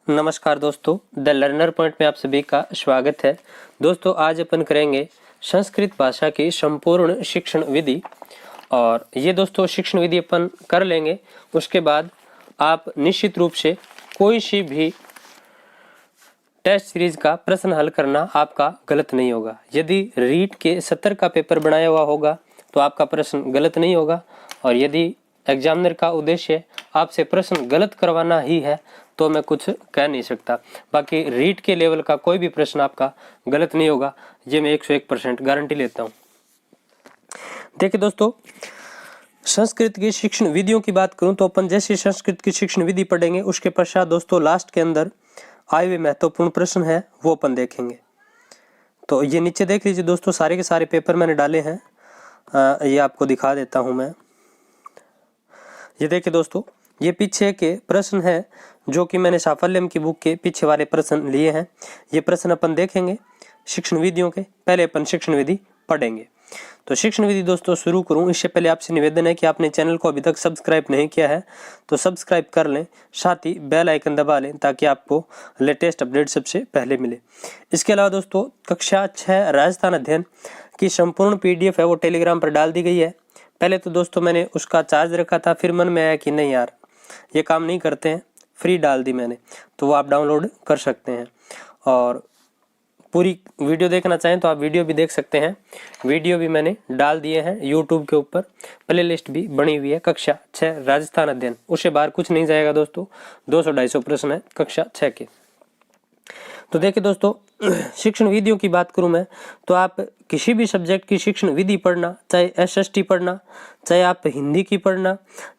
नमस्कार दोस्तों, the learner point में आप सभी का स्वागत है। दोस्तों आज अपन करेंगे संस्कृत भाषा की संपूर्ण शिक्षण विधि। और ये दोस्तों शिक्षण विधि अपन कर लेंगे, उसके बाद आप निश्चित रूप से कोई सी भी टेस्ट सीरीज का प्रश्न हल करना आपका गलत नहीं होगा। यदि रीट के 70 का पेपर बनाया हुआ होगा तो आपका प्रश्न गलत नहीं होगा, और यदि एग्जामिनर का उद्देश्य आपसे प्रश्न गलत करवाना ही है तो मैं कुछ कह नहीं सकता। बाकी रीट के लेवल का कोई भी प्रश्न आपका गलत नहीं होगा, ये मैं 101% गारंटी लेता हूँ। देखिए दोस्तों, संस्कृत की शिक्षण विधियों की बात करूं तो अपन जैसे संस्कृत की शिक्षण विधि पढ़ेंगे उसके पश्चात दोस्तों लास्ट के अंदर आए हुए महत्वपूर्ण प्रश्न है वो अपन देखेंगे। तो ये नीचे देख लीजिए दोस्तों, सारे के सारे पेपर मैंने डाले हैं, ये आपको दिखा देता हूं मैं। ये देखिए दोस्तों, ये पीछे के प्रश्न है जो कि मैंने साफल्यम की बुक के पीछे वाले प्रश्न लिए हैं। ये प्रश्न अपन देखेंगे शिक्षण विधियों के। पहले अपन शिक्षण विधि पढ़ेंगे। तो शिक्षण विधि दोस्तों शुरू करूं इससे पहले आपसे निवेदन है कि आपने चैनल को अभी तक सब्सक्राइब नहीं किया है तो सब्सक्राइब कर लें, साथ ही बेल आइकन दबा लें ताकि आपको लेटेस्ट अपडेट सबसे पहले मिले। इसके अलावा दोस्तों कक्षा 6 राजस्थान अध्ययन की संपूर्ण PDF है वो टेलीग्राम पर डाल दी गई है। पहले तो दोस्तों मैंने उसका चार्ज रखा था, फिर मन में आया कि नहीं यार ये काम नहीं करते हैं, फ्री डाल दी मैंने, तो वो आप डाउनलोड कर सकते हैं। और पूरी वीडियो देखना चाहें तो आप वीडियो भी देख सकते हैं। वीडियो भी मैंने डाल दिए हैं यूट्यूब के ऊपर, प्लेलिस्ट भी बनी हुई है कक्षा 6 राजस्थान अध्ययन। उससे बाहर कुछ नहीं जाएगा दोस्तों, 200-250 प्रश्न है कक्षा 6 के। तो देखिए दोस्तों, शिक्षण विधियों की बात करूं मैं तो आप किसी भी सब्जेक्ट की शिक्षण विधि पढ़ना, चाहे SST पढ़ना, चाहे आप हिंदी की पढ़ना,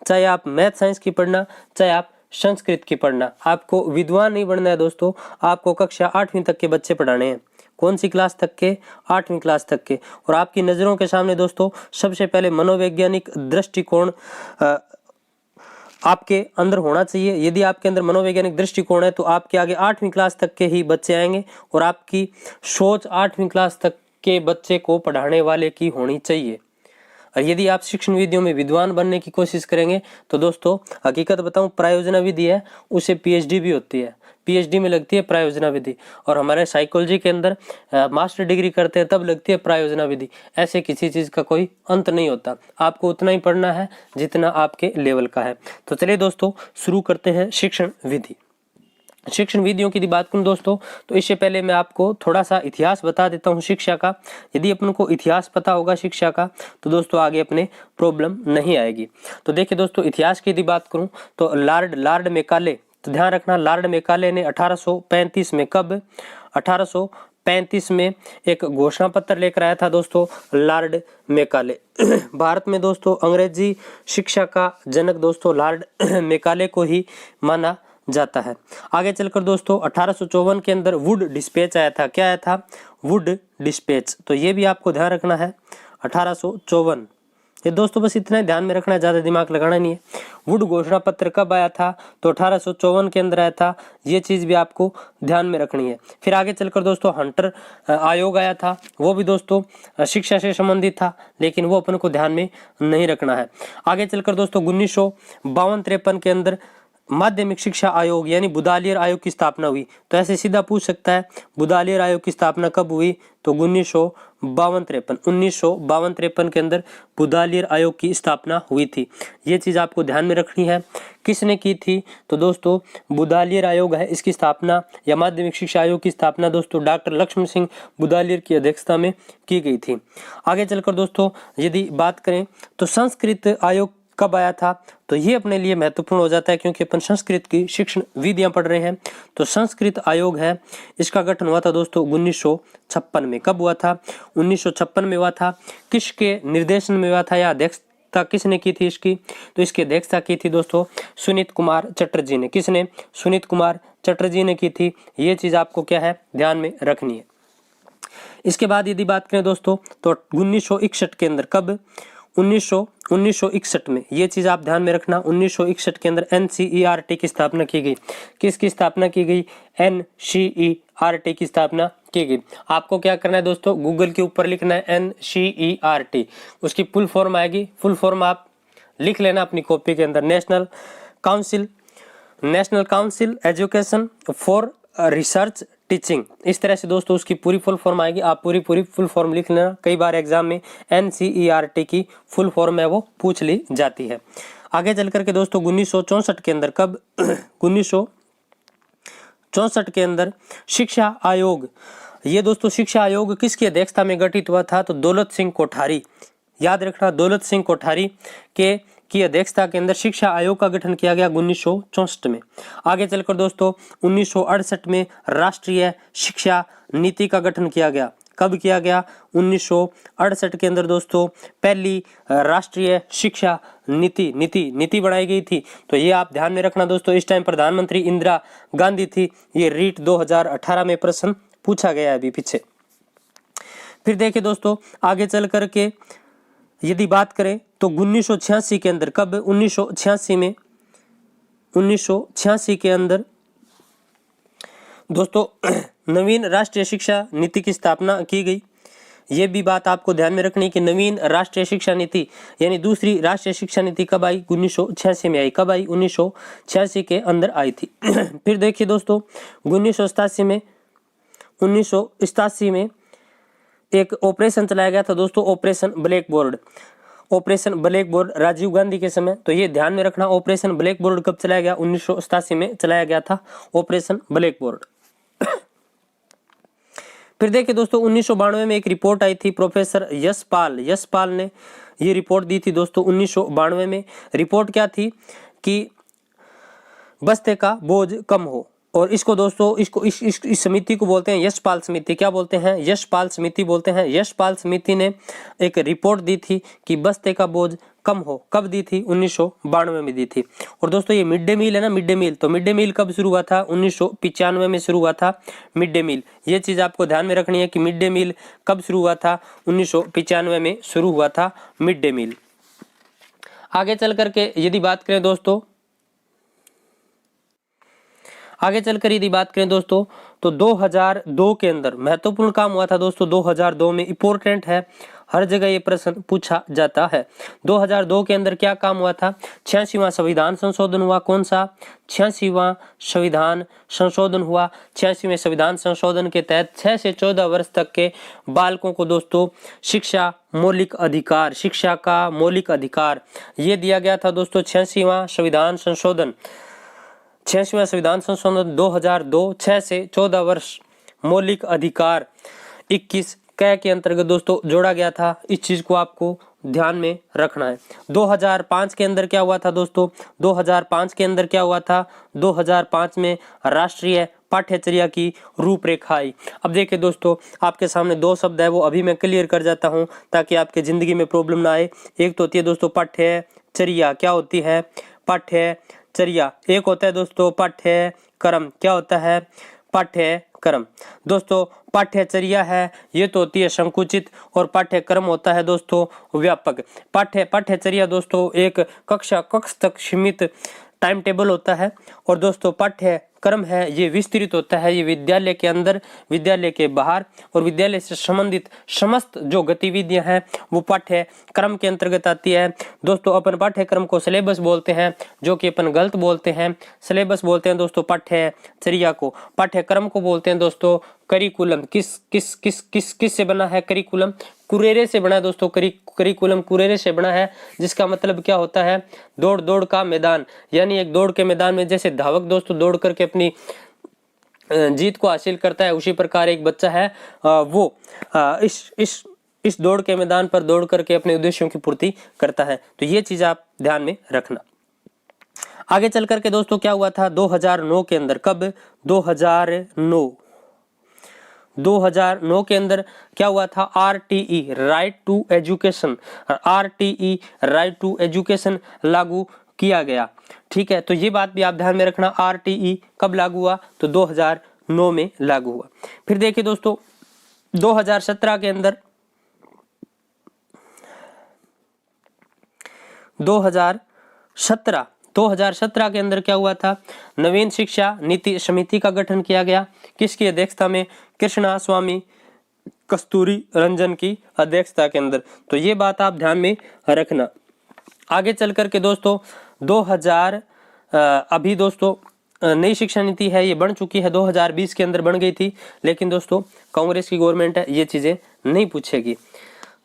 चाहे आप मैथ साइंस की पढ़ना, चाहे आप संस्कृत की पढ़ना, आपको विद्वान नहीं बनना है दोस्तों। आपको कक्षा 8वीं तक के बच्चे पढ़ाने हैं। कौन सी क्लास तक के? 8वीं क्लास तक के। और आपकी नज़रों के सामने दोस्तों सबसे पहले मनोवैज्ञानिक दृष्टिकोण आपके अंदर होना चाहिए। यदि आपके अंदर मनोवैज्ञानिक दृष्टिकोण है तो आपके आगे 8वीं क्लास तक के ही बच्चे आएंगे, और आपकी सोच 8वीं क्लास तक के बच्चे को पढ़ाने वाले की होनी चाहिए। और यदि आप शिक्षण विधियों में विद्वान बनने की कोशिश करेंगे तो दोस्तों हकीकत बताऊं, प्रायोजना विधि है उसे PhD भी होती है, PhD में लगती है प्रायोजना विधि। और हमारे साइकोलॉजी के अंदर मास्टर डिग्री करते हैं तब लगती है प्रायोजना विधि। ऐसे किसी चीज़ का कोई अंत नहीं होता, आपको उतना ही पढ़ना है जितना आपके लेवल का है। तो चलिए दोस्तों शुरू करते हैं शिक्षण विधि। शिक्षण विधियों की बात करूं दोस्तों तो इससे पहले मैं आपको थोड़ा सा इतिहास बता देता हूं शिक्षा का। यदि अपन को इतिहास पता होगा शिक्षा का तो दोस्तों आगे अपने प्रॉब्लम नहीं आएगी। तो देखिए दोस्तों, इतिहास की यदि बात करूं तो लॉर्ड मैकाले, तो ध्यान रखना लॉर्ड मैकाले ने 1835 में, कब? 1835 में एक घोषणा पत्र लेकर आया था दोस्तों लॉर्ड मैकाले। भारत में दोस्तों अंग्रेजी शिक्षा का जनक दोस्तों लॉर्ड मैकाले को ही माना जाता है। आगे चलकर दोस्तों 1854 के अंदर वुड डिस्पैच आया था। क्या आया था? Wood dispatch. तो ये भी आपको ध्यान रखना है 1854। ये दोस्तों बस इतना ही ध्यान में रखना है, ज्यादा दिमाग लगाना नहीं है। वुड घोषणा पत्र कब आया था? तो 1854 के अंदर आया था। ये चीज भी आपको ध्यान में रखनी है। फिर आगे चलकर दोस्तों हंटर आयोग आया था, वो भी दोस्तों शिक्षा से संबंधित था, लेकिन वो अपन को ध्यान में नहीं रखना है। आगे चलकर दोस्तों 1952-53 के अंदर माध्यमिक शिक्षा आयोग यानी बुदालियर आयोग की स्थापना हुई। तो ऐसे सीधा पूछ सकता है बुदालियर आयोग की स्थापना कब हुई? तो 1952-53 के अंदर बुदालियर आयोग की स्थापना हुई थी। ये चीज आपको ध्यान में रखनी है। किसने की थी? तो दोस्तों बुदालियर आयोग है, इसकी स्थापना या माध्यमिक शिक्षा आयोग की स्थापना दोस्तों डॉक्टर लक्ष्मण सिंह बुदालियर की अध्यक्षता में की गई थी। आगे चलकर दोस्तों यदि बात करें तो संस्कृत आयोग कब आया था? तो ये अपने लिए महत्वपूर्ण हो जाता है क्योंकि अपन संस्कृत की शिक्षण विधियां पढ़ रहे हैं। तो संस्कृत आयोग है, इसका गठन हुआ था दोस्तों 1956 में। कब हुआ था? 1956 में हुआ था। किसके निर्देशन में हुआ था या अध्यक्षता किसने की थी इसकी? तो इसकी अध्यक्षता की थी दोस्तों सुनीत कुमार चटर्जी ने। किसने? सुनीत कुमार चटर्जी ने की थी। ये चीज आपको क्या है ध्यान में रखनी है। इसके बाद यदि बात करें दोस्तों तो 1961 के अंदर, कब? 1961 में। ये चीज आप ध्यान में रखना। 1961 के अंदर NCERT की स्थापना की गई। किसकी स्थापना की गई? NCERT की स्थापना की गई। आपको क्या करना है दोस्तों, गूगल के ऊपर लिखना है NCERT, उसकी फुल फॉर्म आएगी। फुल फॉर्म आप लिख लेना अपनी कॉपी के अंदर, national council national council education for research teaching. इस तरह से दोस्तों उसकी पूरी फुल फॉर्म आएगी। आप पूरी फुल फॉर्म लिख लेना, कई बार एग्जाम में NCERT की फुल फॉर्म है वो पूछ ली जाती है। आगे चल करके दोस्तों 1964 के अंदर, कब 1964 के अंदर शिक्षा आयोग, ये दोस्तों शिक्षा आयोग किसकी अध्यक्षता में गठित हुआ था? तो दौलत सिंह कोठारी, याद रखना, दौलत सिंह कोठारी की अध्यक्षता के अंदर शिक्षा आयोग का गठन किया गया 1964 में। आगे चलकर दोस्तों 1968 में राष्ट्रीय शिक्षा नीति का गठन किया गया। कब किया गया? 1968 के अंदर दोस्तों पहली राष्ट्रीय शिक्षा नीति बनाई गई थी। तो ये आप ध्यान में रखना दोस्तों। इस टाइम प्रधानमंत्री इंदिरा गांधी थी। ये रीट 2018 में प्रश्न पूछा गया है अभी पीछे। फिर देखिए दोस्तों आगे चल करके यदि बात करें तो 1986 के अंदर, कब? 1986 के अंदर दोस्तों नवीन राष्ट्रीय शिक्षा नीति की स्थापना की गई। ये भी बात आपको ध्यान में रखनी कि नवीन राष्ट्रीय शिक्षा नीति यानी दूसरी राष्ट्रीय शिक्षा नीति कब आई? 1986 में आई। कब आई? 1986 के अंदर आई थी। फिर देखिए दोस्तों 1987 में एक ऑपरेशन चलाया गया था दोस्तों, operation blackboard Rajiv Gandhi के समय। तो ये ध्यान में रखना, ऑपरेशन ब्लैक बोर्ड कब चलाया गया? 1987 में चलाया गया था ऑपरेशन ब्लैक बोर्ड। फिर देखिए दोस्तों 1992 में एक रिपोर्ट आई थी, प्रोफेसर यशपाल ने ये रिपोर्ट दी थी दोस्तों 1992 में। रिपोर्ट क्या थी कि बस्ते का बोझ कम हो, और इसको दोस्तों इस समिति को बोलते हैं यशपाल समिति। क्या बोलते हैं? यशपाल समिति बोलते हैं। यशपाल समिति ने एक रिपोर्ट दी थी कि बस्ते का बोझ कम हो। कब दी थी? 1992 में दी थी। और दोस्तों ये मिड डे मील है ना, मिड डे मील, तो मिड डे मील कब शुरू हुआ था? 1995 में शुरू हुआ था मिड डे मील। ये चीज आपको ध्यान में रखनी है कि मिड डे मील कब शुरू हुआ था? 1995 में शुरू हुआ था मिड डे मील। आगे चल करके यदि बात करें दोस्तों तो 2002 के अंदर महत्वपूर्ण काम हुआ था दोस्तों। 2002 में इंपॉर्टेंट है, हर जगह ये प्रश्न पूछा जाता है। 2002 के अंदर क्या काम हुआ था? 86वां संविधान संशोधन हुआ। कौन सा? 86वां संविधान संशोधन हुआ। 86वें संविधान संशोधन के तहत 6 से 14 वर्ष तक के बालकों को दोस्तों शिक्षा का मौलिक अधिकार ये दिया गया था दोस्तों। 86वां संविधान संशोधन 2002 6 से 14 वर्ष मौलिक अधिकार 21 क के अंतर्गत दोस्तों जोड़ा गया था। इस चीज को आपको ध्यान में रखना है। 2005 के अंदर क्या हुआ था दोस्तों? 2005 में राष्ट्रीय पाठ्यचर्या की रूपरेखा आई। अब देखिए दोस्तों आपके सामने दो शब्द है, वो अभी मैं क्लियर कर जाता हूं ताकि आपके जिंदगी में प्रॉब्लम ना आए। एक तो होती है दोस्तों पाठ्यचर्या। क्या होती है? पाठ्यचर्या। एक होता है दोस्तों पाठ्यक्रम। क्या होता है? पाठ्यक्रम। दोस्तों पाठ्यचर्या है ये तो होती है संकुचित, और पाठ्यक्रम होता है दोस्तों व्यापक। पाठ्यचर्या दोस्तों एक कक्ष तक सीमित टाइम टेबल होता है, और दोस्तों पाठ्यक्रम है ये विस्तृत होता है। ये विद्यालय के अंदर, विद्यालय के बाहर और विद्यालय से संबंधित समस्त जो गतिविधियां हैं वो पाठ्यक्रम के अंतर्गत आती है। दोस्तों अपन पाठ्यक्रम को सिलेबस बोलते हैं, जो कि अपन गलत बोलते हैं। सिलेबस बोलते हैं दोस्तों पाठ्यचर्या को, पाठ्यक्रम को बोलते हैं दोस्तों करिकुलम। किस से बना है करिकुलम? कुरेरे से बना है दोस्तों। करिकुलम कुरेरे से बना है, जिसका मतलब क्या होता है? दौड़ का मैदान। यानी एक दौड़ के मैदान में जैसे धावक दोस्तों दौड़ करके अपनी जीत को हासिल करता है, उसी प्रकार एक बच्चा है वो इस दौड़ के मैदान पर दौड़ करके अपने उद्देश्यों की पूर्ति करता है। तो ये चीज आप ध्यान में रखना। आगे चल करके दोस्तों क्या हुआ था 2009 के अंदर? कब? 2009 के अंदर क्या हुआ था? RTE राइट टू एजुकेशन लागू किया गया। ठीक है, तो ये बात भी आप ध्यान में रखना। RTE कब लागू हुआ? तो 2009 में लागू हुआ। फिर देखिए दोस्तों 2017 के अंदर 2017 के अंदर क्या हुआ था? नवीन शिक्षा नीति समिति का गठन किया गया। किसकी अध्यक्षता में? कृष्णा स्वामी कस्तूरी रंजन की अध्यक्षता के अंदर। तो ये बात आप ध्यान में रखना। आगे चल करके दोस्तों अभी दोस्तों नई शिक्षा नीति है ये बन चुकी है, 2020 के अंदर बन गई थी, लेकिन दोस्तों कांग्रेस की गवर्नमेंट है ये चीज़ें नहीं पूछेगी,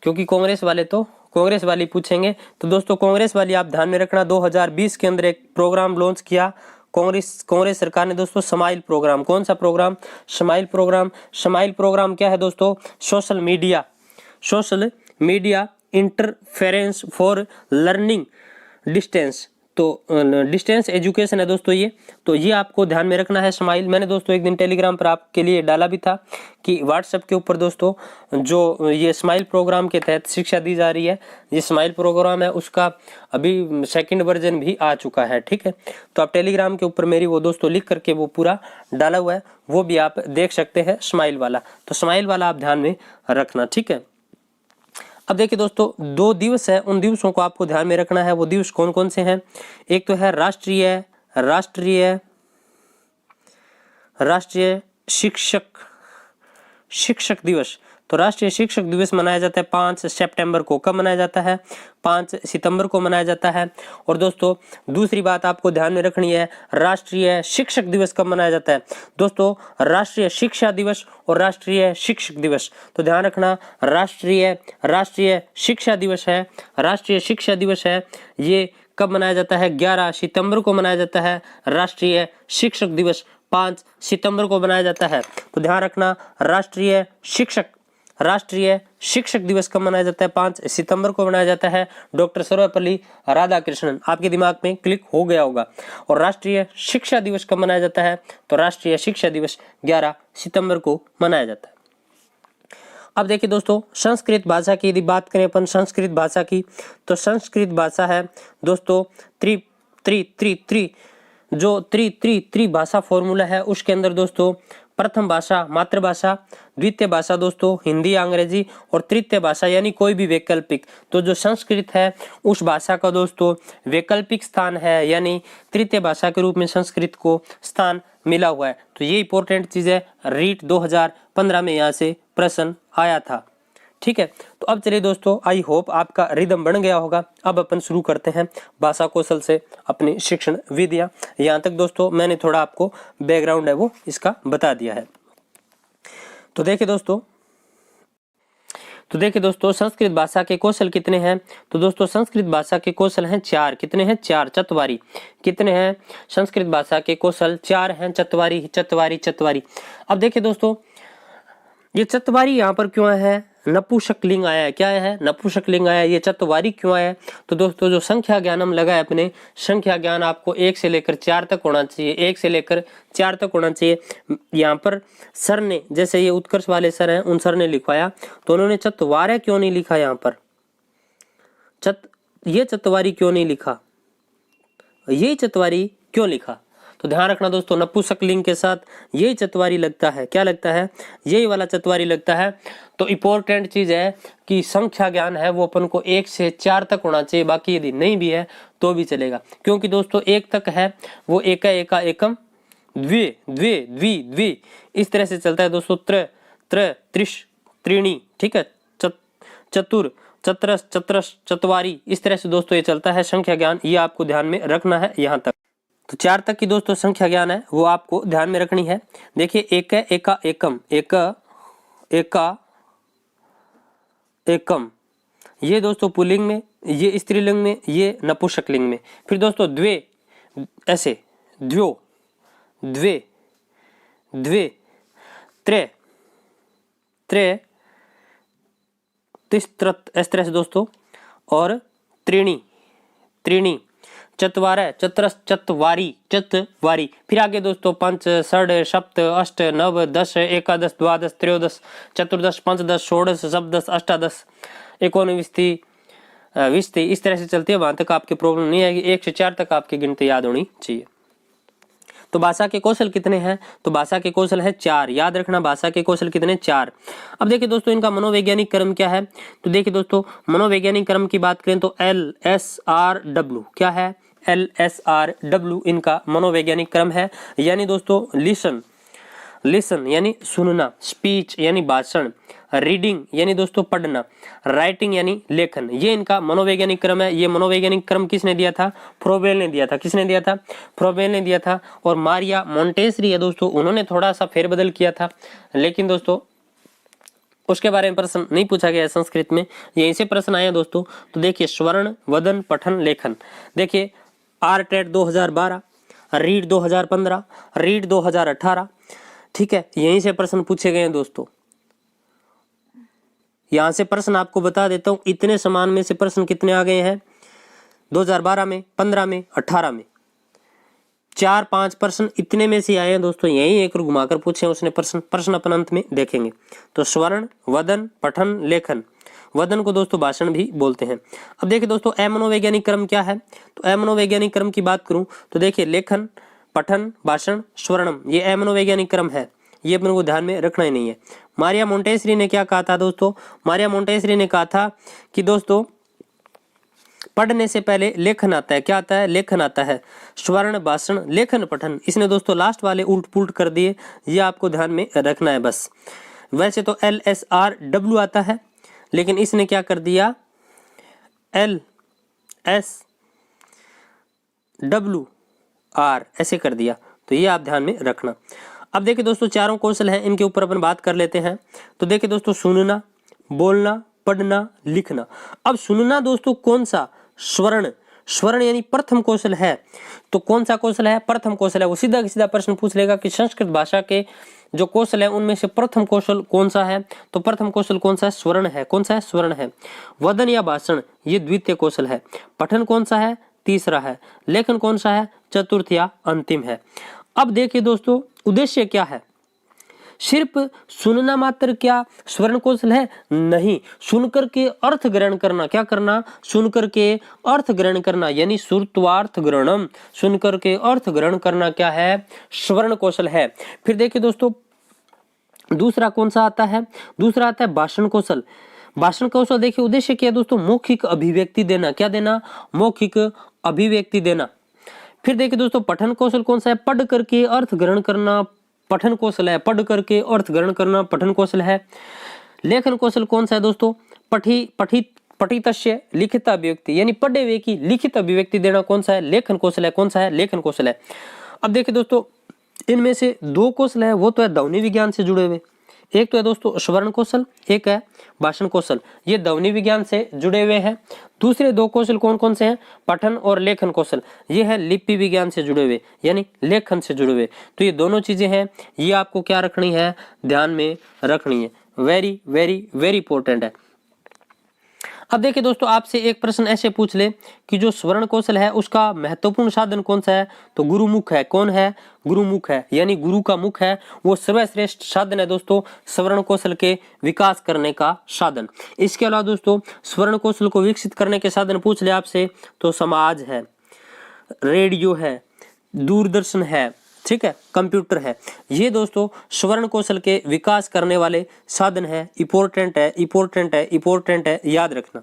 क्योंकि कांग्रेस वाले तो कांग्रेस वाली पूछेंगे। तो दोस्तों कांग्रेस वाली आप ध्यान में रखना, 2020 के अंदर एक प्रोग्राम लॉन्च किया कांग्रेस सरकार ने दोस्तों, स्माइल प्रोग्राम। कौन सा programme? Smile programme. Smile programme क्या है दोस्तों? Social media interference for learning distance, तो डिस्टेंस एजुकेशन है दोस्तों ये। तो ये आपको ध्यान में रखना है स्माइल। मैंने दोस्तों एक दिन टेलीग्राम पर आपके लिए डाला भी था कि व्हाट्सएप के ऊपर दोस्तों जो ये स्माइल प्रोग्राम के तहत शिक्षा दी जा रही है, ये स्माइल प्रोग्राम है, उसका अभी सेकंड वर्जन भी आ चुका है, ठीक है। तो आप टेलीग्राम के ऊपर मेरी वो दोस्तों लिख करके वो पूरा डाला हुआ है, वो भी आप देख सकते हैं स्माइल वाला। तो स्माइल वाला आप ध्यान में रखना, ठीक है। अब देखिए दोस्तों 2 दिवस है, उन दिवसों को आपको ध्यान में रखना है। वो दिवस कौन कौन से हैं? एक तो है राष्ट्रीय शिक्षक दिवस। तो राष्ट्रीय शिक्षक दिवस मनाया जाता है 5 सितंबर को। कब मनाया जाता है? 5 सितंबर को मनाया जाता है। और दोस्तों दूसरी बात आपको ध्यान में रखनी है, राष्ट्रीय शिक्षक दिवस कब मनाया जाता है? दोस्तों राष्ट्रीय शिक्षा दिवस और राष्ट्रीय शिक्षक दिवस, तो ध्यान रखना, राष्ट्रीय शिक्षा दिवस है, ये कब मनाया जाता है? 11 सितंबर को मनाया जाता है। राष्ट्रीय शिक्षक दिवस 5 सितंबर को मनाया जाता है। तो ध्यान रखना, राष्ट्रीय शिक्षक दिवस कब मनाया जाता है? 5 सितंबर को मनाया जाता है। डॉक्टर सर्वपल्ली राधाकृष्णन, आपके दिमाग में क्लिक हो गया होगा। और राष्ट्रीय शिक्षा दिवस कब मनाया जाता है? तो राष्ट्रीय शिक्षा दिवस 11 सितंबर को मनाया जाता है। अब देखिए दोस्तों संस्कृत भाषा की यदि बात करें अपन, संस्कृत भाषा की, तो संस्कृत भाषा है दोस्तों त्रि भाषा फॉर्मूला है। उसके अंदर दोस्तों प्रथम भाषा मातृभाषा, द्वितीय भाषा दोस्तों हिंदी अंग्रेजी, और तृतीय भाषा यानी कोई भी वैकल्पिक। तो जो संस्कृत है उस भाषा का दोस्तों वैकल्पिक स्थान है, यानी तृतीय भाषा के रूप में संस्कृत को स्थान मिला हुआ है। तो ये इंपॉर्टेंट चीज है, रीट 2015 में यहाँ से प्रश्न आया था, ठीक है। तो अब चलिए दोस्तों, आई होप आपका रिदम बन गया होगा। अब अपन शुरू करते हैं भाषा कौशल से अपनी शिक्षण विधियां। यहाँ तक दोस्तों मैंने थोड़ा आपको बैकग्राउंड है वो इसका बता दिया है। तो देखिए दोस्तों संस्कृत भाषा के कौशल कितने हैं? तो दोस्तों संस्कृत भाषा के कौशल हैं 4। कितने हैं? 4। चतवारी। कितने हैं? संस्कृत भाषा के कौशल 4 हैं। चतवारी। अब देखिए दोस्तों ये चतवारी यहाँ पर क्यों है? नपुंसकलिंग आया है। क्या है? नपुंसकलिंग आया है। ये चतवारी क्यों आया है? तो दोस्तों जो संख्या ज्ञान हम लगाए अपने, संख्या ज्ञान आपको 1 से लेकर 4 तक होना चाहिए। 1 से लेकर 4 तक होना चाहिए। यहाँ पर सर ने, जैसे ये उत्कर्ष वाले सर हैं, उन सर ने लिखवाया, तो उन्होंने चतवारे क्यों नहीं लिखा? यहाँ पर ये चतवारी क्यों नहीं लिखा? यही चतवारी क्यों लिखा? तो ध्यान रखना दोस्तों, नपुंसकलिंग के साथ यही चतवारी लगता है। क्या लगता है? यही वाला चतवारी लगता है। तो इंपॉर्टेंट चीज है कि संख्या ज्ञान है वो अपन को 1 से 4 तक होना चाहिए। बाकी यदि नहीं भी है तो भी चलेगा, क्योंकि दोस्तों 1 तक है वो एका एकम द्वि इस तरह से चलता है दोस्तों। त्रिश त्रीणी, ठीक है, चतुर चतरस चतवारी, इस तरह से दोस्तों ये चलता है संख्या ज्ञान। ये आपको ध्यान में रखना है यहाँ तक। तो 4 तक की दोस्तों संख्या ज्ञान है वो आपको ध्यान में रखनी है। देखिए एका एकम, ये दोस्तों पुल्लिंग में, ये स्त्रीलिंग में, ये नपुंसकलिंग में। फिर दोस्तों द्वे, ऐसे द्वे, त्रे, तिस्त्रत, इस तरह से दोस्तों। और त्रीणी, चतवारे, चतरस चतवारी। फिर आगे दोस्तों 5 6 7 8 9 10 11 12 13 14 15 16 17 18 19 20, इस तरह से चलती है। वहां तक आपकी प्रॉब्लम नहीं आएगी। 1 से 4 तक आपकी गिनती याद होनी चाहिए। तो भाषा के कौशल कितने हैं? तो भाषा के कौशल है 4। याद रखना, भाषा के कौशल कितने? 4। अब देखिए दोस्तों इनका मनोवैज्ञानिक क्रम क्या है? तो देखिए दोस्तों मनोवैज्ञानिक क्रम की बात करें तो LSRW, क्या है? LSRW इनका मनोवैज्ञानिक क्रम है। यानी दोस्तों लिसन, लिसन यानी सुनना, स्पीच यानी भाषण, रीडिंग यानी दोस्तों पढ़ना, राइटिंग यानी लेखन। ये इनका मनोवैज्ञानिक क्रम है। ये मनोवैज्ञानिक क्रम किसने दिया था? फ्रोबेल ने दिया था। किसने दिया था? फ्रोबेल ने दिया था। और मारिया मोंटेसरी है दोस्तों, उन्होंने थोड़ा सा फेरबदल किया था, लेकिन दोस्तों उसके बारे में प्रश्न नहीं पूछा गया है संस्कृत में, यहीं से प्रश्न आया दोस्तों। तो देखिए स्वर्ण, वदन, पठन, लेखन। देखिए आरटेट 2012, रीड 2015, रीड 2018, ठीक है, यहीं से प्रश्न पूछे गए हैं दोस्तों। यहां से प्रश्न आपको बता देता हूं, इतने समान में से प्रश्न कितने आ गए हैं? 2012 में, 15 में, 18 में 4-5 प्रश्न इतने में से आए हैं दोस्तों। यही एक घुमाकर पूछे उसने प्रश्न अपन अंत में देखेंगे। तो स्वर्ण, वदन, पठन, लेखन। वदन को दोस्तों भाषण भी बोलते हैं। अब देखिए दोस्तों अमनोवैज्ञानिक क्रम क्या है? तो अमनोवैज्ञानिक क्रम की बात करूं तो देखिए लेखन, पठन, भाषण, स्वर्णम, ये अमनोवैज्ञानिक क्रम है। ये अपन को ध्यान में रखना ही नहीं है। मारिया मोंटेसरी ने क्या कहा था दोस्तों? मारिया मोंटेसरी ने कहा था कि दोस्तों पढ़ने से पहले लेखन आता है। क्या आता है? लेखन आता है। स्वर्ण, भाषण, लेखन, पठन। इसने दोस्तों लास्ट वाले उल्ट पुल्ट कर दिए, ये आपको ध्यान में रखना है बस। वैसे तो LSRW आता है, लेकिन इसने क्या कर दिया? LSWR ऐसे कर दिया। तो ये आप ध्यान में रखना। अब देखिए दोस्तों चारों कौशल हैं, इनके ऊपर अपन बात कर लेते हैं। तो देखिए दोस्तों सुनना, बोलना, पढ़ना, लिखना। अब सुनना दोस्तों कौन सा? स्वर्ण। स्वर्ण यानी प्रथम कौशल है। तो कौन सा कौशल है? प्रथम कौशल है। वो सीधा सीधा प्रश्न पूछ लेगा कि संस्कृत भाषा के जो कौशल है उनमें से प्रथम कौशल कौन सा है? तो प्रथम कौशल कौन सा है? स्वर्ण है। कौन सा है? स्वर्ण है। वदन या भाषण ये द्वितीय कौशल है। पठन कौन सा है? तीसरा है। लेखन कौन सा है? चतुर्थ या अंतिम है। अब देखिए दोस्तों उद्देश्य क्या है? सिर्फ सुनना मात्र क्या स्वर्ण कौशल है? नहीं, सुनकर के अर्थ ग्रहण करना। क्या करना? सुनकर के अर्थ ग्रहण करना, यानी श्रुत्वार्थ ग्रहणम। सुनकर के अर्थ ग्रहण करना क्या है? स्वर्ण कौशल है। फिर देखिए दोस्तों दूसरा कौन सा आता है? दूसरा आता है भाषण कौशल। भाषण कौशल देखिए उद्देश्य क्या है दोस्तों? मौखिक अभिव्यक्ति देना। क्या देना? मौखिक अभिव्यक्ति देना। फिर देखिए दोस्तों पठन कौशल कौन सा है? पढ़ करके अर्थ ग्रहण करना पठन कौशल है। पढ़ करके अर्थ ग्रहण करना पठन कौशल है। लेखन कौशल कौन सा है दोस्तों? पठितस्य लिखित अभिव्यक्ति, यानी पढ़े हुए की लिखित अभिव्यक्ति देना कौन सा है? लेखन कौशल है। कौन सा है? लेखन कौशल है। अब देखिए दोस्तों इनमें से दो कौशल है वो तो है ध्वनि विज्ञान से जुड़े हुए। एक तो है दोस्तों स्वर्ण कौशल, एक है भाषण कौशल। ये ध्वनि विज्ञान से जुड़े हुए हैं। दूसरे दो कौशल कौन कौन से हैं? पठन और लेखन कौशल। ये है लिपि विज्ञान से जुड़े हुए, यानी लेखन से जुड़े हुए। तो ये दोनों चीजें हैं, ये आपको क्या रखनी है? ध्यान में रखनी है। वेरी वेरी वेरी इंपॉर्टेंट है। अब देखिए दोस्तों आपसे एक प्रश्न ऐसे पूछ ले कि जो स्वर्ण कौशल है उसका महत्वपूर्ण साधन कौन सा है? तो गुरुमुख है। कौन है? गुरुमुख है, यानी गुरु का मुख है वो सर्वश्रेष्ठ साधन है दोस्तों स्वर्ण कौशल के विकास करने का साधन। इसके अलावा दोस्तों स्वर्ण कौशल को विकसित करने के साधन पूछ ले आपसे तो समाज है, रेडियो है, दूरदर्शन है, ठीक है, कंप्यूटर है। ये दोस्तों स्वर्ण कौशल के विकास करने वाले साधन है। इंपॉर्टेंट है, इंपॉर्टेंट है, इंपॉर्टेंट है, याद रखना।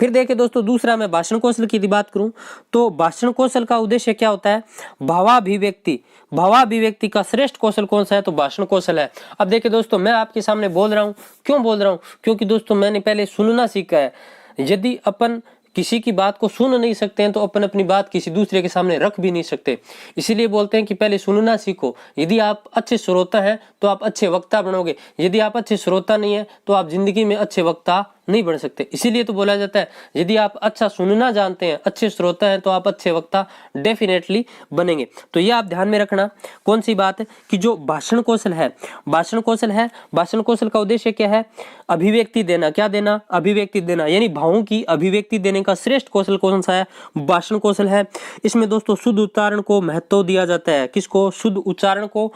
फिर देखिए दोस्तों दूसरा मैं भाषण कौशल की बात करूं तो भाषण कौशल का उद्देश्य क्या होता है? भावाभिव्यक्ति। भावाभिव्यक्ति का श्रेष्ठ कौशल कौन सा है? तो भाषण कौशल है। अब देखिए दोस्तों मैं आपके सामने बोल रहा हूं, क्यों बोल रहा हूं? क्योंकि दोस्तों मैंने पहले सुनना सीखा है। यदि अपन किसी की बात को सुन नहीं सकते हैं तो अपन अपनी बात किसी दूसरे के सामने रख भी नहीं सकते। इसीलिए बोलते हैं कि पहले सुनना सीखो। यदि आप अच्छे श्रोता हैं तो आप अच्छे वक्ता बनोगे। यदि आप अच्छे श्रोता नहीं है तो आप जिंदगी में अच्छे वक्ता नहीं बन सकते। इसीलिए तो बोला जाता है यदि आप अच्छा सुनना जानते हैं, अच्छे श्रोता हैं तो आप अच्छे वक्ता डेफिनेटली बनेंगे। तो ये आप ध्यान में रखना। कौन सी बात कि जो भाषण कौशल है, भाषण कौशल है, भाषण कौशल का उद्देश्य क्या है? अभिव्यक्ति देना। क्या देना? अभिव्यक्ति देना, यानी भावों की अभिव्यक्ति देने का श्रेष्ठ कौशल कौन सा है? भाषण कौशल है। इसमें दोस्तों शुद्ध उच्चारण को महत्व दिया जाता है। किसको? शुद्ध उच्चारण को।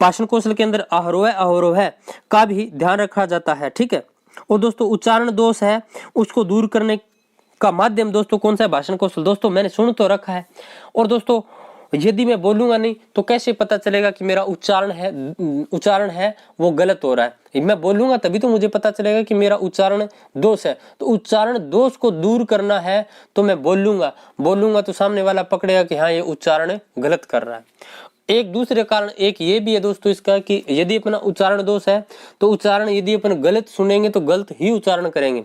भाषण कौशल के अंदर आरोह अवरोह का भी ध्यान रखा जाता है, ठीक है। और दोस्तों उच्चारण दोष है उसको दूर करने का माध्यम दोस्तों कौन सा है? भाषण कौशल। दोस्तों मैंने सुन तो रखा है। और दोस्तों यदि मैं बोलूंगा नहीं तो कैसे पता चलेगा कि मेरा उच्चारण है वो गलत हो रहा है। मैं बोलूंगा तभी तो मुझे पता चलेगा कि मेरा उच्चारण दोष है। तो उच्चारण दोष को दूर करना है तो मैं बोलूंगा तो सामने वाला पकड़ेगा कि हाँ ये उच्चारण गलत कर रहा है। एक दूसरे कारण एक ये भी है दोस्तों इसका कि यदि अपना उच्चारण दोष है तो उच्चारण यदि अपन गलत सुनेंगे तो गलत ही उच्चारण करेंगे।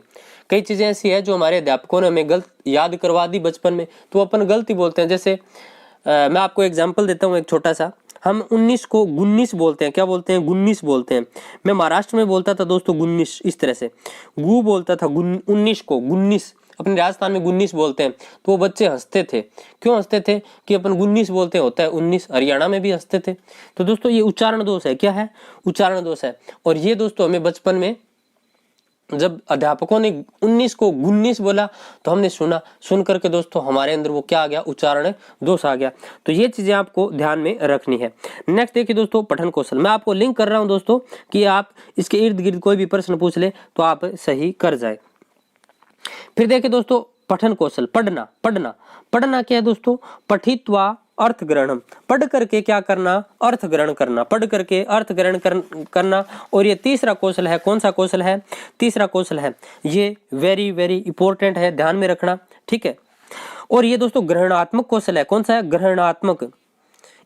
कई चीजें ऐसी है जो हमारे अध्यापकों ने हमें गलत याद करवा दी बचपन में, तो अपन गलत ही बोलते हैं। जैसे मैं आपको एग्जाम्पल देता हूँ एक छोटा सा। हम 19 को 19 बोलते हैं। क्या बोलते हैं? 19 बोलते हैं। मैं महाराष्ट्र में बोलता था दोस्तों 19 इस तरह से, गु बोलता था 19 को 19। अपने राजस्थान में 19 बोलते हैं तो वो बच्चे हंसते थे। क्यों हंसते थे? कि अपन 19 बोलते होता है 19। हरियाणा में भी हंसते थे। तो दोस्तों ये उच्चारण दोष है। क्या है? उच्चारण दोष है। और ये दोस्तों हमें बचपन में जब अध्यापकों ने 19 को 19 बोला तो हमने सुन करके दोस्तों हमारे अंदर वो क्या आ गया? उच्चारण दोष आ गया। तो ये चीजें आपको ध्यान में रखनी है। नेक्स्ट देखिए दोस्तों, पठन कौशल। मैं आपको लिंक कर रहा हूं दोस्तों कि आप इसके इर्द गिर्द कोई भी प्रश्न पूछ ले तो आप सही कर जाए। फिर देखिए दोस्तों, पठन कौशल। पढ़ना क्या है दोस्तों? पठित्वा अर्थ ग्रहणम। पढ़ करके क्या करना? अर्थ ग्रहण करना। पढ़ करके अर्थ ग्रहण करना। और ये तीसरा कौशल है। कौन सा कौशल है? तीसरा कौशल है। ये वेरी वेरी इंपॉर्टेंट है, ध्यान में रखना, ठीक है। और ये दोस्तों ग्रहणात्मक कौशल है। कौन सा है? ग्रहणात्मक।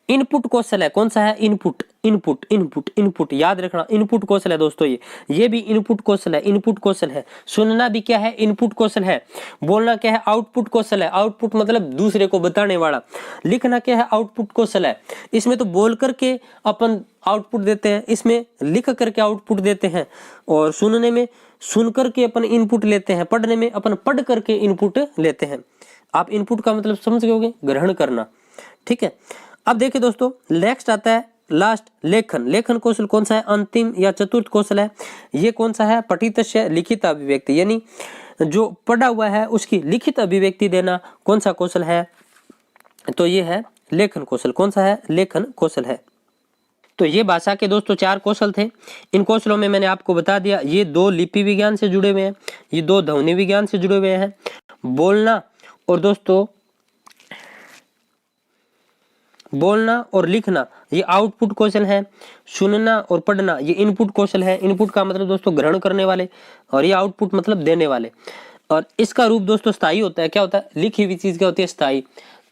इनपुट कौशल है। कौन सा है? इनपुट याद रखना। इनपुट कौशल है दोस्तों ये भी इनपुट कौशल है। इनपुट कौशल है। सुनना भी क्या है? इनपुट कौशल है। बोलना क्या है? आउटपुट कौशल है। आउटपुट मतलब दूसरे को बताने वाला। लिखना क्या है? आउटपुट कौशल है। इसमें तो बोल करके अपन आउटपुट देते हैं, इसमें लिख करके आउटपुट देते हैं। और सुनने में सुन करके अपन इनपुट लेते हैं, पढ़ने में अपन पढ़ करके इनपुट लेते हैं। आप इनपुट का मतलब समझ गए, ग्रहण करना, ठीक है। अब देखिए दोस्तों, नेक्स्ट आता है लास्ट, लेखन कौशल। कौन सा है? अंतिम या चतुर्थ कौशल है। ये कौन सा है? पठितस्य लिखित अभिव्यक्ति, यानी जो पढ़ा हुआ है उसकी लिखित अभिव्यक्ति देना कौन सा कौशल है? तो ये है लेखन कौशल। कौन सा है? लेखन कौशल है। तो ये भाषा के दोस्तों 4 कौशल थे। इन कौशलों में मैंने आपको बता दिया, ये 2 लिपि विज्ञान से जुड़े हुए हैं, ये 2 ध्वनि विज्ञान से जुड़े हुए हैं। बोलना और लिखना ये आउटपुट कौशल है। सुनना और पढ़ना ये इनपुट कौशल है। इनपुट का मतलब दोस्तों ग्रहण करने वाले, और ये आउटपुट मतलब देने वाले। और इसका रूप दोस्तों स्थायी होता है। क्या होता है? लिखी हुई चीज क्या होती है? स्थायी।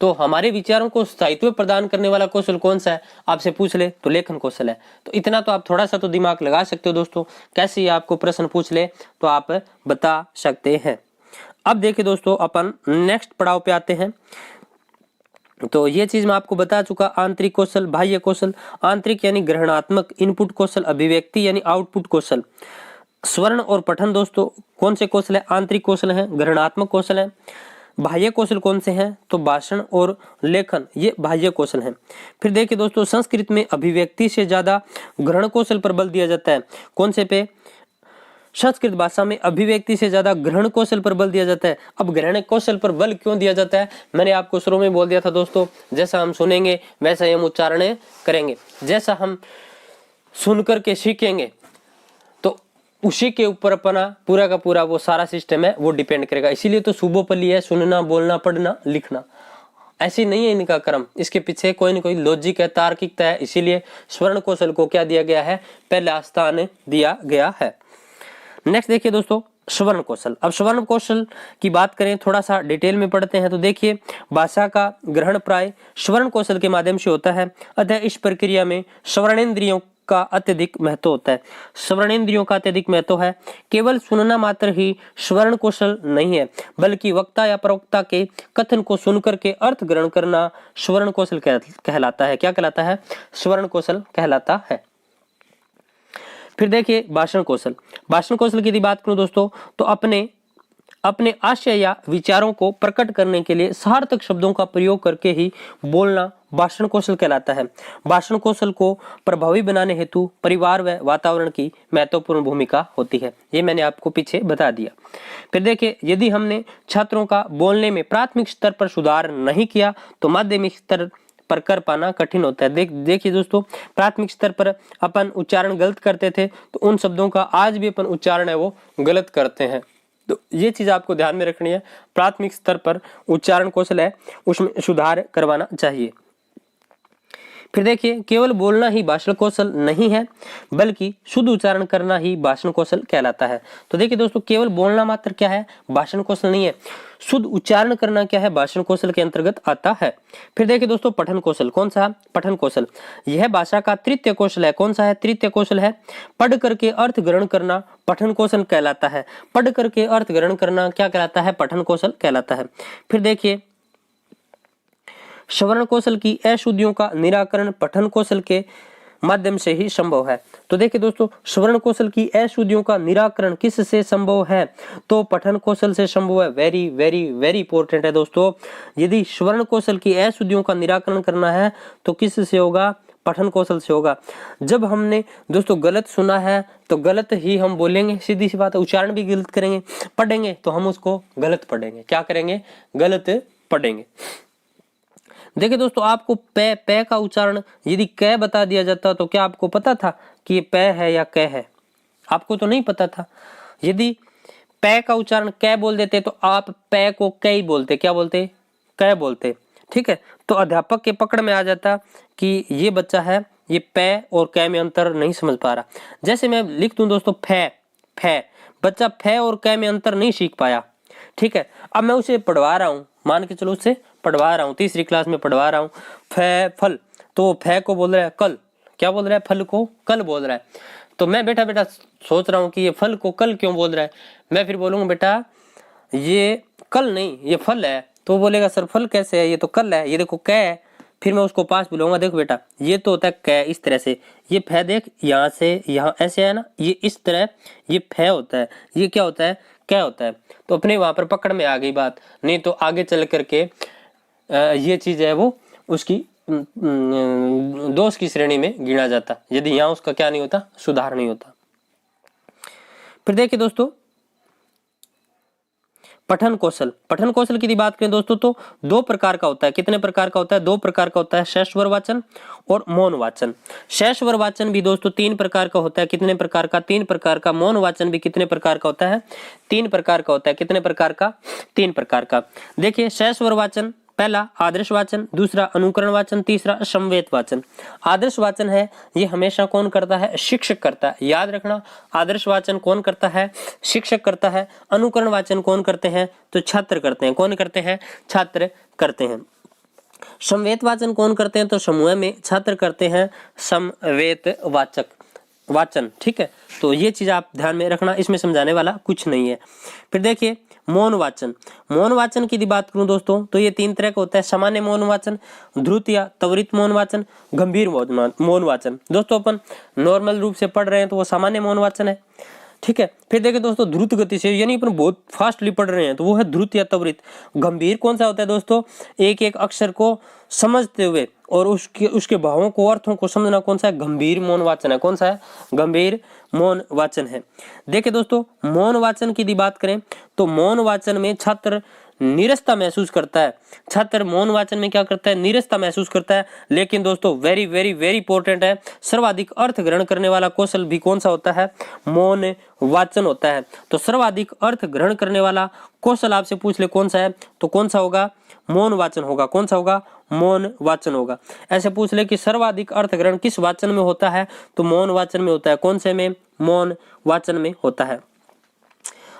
तो हमारे विचारों को स्थायित्व प्रदान करने वाला कौशल कौन सा है? आपसे पूछ ले तो लेखन कौशल है। तो इतना तो आप थोड़ा सा तो दिमाग लगा सकते हो दोस्तों। कैसे आपको प्रश्न पूछ ले तो आप बता सकते हैं। अब देखिए दोस्तों, अपन नेक्स्ट पड़ाव पे आते हैं। तो ये चीज मैं आपको बता चुका, आंतरिक कौशल, बाह्य कौशल। आंतरिक यानी ग्रहणात्मक, इनपुट कौशल, अभिव्यक्ति यानी आउटपुट कौशल। स्वर्ण और पठन दोस्तों कौन से कौशल है? आंतरिक कौशल है, ग्रहणात्मक कौशल है। बाह्य कौशल कौन से हैं? तो भाषण और लेखन ये बाह्य कौशल हैं। फिर देखिए दोस्तों, संस्कृत में अभिव्यक्ति से ज्यादा ग्रहण कौशल पर बल दिया जाता है। कौन से पे? संस्कृत भाषा में अभिव्यक्ति से ज्यादा ग्रहण कौशल पर बल दिया जाता है। अब ग्रहण कौशल पर बल क्यों दिया जाता है? मैंने आपको शुरू में बोल दिया था दोस्तों, जैसा हम सुनेंगे वैसा ही हम उच्चारण करेंगे। जैसा हम सुन करके सीखेंगे तो उसी के ऊपर अपना पूरा का पूरा वो सारा सिस्टम है वो डिपेंड करेगा। इसीलिए तो सुबोपल्ली है, सुनना, बोलना, पढ़ना, लिखना। ऐसी नहीं है इनका क्रम, इसके पीछे कोई न कोई लॉजिक है, तार्किकता है। इसीलिए स्वर्ण कौशल को क्या दिया गया है? पहला स्थान दिया गया है। नेक्स्ट देखिए दोस्तों, स्वर्ण कौशल। अब स्वर्ण कौशल की बात करें, थोड़ा सा डिटेल में पढ़ते हैं। तो देखिए, भाषा का ग्रहण प्राय स्वर्ण कौशल के माध्यम से होता है। अतः इस प्रक्रिया में स्वर्णेंद्रियों का अत्यधिक महत्व होता है। स्वर्णेंद्रियों का अत्यधिक महत्व है। केवल सुनना मात्र ही स्वर्ण कौशल नहीं है, बल्कि वक्ता या प्रवक्ता के कथन को सुनकर के अर्थ ग्रहण करना स्वर्ण कौशल कहलाता है। क्या कहलाता है? स्वर्ण कौशल कहलाता है। फिर देखिए भाषण कौशल। भाषण कौशल की यदि बात करूं दोस्तों, तो अपने आशय या विचारों को प्रकट करने के लिए सार्थक शब्दों का प्रयोग करके ही बोलना भाषण कौशल कहलाता है। भाषण कौशल को प्रभावी बनाने हेतु परिवार व वातावरण की महत्वपूर्ण भूमिका होती है। ये मैंने आपको पीछे बता दिया। फिर देखिए, यदि हमने छात्रों का बोलने में प्राथमिक स्तर पर सुधार नहीं किया तो माध्यमिक स्तर पर कर पाना कठिन होता है। देखिए दोस्तों, प्राथमिक स्तर पर अपन उच्चारण गलत करते थे तो उन शब्दों का आज भी अपन उच्चारण है वो गलत करते हैं। तो ये चीज आपको ध्यान में रखनी है। प्राथमिक स्तर पर उच्चारण कौशल है उसमें सुधार करवाना चाहिए। फिर देखिए, केवल बोलना ही भाषण कौशल नहीं है, बल्कि शुद्ध उच्चारण करना ही भाषण कौशल कहलाता है। तो देखिए दोस्तों, केवल बोलना मात्र क्या है, भाषण कौशल नहीं है, शुद्ध उच्चारण करना क्या है, भाषण कौशल के अंतर्गत आता है। फिर देखिए दोस्तों, पठन कौशल कौन सा, पठन कौशल यह भाषा का तृतीय कौशल है। कौन सा है, तृतीय कौशल है। पढ़ करके अर्थ ग्रहण करना पठन कौशल कहलाता है। पढ़ करके अर्थ ग्रहण करना क्या कहलाता है, पठन कौशल कहलाता है। फिर देखिए, श्रवण कौशल की अशुद्धियों का निराकरण पठन कौशल के माध्यम से ही संभव है। तो देखिए दोस्तों, श्रवण कौशल की अशुद्धियों का निराकरण किससे संभव है, तो पठन कौशल से संभव है। वेरी वेरी वेरी इंपॉर्टेंट है दोस्तों। यदि श्रवण कौशल की अशुद्धियों का निराकरण करना है तो किससे होगा, पठन कौशल से होगा। जब हमने दोस्तों गलत सुना है तो गलत ही हम बोलेंगे, सीधी सी बात है। उच्चारण भी गलत करेंगे, पढ़ेंगे तो हम उसको गलत पढ़ेंगे। क्या करेंगे, गलत पढ़ेंगे। देखिए दोस्तों, आपको पे का उच्चारण यदि कै बता दिया जाता तो क्या आपको पता था कि ये पे है या कै है, आपको तो नहीं पता था। यदि पे का उच्चारण कै बोल देते तो आप पे को कै बोलते, क्या बोलते, कै बोलते। ठीक है, तो अध्यापक के पकड़ में आ जाता कि ये बच्चा है, ये पे और कै में अंतर नहीं समझ पा रहा। जैसे मैं लिख दूं दोस्तों फे, फे, बच्चा फे और कै में अंतर नहीं सीख पाया। ठीक है, अब मैं उसे पढ़वा रहा हूं, मान के चलो उससे पढ़वा रहा हूं, तीसरी क्लास में पढ़वा रहा हूं, फे फल, तो फे को बोल रहा है कल, क्या बोल रहा है, फल को कल बोल रहा है। तो मैं बेटा बेटा सोच रहा हूं कि ये फल को कल क्यों बोल रहा है। मैं फिर बोलूंगा बेटा ये कल नहीं, ये फल है। तो बोलेगा सर फल कैसे है, ये तो कल है, ये देखो कै है। फिर मैं उसको पास बुलाऊंगा, देखो बेटा ये तो होता है कै इस तरह से, ये फै देख यहाँ से यहाँ ऐसे है ना, ये इस तरह, ये फै होता है, ये क्या होता है, कै होता है। तो अपने वहां पर पकड़ में आ गई बात। नहीं तो आगे चल करके ये चीज है वो उसकी दोष की श्रेणी में गिना जाता, यदि यहाँ उसका क्या नहीं होता, सुधार नहीं होता। फिर देखिए दोस्तों, पठन कौशल, पठन कौशल की बात करें दोस्तों तो दो प्रकार का होता है। कितने प्रकार का होता है, दो प्रकार का होता है, शेषवर वाचन और मौन वाचन। शेषवर वाचन भी दोस्तों तीन प्रकार का होता है। कितने प्रकार का, तीन प्रकार का। मौन वाचन भी कितने प्रकार का होता है, तीन प्रकार का होता है। कितने प्रकार का, तीन प्रकार का। देखिए, शेषवर वाचन पहला आदर्श वाचन, दूसरा अनुकरण वाचन, तीसरा समवेत वाचन। आदर्श वाचन है ये हमेशा कौन करता है, शिक्षक करता है। याद रखना, आदर्श वाचन कौन करता है, शिक्षक करता है। अनुकरण वाचन कौन करते हैं, तो छात्र करते हैं। कौन करते हैं, छात्र करते हैं। समवेत वाचन कौन करते हैं, तो समूह में छात्र करते हैं समवेत वाचक वाचन। ठीक है, तो ये चीज आप ध्यान में रखना, इसमें समझाने वाला कुछ नहीं है। फिर देखिए, मौन वाचन, मौन वाचन की बात करूं दोस्तों तो ये तीन तरह का होता है। सामान्य मौन वाचन, द्रुत या त्वरित मौन वाचन, गंभीर मौन वाचन। दोस्तों अपन नॉर्मल रूप से पढ़ रहे हैं तो वो सामान्य मौन वाचन है। ठीक है, फिर देखिए दोस्तों, द्रुत गति से यानी अपन बहुत फास्टली पढ़ रहे हैं तो वो है द्रुत या त्वरित। गंभीर कौन सा होता है दोस्तों, एक एक अक्षर को समझते हुए और उसके भावों को, अर्थों को समझना, कौन सा है, गंभीर मौन वाचन है। कौन सा है, गंभीर मौन वाचन है। देखिए दोस्तों, मौन वाचन की बात करें तो मौन वाचन में छात्र नीरसता महसूस करता है। छात्र मौन वाचन में क्या करता है, नीरसता महसूस करता है। लेकिन दोस्तों वेरी वेरी वेरी इंपॉर्टेंट है, सर्वाधिक अर्थ ग्रहण करने वाला कौशल भी कौन सा होता है, मौन वाचन होता है। तो सर्वाधिक अर्थ ग्रहण करने वाला कौशल आपसे पूछ ले कौन सा है, तो कौन सा होगा, मौन वाचन होगा। कौन सा होगा, मौन वाचन होगा। ऐसे पूछ ले कि सर्वाधिक अर्थ ग्रहण किस वाचन में होता है, तो मौन वाचन में होता है। कौन से में, मौन वाचन में होता है।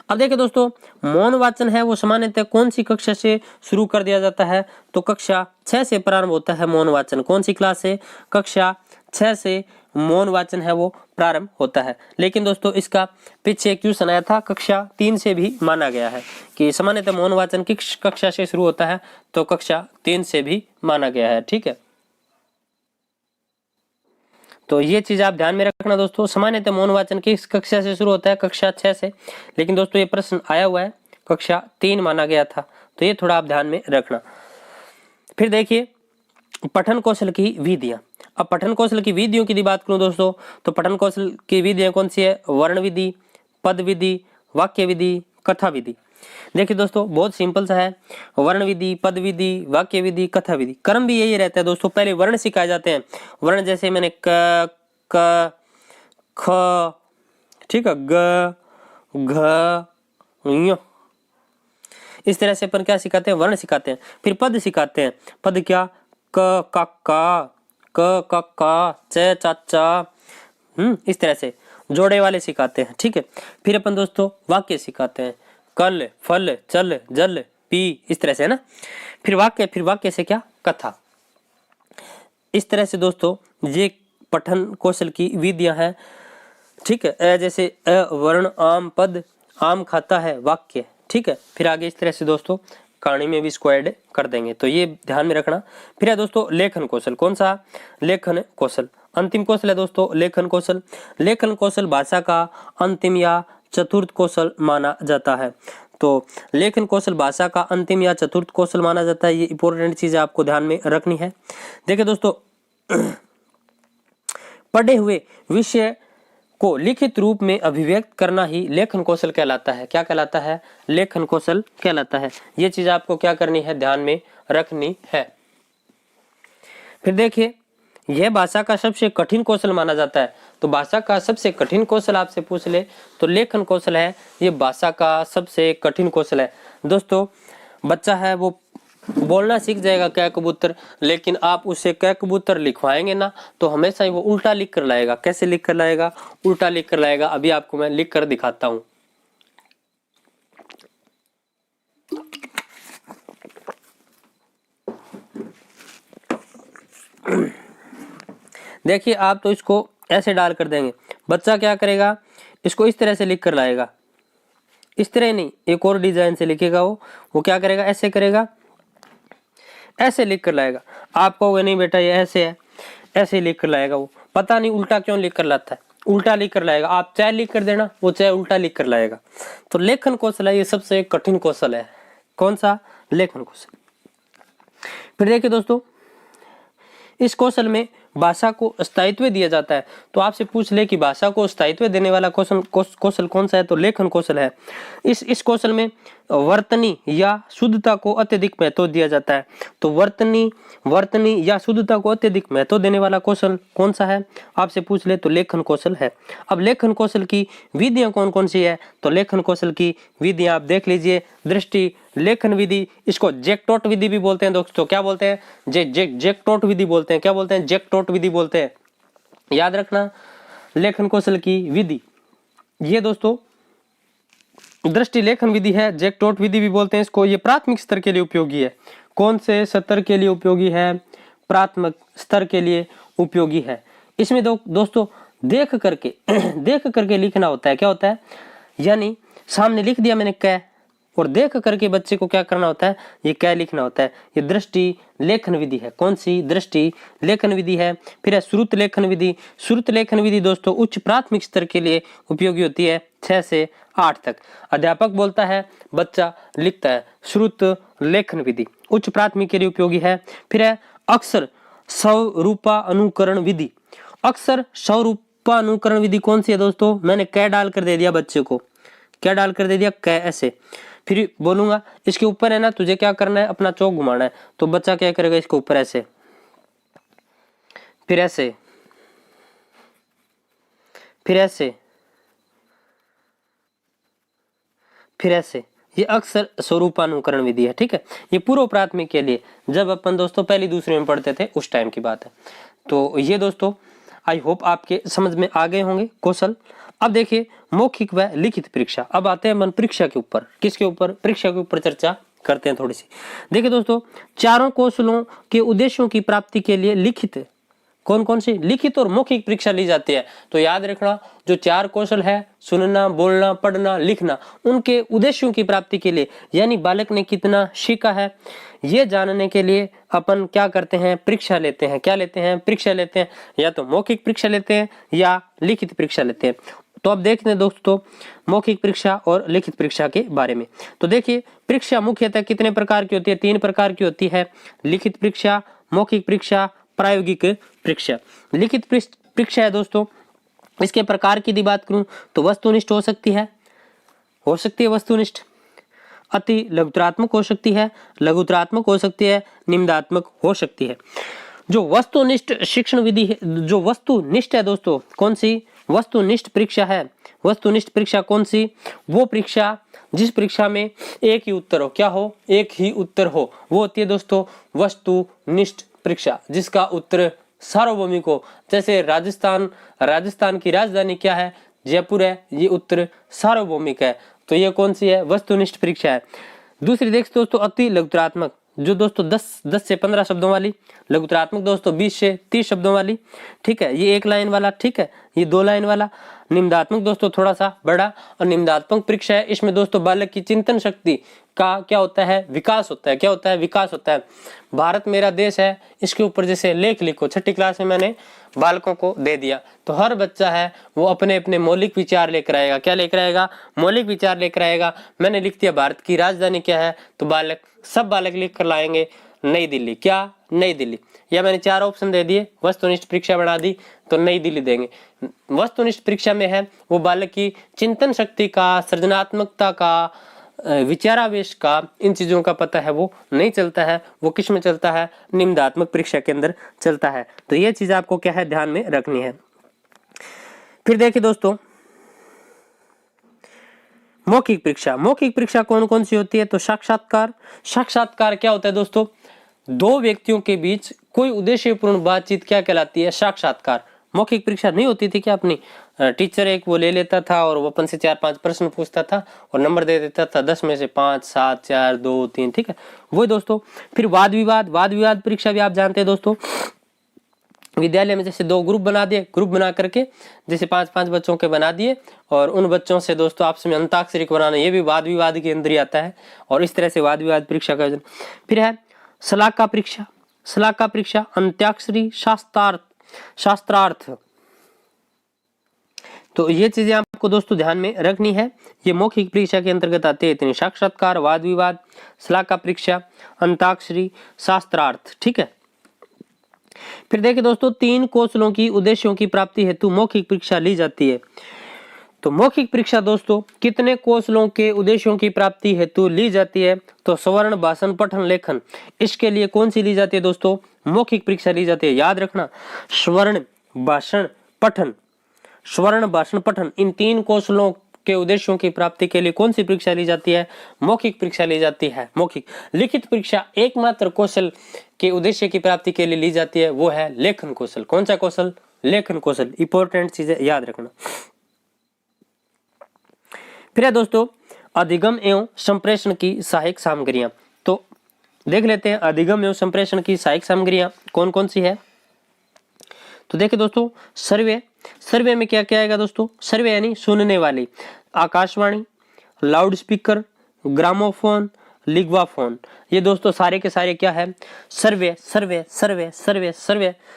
अब देखिए दोस्तों, मौन वाचन है वो सामान्यतः कौन सी कक्षा से शुरू कर दिया जाता है, तो कक्षा 6 से प्रारंभ होता है मौन वाचन। कौन सी क्लास से, कक्षा 6 से मौन वाचन है वो प्रारंभ होता है। लेकिन दोस्तों इसका पीछे क्वेश्चन आया था, कक्षा 3 से भी माना गया है कि सामान्यतः मौन वाचन किस कक्षा से शुरू होता है, तो कक्षा 3 से भी माना गया है। ठीक है, तो ये चीज आप ध्यान में रखना दोस्तों। सामान्यतः मौन वाचन किस कक्षा से शुरू होता है, कक्षा 6 से। लेकिन दोस्तों ये प्रश्न आया हुआ है, कक्षा 3 माना गया था, तो ये थोड़ा आप ध्यान में रखना। फिर देखिए, पठन कौशल की विधियां। अब पठन कौशल की विधियों की बात करूं दोस्तों तो पठन कौशल की विधियां कौन सी है, वर्ण विधि, पद विधि, वाक्य विधि, कथा विधि। देखिए दोस्तों बहुत सिंपल सा है, वर्ण विधि, पद विधि, वाक्य विधि, कथा विधि। क्रम भी यही रहता है दोस्तों, पहले वर्ण सिखाए जाते हैं। वर्ण जैसे मैंने क, ख, ठीक है, ग, घ, ञ, इस तरह से अपन क्या सिखाते हैं, वर्ण सिखाते हैं। फिर पद सिखाते हैं। पद क्या, क, का, क क क च च च, इस तरह से जोड़े वाले सिखाते हैं। ठीक है, फिर अपन दोस्तों वाक्य सिखाते हैं, कल फल चल जल पी, इस तरह से है ना। फिर वाक्य से क्या, कथा। इस तरह से दोस्तों ये पठन कौशल की विधियां हैं। ठीक है, अ जैसे अ वर्ण आम पद, आम खाता है, वाक्य। ठीक है, फिर आगे इस तरह से दोस्तों कहानी में भी इसको ऐड कर देंगे, तो ये ध्यान में रखना। फिर है दोस्तों लेखन कौशल। कौन सा, लेखन कौशल। अंतिम कौशल है दोस्तों लेखन कौशल। लेखन कौशल भाषा का अंतिम या चतुर्थ कौशल माना जाता है। तो लेखन कौशल भाषा का अंतिम या चतुर्थ कौशल माना जाता है। ये इंपॉर्टेंट चीज आपको ध्यान में रखनी है। देखिए दोस्तों, पढ़े हुए विषय को लिखित रूप में अभिव्यक्त करना ही लेखन कौशल कहलाता है। क्या कहलाता है, लेखन कौशल कहलाता है। ये चीज आपको क्या करनी है, ध्यान में रखनी है। फिर देखिए, यह भाषा का सबसे कठिन कौशल माना जाता है। तो भाषा का सबसे कठिन कौशल आपसे पूछ ले तो लेखन कौशल है, ये भाषा का सबसे कठिन कौशल है। दोस्तों बच्चा है वो बोलना सीख जाएगा कै कबूतर, लेकिन आप उसे कै कबूतर लिखवाएंगे ना तो हमेशा ही वो उल्टा लिख कर लाएगा। कैसे लिख कर लाएगा, उल्टा लिख कर लाएगा। अभी आपको मैं लिख कर दिखाता हूं। देखिए, आप तो इसको ऐसे डाल कर देंगे, बच्चा क्या करेगा, इसको इस तरह से लिख कर लाएगा। इस तरह नहीं, एक और डिजाइन से लिखेगा वो क्या करेगा, ऐसे करेगा, ऐसे लिख कर लाएगा। आप कहोगे नहीं बेटा ये ऐसे है, ऐसे लिख कर लाएगा वो। पता नहीं उल्टा क्यों लिख कर लाता है, उल्टा लिख कर लाएगा। आप चाहे लिख कर देना, वो चाहे उल्टा लिख कर लाएगा। तो लेखन कौशल है, ये सबसे कठिन कौशल है। कौन सा, लेखन कौशल। फिर देखिए दोस्तों, इस कौशल में भाषा को स्थायित्व दिया जाता है। तो आपसे पूछ ले कि भाषा को स्थायित्व देने वाला कौशल कौन सा है, तो लेखन कौशल है। इस कौशल में वर्तनी या शुद्धता को अत्यधिक महत्व दिया जाता है। तो वर्तनी या शुद्धता को अत्यधिक महत्व देने वाला कौशल कौन सा है, आपसे पूछ ले तो लेखन कौशल है। अब लेखन कौशल की विधियां कौन कौन सी है, तो लेखन कौशल की विधियां आप देख लीजिए। दृष्टि लेखन विधि, इसको जैकटॉट विधि भी बोलते हैं दोस्तों। क्या बोलते हैं, जैकटॉट विधि बोलते हैं। क्या बोलते हैं, जैकटॉट विधि बोलते हैं। याद रखना, लेखन कौशल की विधि ये दोस्तों दृष्टि लेखन विधि है, जैकटॉट विधि भी बोलते हैं इसको। ये प्राथमिक स्तर के लिए उपयोगी है। कौन से स्तर के लिए उपयोगी है, प्राथमिक स्तर के लिए उपयोगी है। इसमें दोस्तों देख करके लिखना होता है। क्या होता है, यानी सामने लिख दिया मैंने कै, और देख करके बच्चे को क्या करना होता है, ये कै लिखना होता है। ये दृष्टि लेखन विधि है। कौन सी, दृष्टि लेखन विधि है। फिर है श्रुत लेखन विधि। श्रुत लेखन विधि दोस्तों उच्च प्राथमिक स्तर के लिए उपयोगी होती है, 6 से 8 तक। अध्यापक बोलता है, बच्चा लिखता है। श्रुत लेखन विधि उच्च प्राथमिक के लिए उपयोगी है। फिर है अक्षर स्वरूपा अनुकरण विधि। अक्षर स्वरूपा अनुकरण विधि कौन सी है दोस्तों, मैंने कै डाल कर दे दिया बच्चे को, क्या डाल कर दे दिया, कै, ऐसे। फिर बोलूंगा इसके ऊपर है ना, तुझे क्या करना है, अपना चौक घुमाना है। तो बच्चा क्या करेगा, इसके ऊपर ऐसे, फिर ऐसे, फिर ऐसे, फिर ऐसे। ये अक्षर स्वरूपानुकरण विधि है। ठीक है, ये पूर्व प्राथमिक के लिए, जब अपन दोस्तों पहली दूसरे में पढ़ते थे उस टाइम की बात है। तो ये दोस्तों आई होप आपके समझ में आ गए होंगे कौशल। अब देखिए मौखिक व लिखित परीक्षा। अब आते हैं मन परीक्षा के ऊपर। किसके ऊपर, परीक्षा के ऊपर चर्चा करते हैं थोड़ी सी। देखिए दोस्तों, चारों कौशलों के उद्देश्यों की प्राप्ति के लिए लिखित, कौन कौन सी, लिखित और मौखिक परीक्षा ली जाती है। तो याद रखना, जो 4 कौशल है, सुनना, बोलना, पढ़ना, लिखना, उनके उद्देश्यों की प्राप्ति के लिए, यानी बालक ने कितना सीखा है, ये जानने के लिए अपन क्या करते हैं, परीक्षा लेते हैं। क्या लेते हैं, परीक्षा लेते हैं। या तो मौखिक परीक्षा लेते हैं या लिखित परीक्षा लेते हैं। तो अब देखते हैं दोस्तों मौखिक परीक्षा और लिखित परीक्षा के बारे में। तो देखिए, परीक्षा मुख्यतः कितने प्रकार की होती है, 3 प्रकार की होती है। लिखित परीक्षा, मौखिक परीक्षा, प्रायोगिक परीक्षा। लिखित परीक्षा है दोस्तों, इसके प्रकार की यदि बात करूं तो वस्तुनिष्ठ हो सकती है वस्तुनिष्ठ, अति लघुत्रात्मक हो सकती है, लघुत्रात्मक हो सकती है, निम्नात्मक हो सकती है। जो वस्तुनिष्ठ शिक्षण विधि है, जो वस्तुनिष्ठ है दोस्तों, कौन सी, वस्तुनिष्ठ परीक्षा है। वस्तुनिष्ठ परीक्षा कौन सी, वो परीक्षा जिस परीक्षा में एक ही उत्तर हो, क्या हो, एक ही उत्तर हो, वो होती है दोस्तों वस्तुनिष्ठ परीक्षा, जिसका उत्तर सार्वभौमिक हो। जैसे राजस्थान की राजधानी क्या है? जयपुर है, ये उत्तर सार्वभौमिक है। तो ये कौन सी है? वस्तुनिष्ठ परीक्षा है। दूसरी देख दोस्तों अति लघुतरात्मक, जो दोस्तों 10 से 15 शब्दों वाली। लघुतरात्मक दोस्तों 20 से 30 शब्दों वाली, ठीक है, ये 1 लाइन वाला, ठीक है, ये 2 लाइन वाला। निम्नात्मक दोस्तों थोड़ा सा बड़ा। और निम्नात्मक परीक्षा है, इसमें दोस्तों बालक की चिंतन शक्ति का क्या होता है? विकास होता है। क्या होता है? विकास होता है। भारत मेरा देश है, इसके ऊपर जैसे लेख लिखो, 6ठी क्लास में मैंने बालकों को दे दिया। तो हर बच्चा है वो अपने अपने मौलिक विचार लेकर आएगा। क्या लेकर आएगा? मौलिक विचार लेकर आएगा। मैंने लिख दिया भारत की राजधानी क्या है, तो सब बालक लिख कर लाएंगे नई दिल्ली। क्या? नई दिल्ली। या मैंने 4 ऑप्शन दे दिए, वस्तुनिष्ठ परीक्षा बना दी तो नई दिल्ली देंगे। वस्तुनिष्ठ परीक्षा में है वो बालक की चिंतन शक्ति का, सृजनात्मकता का, विचारावेश का, इन चीजों का पता है वो नहीं चलता है। वो किस में चलता है? निम्नात्मक परीक्षा के अंदर चलता है। तो ये चीज आपको क्या है? ध्यान में रखनी है। फिर देखिए दोस्तों मौखिक परीक्षा। मौखिक परीक्षा कौन कौन सी होती है? तो साक्षात्कार क्या होता है दोस्तों? 2 व्यक्तियों के बीच कोई उद्देश्यपूर्ण बातचीत क्या कहलाती है? साक्षात्कार। मौखिक परीक्षा नहीं होती थी क्या अपनी? टीचर एक वो ले लेता था और वो अपन से 4-5 प्रश्न पूछता था और नंबर दे देता था 10 में से 5, 7, 4, 2, 3, ठीक है, वो दोस्तों। फिर वाद विवाद परीक्षा भी आप जानते हैं दोस्तों। विद्यालय में जैसे 2 ग्रुप बना दिए, ग्रुप बना करके जैसे 5-5 बच्चों के बना दिए और उन बच्चों से दोस्तों आपस में अंताक्षरी बनाना, ये भी वाद विवाद के अंदर ही आता है। और इस तरह से वाद विवाद परीक्षा का आयोजन। फिर है शलाका परीक्षा, अंत्याक्षरी, शास्त्रार्थ। तो ये चीजें आपको दोस्तों ध्यान में रखनी है। ये मौखिक परीक्षा के अंतर्गत आते हैं इतनी: साक्षात्कार, वाद विवाद, शलाका परीक्षा, अंताक्षरी, शास्त्रार्थ, ठीक है। फिर देखिए दोस्तों 3 कौशलों की उद्देश्यों की प्राप्ति हेतु मौखिक परीक्षा ली जाती है। तो मौखिक परीक्षा दोस्तों कितने कौशलों के उद्देश्यों की प्राप्ति हेतु ली जाती है? तो श्रवण, भाषण, पठन, लेखन, इसके लिए कौन सी ली जाती है दोस्तों? मौखिक परीक्षा ली जाती है। याद रखना, श्रवण, भाषण, पठन, इन 3 कौशलों के उद्देश्यों की प्राप्ति के लिए कौन सी परीक्षा ली जाती है? मौखिक परीक्षा ली जाती है। मौखिक। लिखित परीक्षा एकमात्र कौशल के उद्देश्य की प्राप्ति के लिए ली जाती है, वो है लेखन कौशल। कौन सा कौशल? लेखन कौशल। इंपॉर्टेंट चीजें याद रखना। फिर है दोस्तों अधिगम एवं संप्रेषण की सहायक सामग्रियां। तो देख लेते हैं अधिगम एवं संप्रेषण की सहायक सामग्रियां कौन कौन सी है। तो देखिए दोस्तों सर्वे में क्या क्या आएगा दोस्तों? सर्वे यानी सुनने वाली, आकाशवाणी, लाउड स्पीकर, ग्रामोफोन, लिग्वाफोन, ये दोस्तों सारे के सारे क्या है? सर्वे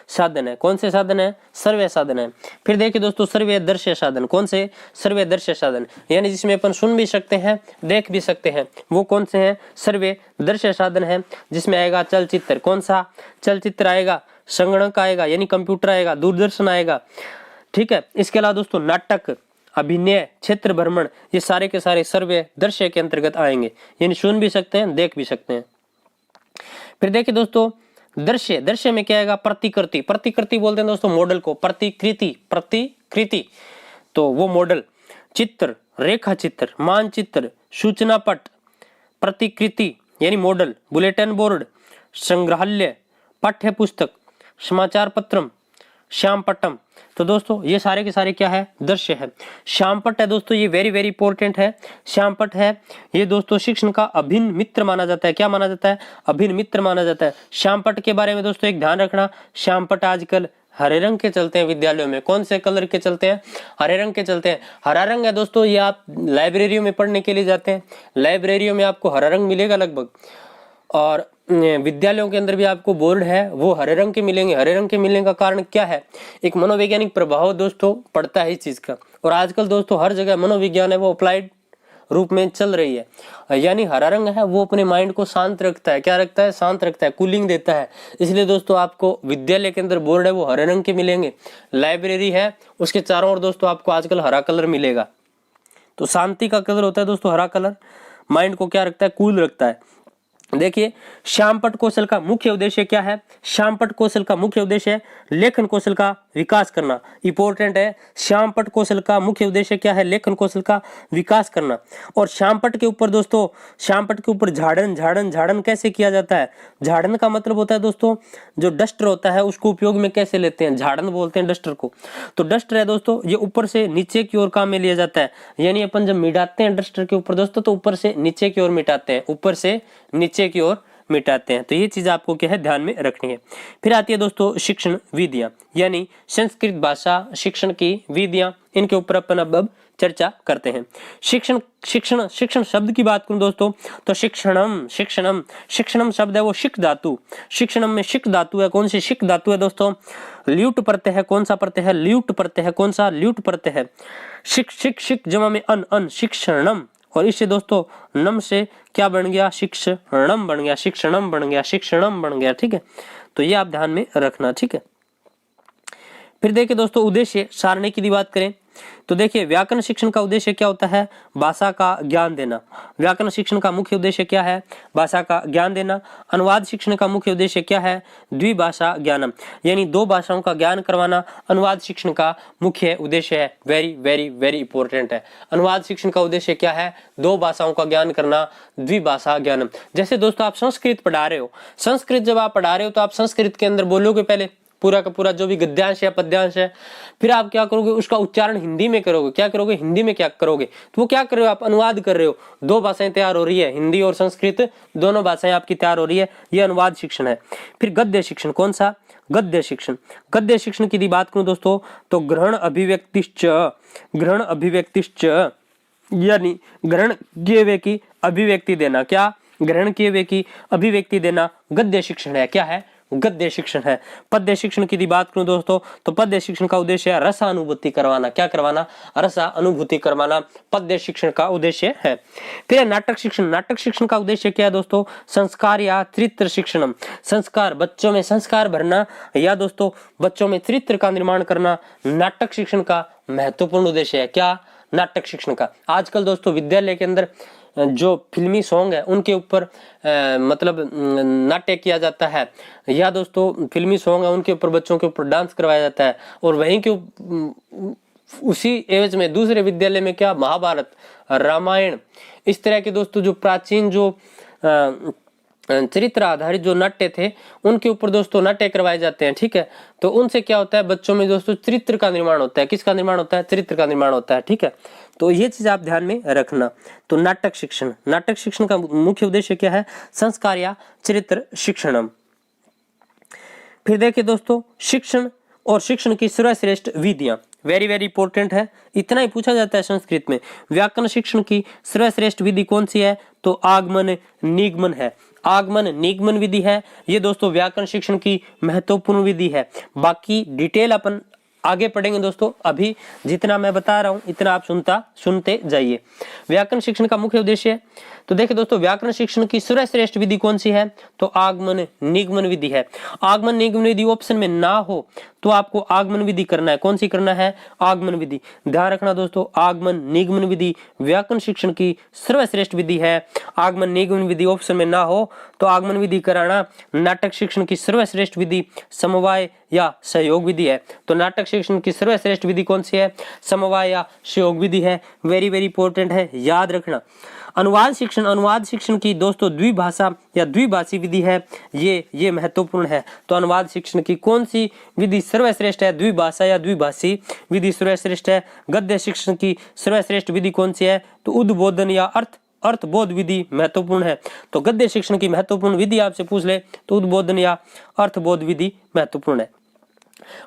साधन है। कौन से साधन है? सर्वे साधन है। फिर देखिए दोस्तों सर्वे दृश्य साधन। कौन से? सर्वे दृश्य साधन, यानी जिसमें अपन सुन भी सकते हैं, देख भी सकते हैं, वो कौन से हैं? सर्वे दृश्य साधन है। जिसमें आएगा चलचित्र। कौन सा? चलचित्र आएगा, संगणक आएगा यानी कंप्यूटर आएगा, दूरदर्शन आएगा, ठीक है। इसके अलावा दोस्तों नाटक, अभिनय, क्षेत्र भ्रमण, ये सारे के सारे सर्वे दृश्य के अंतर्गत आएंगे, यानी सुन भी सकते हैं, देख भी सकते हैं। फिर देखिए दोस्तों दृश्य में क्या आएगा? प्रतिकृति बोलते हैं दोस्तों मॉडल को। प्रतिकृति तो वो मॉडल। चित्र, रेखा चित्र, मानचित्र, सूचना पट, प्रतिकृति यानी मॉडल, बुलेटिन बोर्ड, संग्रहालय, पाठ्य पुस्तक, समाचार पत्रम, श्यामपट्टम। तो दोस्तों ये सारे के सारे क्या है? दृश्य है। श्यामपट्ट है दोस्तों, ये वेरी वेरी इंपॉर्टेंट है। श्यामपट्ट है ये दोस्तों शिक्षण का अभिन्न मित्र माना जाता है। क्या माना जाता है? अभिन्न मित्र माना जाता है। श्यामपट्ट के बारे में दोस्तों एक ध्यान रखना, श्यामपट्ट आजकल हरे रंग के चलते हैं विद्यालयों में। कौन से कलर के चलते हैं? हरे रंग के चलते हैं। हरा रंग है दोस्तों, ये आप लाइब्रेरियों में पढ़ने के लिए जाते हैं, लाइब्रेरियों में आपको हरा रंग मिलेगा लगभग, और विद्यालयों के अंदर भी आपको बोर्ड है वो हरे रंग के मिलेंगे। हरे रंग के मिलने का कारण क्या है? एक मनोवैज्ञानिक प्रभाव दोस्तों पड़ता है इस चीज का। और आजकल दोस्तों हर जगह मनोविज्ञान है वो अप्लाइड रूप में चल रही है। यानी हरा रंग है वो अपने माइंड को शांत रखता है। क्या रखता है? शांत रखता है, कूलिंग देता है। इसलिए दोस्तों आपको विद्यालय के अंदर बोर्ड है वो हरे रंग के मिलेंगे। लाइब्रेरी है उसके चारों ओर दोस्तों आपको आजकल हरा कलर मिलेगा। तो शांति का कलर होता है दोस्तों हरा कलर, माइंड को क्या रखता है? कूल रखता है। देखिए श्यामपट्ट कौशल का मुख्य उद्देश्य क्या है? श्यामपट्ट कौशल का मुख्य उद्देश्य है लेखन कौशल का विकास करना इंपॉर्टेंट है। श्यामपट्ट कौशल का मुख्य उद्देश्य क्या है? लेखन कौशल का विकास करना। और श्यामपट्ट के ऊपर दोस्तों, श्यामपट्ट के ऊपर झाड़न कैसे किया जाता है? झाड़न का मतलब होता है दोस्तों, जो डस्टर होता है उसको उपयोग में कैसे लेते हैं? झाड़न बोलते हैं डस्टर को। तो डस्टर है दोस्तों, ये ऊपर से नीचे की ओर काम में लिया जाता है। यानी अपन जब मिटाते हैं डस्टर के ऊपर दोस्तों, तो ऊपर से नीचे की ओर मिटाते हैं, ऊपर से नीचे की ओर मिटाते हैं। तो ये चीज आपको क्या है, ध्यान में रखनी है। फिर आती है दोस्तों शिक्षण विधियां, यानी संस्कृत भाषा शिक्षण की विधियां। इनके ऊपर अपन अब चर्चा करते हैं। शिक्षण शिक्षण शिक्षण शब्द की बात करूं दोस्तों, तो शिक्षणम शब्द है वो शिक धातु। शिक्षणम में शिक धातु है। कौन सी शिक धातु है दोस्तों? ल्यूट प्रत्यय है। कौन सा प्रत्यय है? ल्यूट प्रत्यय है। कौन सा? ल्यूट प्रत्यय है। शिक शिक शिक जमा में अन शिक्षणम, और इससे दोस्तों नम से क्या बन गया? शिक्षणम बन गया, शिक्षणम बन गया, शिक्षणम बन गया। ठीक है, तो ये आप ध्यान में रखना। ठीक है, फिर देखिए दोस्तों उद्देश्य सारणी की बात करें तो देखिए व्याकरण शिक्षण का उद्देश्य क्या होता है? भाषा का ज्ञान देना। व्याकरण शिक्षण का मुख्य उद्देश्य क्या है? भाषा का ज्ञान देना। अनुवाद शिक्षण का मुख्य उद्देश्य क्या है? द्विभाषा ज्ञानम, यानी दो भाषाओं का ज्ञान करवाना अनुवाद शिक्षण का मुख्य उद्देश्य है। वेरी वेरी वेरी इंपॉर्टेंट है। अनुवाद शिक्षण का उद्देश्य क्या है? दो भाषाओं का ज्ञान करना, द्विभाषा ज्ञानम। जैसे दोस्तों आप संस्कृत पढ़ा रहे हो, संस्कृत जब आप पढ़ा रहे हो तो आप संस्कृत के अंदर बोलोगे पहले पूरा का पूरा जो भी गद्यांश या पद्यांश है, फिर आप क्या करोगे? उसका उच्चारण हिंदी में करोगे। क्या करोगे? हिंदी में क्या करोगे? तो वो क्या कर रहे हो? आप अनुवाद कर रहे हो। दो भाषाएं तैयार हो रही है, हिंदी और संस्कृत दोनों भाषाएं आपकी तैयार हो रही है। ये अनुवाद शिक्षण है। फिर गद्य शिक्षण। कौन सा? गद्य शिक्षण। गद्य शिक्षण की बात करूं दोस्तों तो ग्रहण अभिव्यक्तिश्च, यानी ग्रहण किए हुए की अभिव्यक्ति देना। क्या? ग्रहण किए हुए की अभिव्यक्ति देना गद्य शिक्षण है। क्या है? गद्य शिक्षण है। पद्य शिक्षण की बात करूं दोस्तों तो पद्य शिक्षण का उद्देश्य है रसानुभूति करवाना। क्या करवाना? रसानुभूति करवाना पद्य शिक्षण का उद्देश्य है। फिर नाटक शिक्षण। नाटक शिक्षण का उद्देश्य क्या है दोस्तों? संस्कार या चरित्र शिक्षणम, संस्कार, बच्चों में संस्कार भरना या दोस्तों बच्चों में चरित्र का निर्माण करना नाटक शिक्षण का महत्वपूर्ण उद्देश्य है। क्या? नाटक शिक्षण का। आजकल दोस्तों विद्यालय के अंदर जो फिल्मी सॉन्ग है उनके ऊपर मतलब नाट्य किया जाता है, या दोस्तों फिल्मी सॉन्ग है उनके ऊपर बच्चों के ऊपर डांस करवाया जाता है। और वहीं के उसी एवज में दूसरे विद्यालय में क्या? महाभारत, रामायण, इस तरह के दोस्तों जो प्राचीन जो चरित्र आधारित जो नाट्य थे उनके ऊपर दोस्तों नाट्य करवाए जाते हैं। ठीक है, तो उनसे क्या होता है? बच्चों में दोस्तों चरित्र का निर्माण होता है। किसका निर्माण होता है? चरित्र का निर्माण होता है। ठीक है, तो ये चीज आप ध्यान में रखना। तो नाटक शिक्षण, नाटक शिक्षण का मुख्य उद्देश्य क्या है? संस्कार या चरित्र शिक्षणम। फिर देखिए दोस्तों शिक्षण और शिक्षण की सर्वश्रेष्ठ विधियां, वेरी वेरी इंपॉर्टेंट है। इतना ही पूछा जाता है संस्कृत में। व्याकरण शिक्षण की सर्वश्रेष्ठ विधि कौन सी है? तो आगमन निगमन है। आगमन निगमन विधि है ये दोस्तों व्याकरण शिक्षण की महत्वपूर्ण विधि है। बाकी डिटेल अपन आगे पढ़ेंगे दोस्तों। अभी जितना मैं बता रहा हूं इतना आप सुनते जाइए। व्याकरण शिक्षण का मुख्य उद्देश्य तो देखिए दोस्तों व्याकरण शिक्षण की सर्वश्रेष्ठ विधि कौन सी है? तो आगमन निगमन विधि है। आगमन निगमन विधि ऑप्शन में ना हो तो आपको आगमन विधि करना है। कौन सी करना है? आगमन विधि। ध्यान रखना दोस्तों, आगमन निगमन विधि व्याकरण शिक्षण की सर्वश्रेष्ठ विधि है। आगमन निगमन विधि ऑप्शन में ना हो तो आगमन विधि कराना। नाटक शिक्षण की सर्वश्रेष्ठ विधि समवाय या सहयोग विधि है। तो नाटक शिक्षण की सर्वश्रेष्ठ विधि कौन सी है? समवाय या सहयोग विधि है। वेरी वेरी इंपॉर्टेंट है, याद रखना। अनुवाद शिक्षण की दोस्तों द्विभाषा या द्विभाषी विधि है। ये महत्वपूर्ण है। तो अनुवाद शिक्षण की कौन सी विधि सर्वश्रेष्ठ है? द्विभाषा या द्विभाषी विधि सर्वश्रेष्ठ है। गद्य शिक्षण की सर्वश्रेष्ठ विधि कौन सी है? तो उद्बोधन या अर्थबोध विधि महत्वपूर्ण है। तो गद्य शिक्षण की महत्वपूर्ण विधि आपसे पूछ ले तो उद्बोधन या अर्थबोध विधि महत्वपूर्ण है।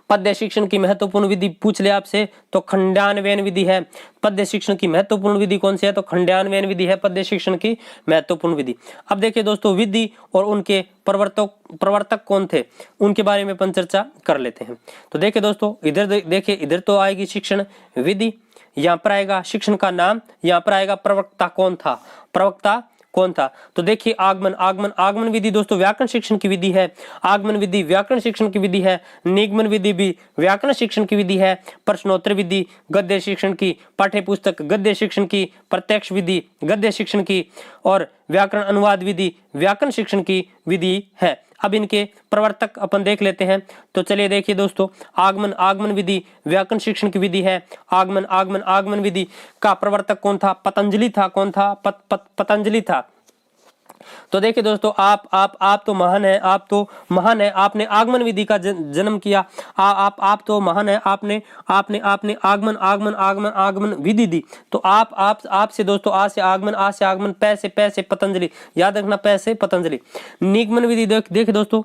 पद्य शिक्षण की महत्वपूर्ण विधि पूछ ले आपसे तो खंडान्वयन विधि है। पद्य शिक्षण की महत्वपूर्ण विधि कौन सी है? तो खंडान्वयन विधि है पद्य शिक्षण की महत्वपूर्ण विधि। अब देखिए दोस्तों विधि और उनके प्रवर्तक कौन थे उनके बारे में अपन चर्चा कर लेते हैं। तो देखिए दोस्तों इधर देखिए, इधर तो आएगी शिक्षण विधि, यहाँ पर आएगा शिक्षण का नाम, यहाँ पर आएगा प्रवक्ता कौन था। तो देखिए आगमन विधि दोस्तों व्याकरण शिक्षण की विधि है। आगमन विधि व्याकरण शिक्षण की विधि है। निगमन विधि भी व्याकरण शिक्षण की विधि है। प्रश्नोत्तर विधि गद्य शिक्षण की, पाठ्य पुस्तक गद्य शिक्षण की, प्रत्यक्ष विधि गद्य शिक्षण की, और व्याकरण अनुवाद विधि व्याकरण शिक्षण की विधि है। अब इनके प्रवर्तक अपन देख लेते हैं। तो चलिए देखिए दोस्तों, आगमन आगमन विधि व्याकरण शिक्षण की विधि है। आगमन आगमन आगमन विधि का प्रवर्तक कौन था? पतंजलि था। कौन था? पतंजलि था। तो देखिए दोस्तों, आप तो महान है, आप तो महान है, आपने आगमन विधि का जन्म किया। आप तो महान है, आपने आपने आपने आगमन आगमन आगमन आगमन विधि दी। तो आप से दोस्तों, आ से आगमन, आ से आगमन, पै से पतंजलि, याद रखना, पै से पतंजलि। निगमन विधि देखिए दोस्तों,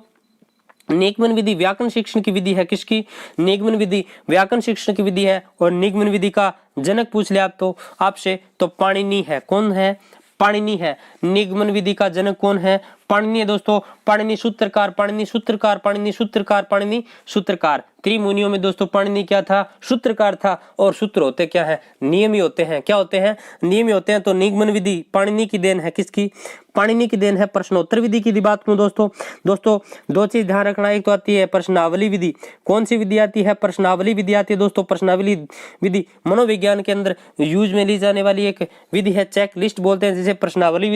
निगमन विधि व्याकरण शिक्षण की विधि है। किसकी? निगमन विधि व्याकरण शिक्षण की विधि है। और निगमन विधि का जनक पूछ ले आप तो आपसे, तो पाणिनि है। कौन है? पाणिनि है। निगमन विधि का जनक कौन है? पाणिनि है दोस्तों। पाणिनि सूत्रकार, पाणिनि सूत्रकार, पाणिनि सूत्रकार, पाणिनि सूत्रकार। त्रिमुनियों में दोस्तों पाणिनि क्या था? सूत्रकार था। और सूत्र होते क्या है? नियमी होते हैं। क्या होते हैं? नियमी होते हैं। तो निगमन विधि पाणिनि की देन है। किसकी? पाणिनि की देन है। प्रश्नोत्तर विधि की बात करूं दोस्तों दो चीज ध्यान रखना। एक तो आती है प्रश्नावली विधि। कौन सी विधि आती है? प्रश्नावली विधि आती है दोस्तों। प्रश्नावली विधि मनोविज्ञान के अंदर यूज में ली जाने वाली एक विधि है। चेक लिस्ट बोलते हैं जिसे प्रश्नावली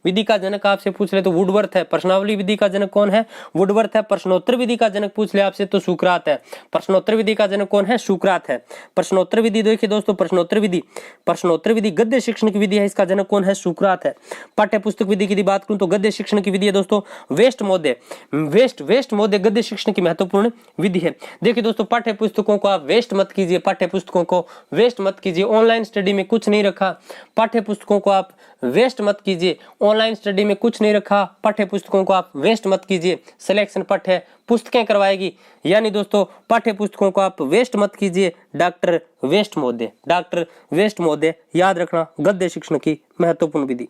विधि का जनक आपसे पूछ ले तो वुडवर्थ है। प्रश्नावली विधि का जनक कौन है? वुडवर्थ है। प्रश्नोत्तर विधि का जनक पूछ ले आपसे तो सुकरात है। प्रश्नोत्तर विधि का जनक कौन है? सुकरात है। प्रश्नोत्तर विधि देखिए दोस्तों, प्रश्नोत्तर विधि गद्य शिक्षण की विधि है। इसका जनक कौन है? सुकरात है। पाठ्य पुस्तक विधि की बात करूं तो गद्य शिक्षण की विधि है दोस्तों वेस्ट मोद्य गद्य शिक्षण की महत्वपूर्ण विधि है। देखिए दोस्तों, पाठ्य पुस्तकों को आप वेस्ट मत कीजिए, पाठ्य पुस्तकों को वेस्ट मत कीजिए। ऑनलाइन स्टडी में कुछ नहीं रखा, पाठ्य पुस्तकों को आप वेस्ट मत कीजिए। ऑनलाइन स्टडी में कुछ नहीं रखा, पाठ्य पुस्तकों को आप वेस्ट मत कीजिए। सिलेक्शन पाठ्य पुस्तकें करवाएगी, यानी दोस्तों पाठ्य पुस्तकों को आप वेस्ट मत कीजिए। डॉक्टर वेस्ट मोद्य याद रखना, गद्य शिक्षण की महत्वपूर्ण विधि।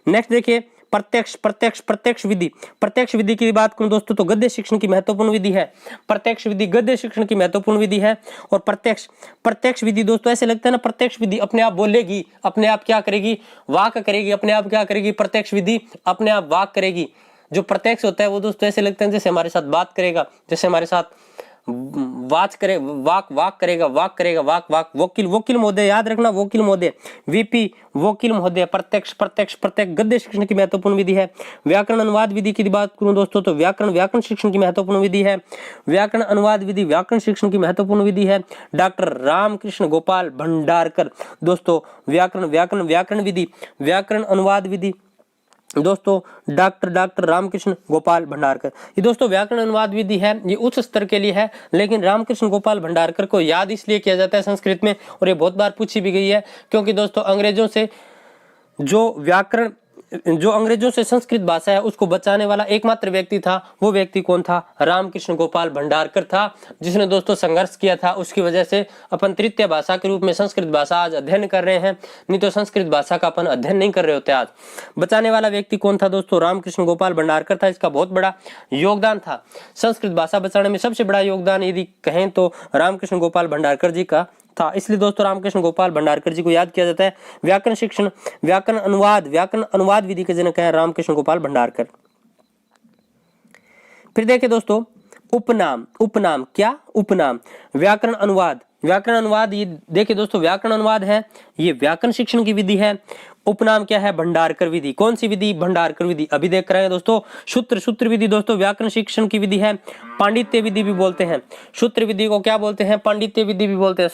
नेक्स्ट देखिए, प्रत्यक्ष विधि की बात करूं दोस्तों तो गद्य शिक्षण की महत्वपूर्ण विधि है। प्रत्यक्ष विधि गद्य शिक्षण की महत्वपूर्ण विधि है। और प्रत्यक्ष विधि दोस्तों ऐसे लगता है ना, प्रत्यक्ष विधि अपने आप बोलेगी, अपने आप क्या करेगी? वाक करेगी। अपने आप क्या करेगी? प्रत्यक्ष विधि अपने आप वाक करेगी। जो प्रत्यक्ष होता है वो दोस्तों ऐसे लगता है जैसे हमारे साथ बात करेगा, जैसे हमारे साथ वाक करेगा। वकील महोदय याद रखना, वकील महोदय, वीपी वकील महोदय। प्रत्यक्ष गद्य शिक्षण की महत्वपूर्ण विधि है। व्याकरण अनुवाद विधि की बात करूं दोस्तों तो व्याकरण शिक्षण की महत्वपूर्ण विधि है। व्याकरण अनुवाद विधि व्याकरण शिक्षण की महत्वपूर्ण विधि है। डॉक्टर रामकृष्ण गोपाल भंडारकर दोस्तों व्याकरण विधि व्याकरण अनुवाद विधि दोस्तों डॉक्टर रामकृष्ण गोपाल भंडारकर। ये दोस्तों व्याकरण अनुवाद विधि है, ये उच्च स्तर के लिए है, लेकिन रामकृष्ण गोपाल भंडारकर को याद इसलिए किया जाता है संस्कृत में, और ये बहुत बार पूछी भी गई है, क्योंकि दोस्तों जो अंग्रेजों से संस्कृत भाषा है उसको बचाने वाला एकमात्र व्यक्ति था। वो व्यक्ति कौन था? रामकृष्ण गोपाल भंडारकर था, जिसने दोस्तों संघर्ष किया था। उसकी वजह से अपन तृतीय भाषा के रूप में संस्कृत भाषा आज अध्ययन कर रहे हैं, नहीं तो संस्कृत भाषा का अपन अध्ययन नहीं कर रहे होते आज। बचाने वाला व्यक्ति कौन था दोस्तों? रामकृष्ण गोपाल भंडारकर था। इसका बहुत बड़ा योगदान था, संस्कृत भाषा बचाने में सबसे बड़ा योगदान यदि कहें तो रामकृष्ण गोपाल भंडारकर जी का था। इसलिए दोस्तों रामकृष्ण गोपाल भंडारकर जी को याद किया जाता है। व्याकरण अनुवाद विधि के जनक है रामकृष्ण गोपाल भंडारकर। फिर देखिए दोस्तों, उपनाम क्या? उपनाम व्याकरण अनुवाद ये देखिए दोस्तों, व्याकरण अनुवाद है, ये व्याकरण शिक्षण की विधि है। उपनाम क्या है? भंडारकर विधि। कौन सी विधि? भंडारकर विधि। अभी देख रहे हैं दोस्तों, सूत्र विधि दोस्तों व्याकरण शिक्षण की विधि है। पांडित्य विधि भी बोलते हैं। सूत्र विधि को क्या बोलते हैं? पांडित्य विधि भी बोलते हैं।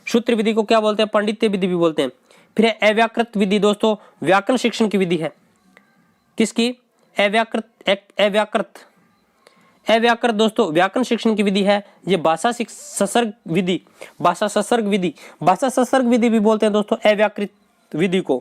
सूत्र विधि को क्या बोलते हैं? पांडित्य विधि भी बोलते हैं। फिर अव्याकृत विधि दोस्तों व्याकरण शिक्षण की विधि है। किसकी? अव्याकृत दोस्तों व्याकरण शिक्षण की विधि है। ये भाषा ससर्ग विधि भी बोलते हैं दोस्तों अव्याकृत विधि को।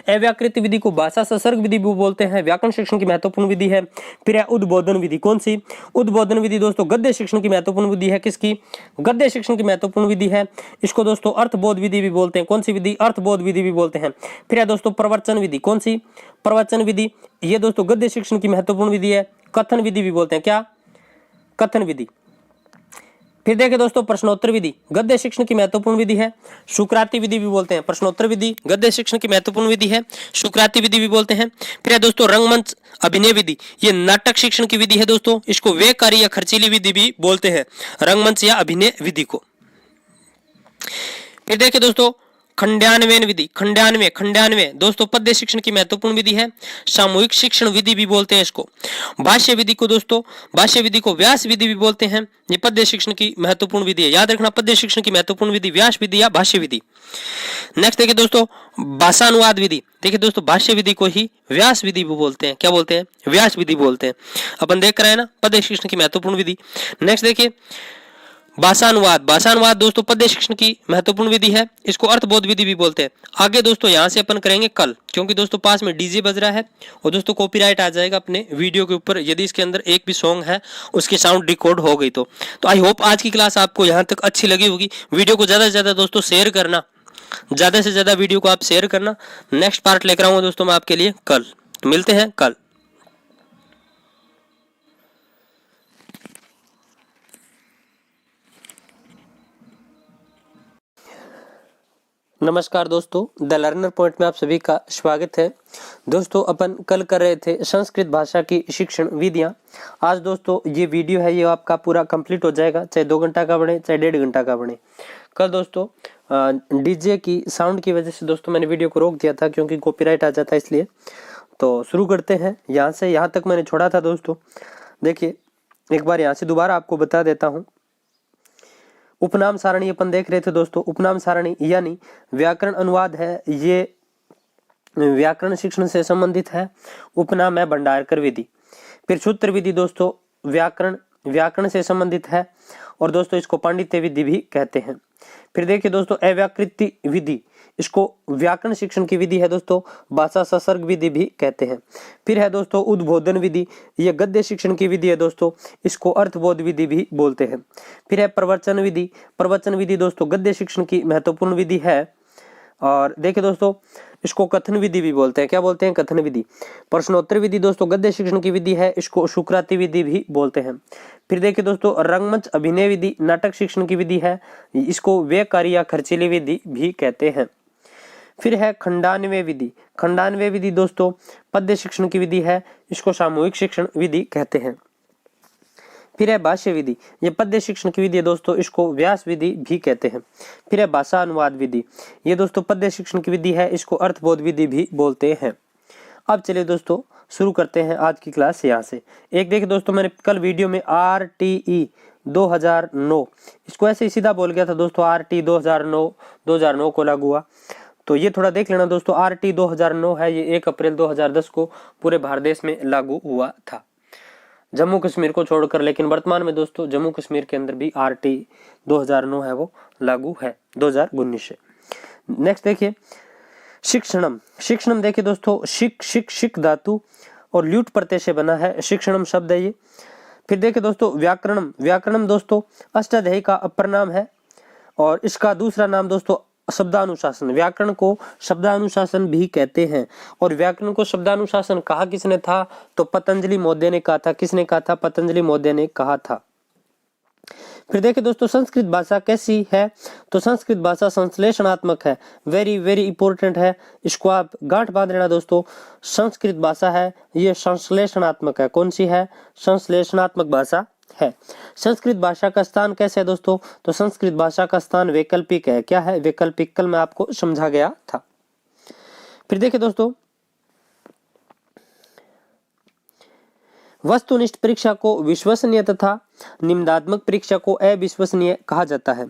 अव्याकृत विधि को भाषा ससर्ग विधि भी बोलते हैं। व्याकरण शिक्षण की महत्वपूर्ण विधि है। फिर है उद्बोधन विधि। कौन सी? उद्बोधन विधि दोस्तों गद्य शिक्षण की महत्वपूर्ण विधि है। किसकी? गद्य शिक्षण की महत्वपूर्ण विधि है। इसको दोस्तों अर्थबोध विधि भी बोलते हैं। कौन सी विधि? अर्थबोध विधि भी बोलते हैं। फिर है दोस्तों प्रवचन विधि। कौन सी? प्रवचन विधि। ये दोस्तों गद्य शिक्षण की महत्वपूर्ण विधि है। कथन विधि भी बोलते हैं। क्या? कथन विधि। फिर देखें दोस्तों प्रश्नोत्तर विधि गद्य शिक्षण की महत्वपूर्ण विधि है। सुकराती विधि भी बोलते हैं। प्रश्नोत्तर विधि गद्य शिक्षण की महत्वपूर्ण विधि है। सुकराती विधि भी बोलते हैं। फिर है दोस्तों रंगमंच अभिनय विधि। ये नाटक शिक्षण की विधि है दोस्तों। इसको व्ययकारी या खर्चीली विधि भी बोलते हैं, रंगमंच या अभिनय विधि को। फिर देखिए दोस्तों खंडान्वयन विधि, खंडान्वय दोस्तों पद्य शिक्षण की महत्वपूर्ण विधि है। सामूहिक शिक्षण विधि भी बोलते हैं इसको। भाष्य विधि को दोस्तों, भाष्य विधि को व्यास विधि भी बोलते हैं। ये पद्य शिक्षण की महत्वपूर्ण विधि है, याद रखना पद्य शिक्षण की महत्वपूर्ण विधि व्यास विधि या भाष्य विधि। नेक्स्ट देखिए दोस्तों भाषानुवाद विधि। देखिए दोस्तों भाष्य विधि को ही व्यास विधि भी बोलते हैं। क्या बोलते हैं? व्यास विधि बोलते हैं। अपन देख रहे हैं ना पद्य शिक्षण की महत्वपूर्ण विधि। नेक्स्ट देखिए भाषानुवाद, भाषानुवाद दोस्तों पद्य शिक्षण की महत्वपूर्ण विधि है। इसको अर्थबोध विधि भी बोलते हैं। आगे दोस्तों यहां से अपन करेंगे कल, क्योंकि दोस्तों पास में डीजे बज रहा है और दोस्तों कॉपीराइट आ जाएगा अपने वीडियो के ऊपर यदि इसके अंदर एक भी सॉन्ग है उसकी साउंड रिकॉर्ड हो गई तो आई होप आज की क्लास आपको यहां तक अच्छी लगी होगी। वीडियो को ज्यादा से ज्यादा दोस्तों शेयर करना, ज्यादा से ज्यादा वीडियो को आप शेयर करना। नेक्स्ट पार्ट लेकर आऊंगा दोस्तों मैं आपके लिए कल। तो मिलते हैं कल। नमस्कार दोस्तों, द लर्नर पॉइंट में आप सभी का स्वागत है। दोस्तों अपन कल कर रहे थे संस्कृत भाषा की शिक्षण विधियां। आज दोस्तों ये वीडियो है ये आपका पूरा कंप्लीट हो जाएगा, चाहे 2 घंटा का बने चाहे 1.5 घंटा का बने। कल दोस्तों डीजे की साउंड की वजह से दोस्तों मैंने वीडियो को रोक दिया था क्योंकि कॉपीराइट आ जाता है, इसलिए। तो शुरू करते हैं यहाँ से, यहाँ तक मैंने छोड़ा था दोस्तों। देखिए एक बार यहाँ से दोबारा आपको बता देता हूँ। उपनाम सारणी अपन देख रहे थे दोस्तों। उपनाम सारणी यानी व्याकरण अनुवाद है, ये व्याकरण शिक्षण से संबंधित है। उपनाम है भंडारकर विधि। फिर सूत्र विधि दोस्तों व्याकरण से संबंधित है और दोस्तों इसको पांडित्य विधि भी कहते हैं। फिर देखिए दोस्तों अव्याकृति विधि, इसको व्याकरण शिक्षण की विधि है दोस्तों, भाषा संसर्ग विधि भी कहते हैं। फिर है दोस्तों उद्बोधन विधि, ये गद्य शिक्षण की विधि है दोस्तों, इसको अर्थबोध विधि भी बोलते हैं। फिर है प्रवचन विधि, प्रवचन विधि दोस्तों गद्य शिक्षण की महत्वपूर्ण विधि है। और देखिए दोस्तों इसको कथन विधि भी बोलते हैं। क्या बोलते हैं? कथन विधि। प्रश्नोत्तर विधि दोस्तों गद्य शिक्षण की विधि है, इसको शुक्राति विधि भी बोलते हैं। फिर देखिए दोस्तों रंगमंच अभिनय विधि नाटक शिक्षण की विधि है, इसको व्ययकारी या खर्चीली विधि भी कहते हैं। फिर है खंडान्वय विधि। खंडान्वय विधि दोस्तों पद्य शिक्षण की विधि है, इसको सामूहिक शिक्षण विधि कहते हैं। फिर है भाष्य विधि, ये पद्य शिक्षण की विधि है दोस्तों, इसको व्यास विधि भी कहते हैं। फिर है भाषा अनुवाद विधि, ये दोस्तों पद्य शिक्षण की विधि है, इसको अर्थबोध विधि भी बोलते हैं। अब चलिए दोस्तों शुरू करते हैं आज की क्लास यहाँ से। एक देखिए दोस्तों मैंने कल वीडियो में RTE 2009 इसको ऐसे ही सीधा बोल गया था दोस्तों। RT 2009 को लागू हुआ, तो ये थोड़ा देख लेना दोस्तों। RT 2009 है, ये 1 अप्रैल 2010 को पूरे भारत देश में लागू हुआ था, जम्मू कश्मीर को छोड़कर। लेकिन वर्तमान में दोस्तों जम्मू कश्मीर के अंदर भी RT 2009 है वो लागू है 2019 से। नेक्स्ट देखिए शिक्षणम। शिक्षणम देखिए दोस्तों शिक धातु और ल्यूट प्रत्यय से बना है, शिक्षणम शब्द है ये। फिर देखिए दोस्तों व्याकरणम। व्याकरणम दोस्तों अष्टाध्यायी का अपर नाम है और इसका दूसरा नाम दोस्तों शब्दानुशासन। व्याकरण को शब्दानुशासन भी कहते हैं। और व्याकरण को शब्दानुशासन कहा किसने था? तो पतंजलि महोदय ने कहा था। किसने कहा था? पतंजलि महोदय ने कहा था। फिर देखिए दोस्तों संस्कृत भाषा कैसी है? तो संस्कृत भाषा संश्लेषणात्मक है, वेरी वेरी इंपॉर्टेंट है, इसको आप गांठ बांध लेना दोस्तों। संस्कृत भाषा है ये संश्लेषणात्मक है। कौन सी है? संश्लेषणात्मक भाषा है। संस्कृत भाषा का स्थान कैसे है दोस्तों? तो संस्कृत भाषा का स्थान वैकल्पिक है। क्या है? वैकल्पिक। कल मैं आपको समझा गया था। फिर देखिए दोस्तों वस्तुनिष्ठ परीक्षा को विश्वसनीय तथा निम्नात्मक परीक्षा को अविश्वसनीय कहा जाता है।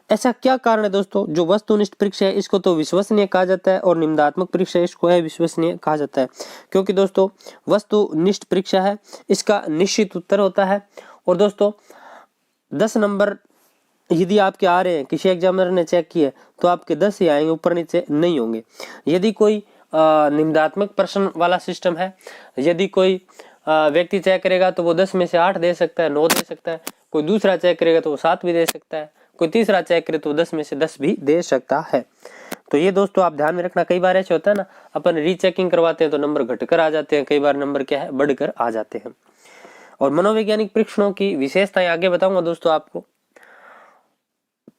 ऐसा क्या कारण है दोस्तों? जो वस्तुनिष्ठ परीक्षा है इसको तो विश्वसनीय कहा जाता है और निम्नात्मक परीक्षा इसको अविश्वसनीय कहा जाता है। क्योंकि दोस्तों वस्तुनिष्ठ परीक्षा है इसका निश्चित उत्तर होता है और दोस्तों 10 नंबर यदि आपके आ रहे हैं, किसी एग्जामिनर ने चेक किए तो आपके 10 ही आएंगे, ऊपर नीचे नहीं होंगे। यदि कोई निम्नात्मक प्रश्न वाला सिस्टम है, यदि कोई व्यक्ति चेक करेगा तो वो 10 में से 8 दे सकता है, 9 दे सकता है। कोई दूसरा चेक करेगा तो वो 7 भी दे सकता है। कोई तीसरा चेक करे तो 10 में से 10 भी दे सकता है। तो ये दोस्तों आप ध्यान में रखना। कई बार ऐसे होता है ना, अपन रीचेकिंग करवाते हैं तो नंबर घटकर आ जाते हैं, कई बार नंबर क्या है बढ़कर आ जाते हैं। और मनोवैज्ञानिक परीक्षणों की विशेषताएं आगे बताऊंगा दोस्तों आपको।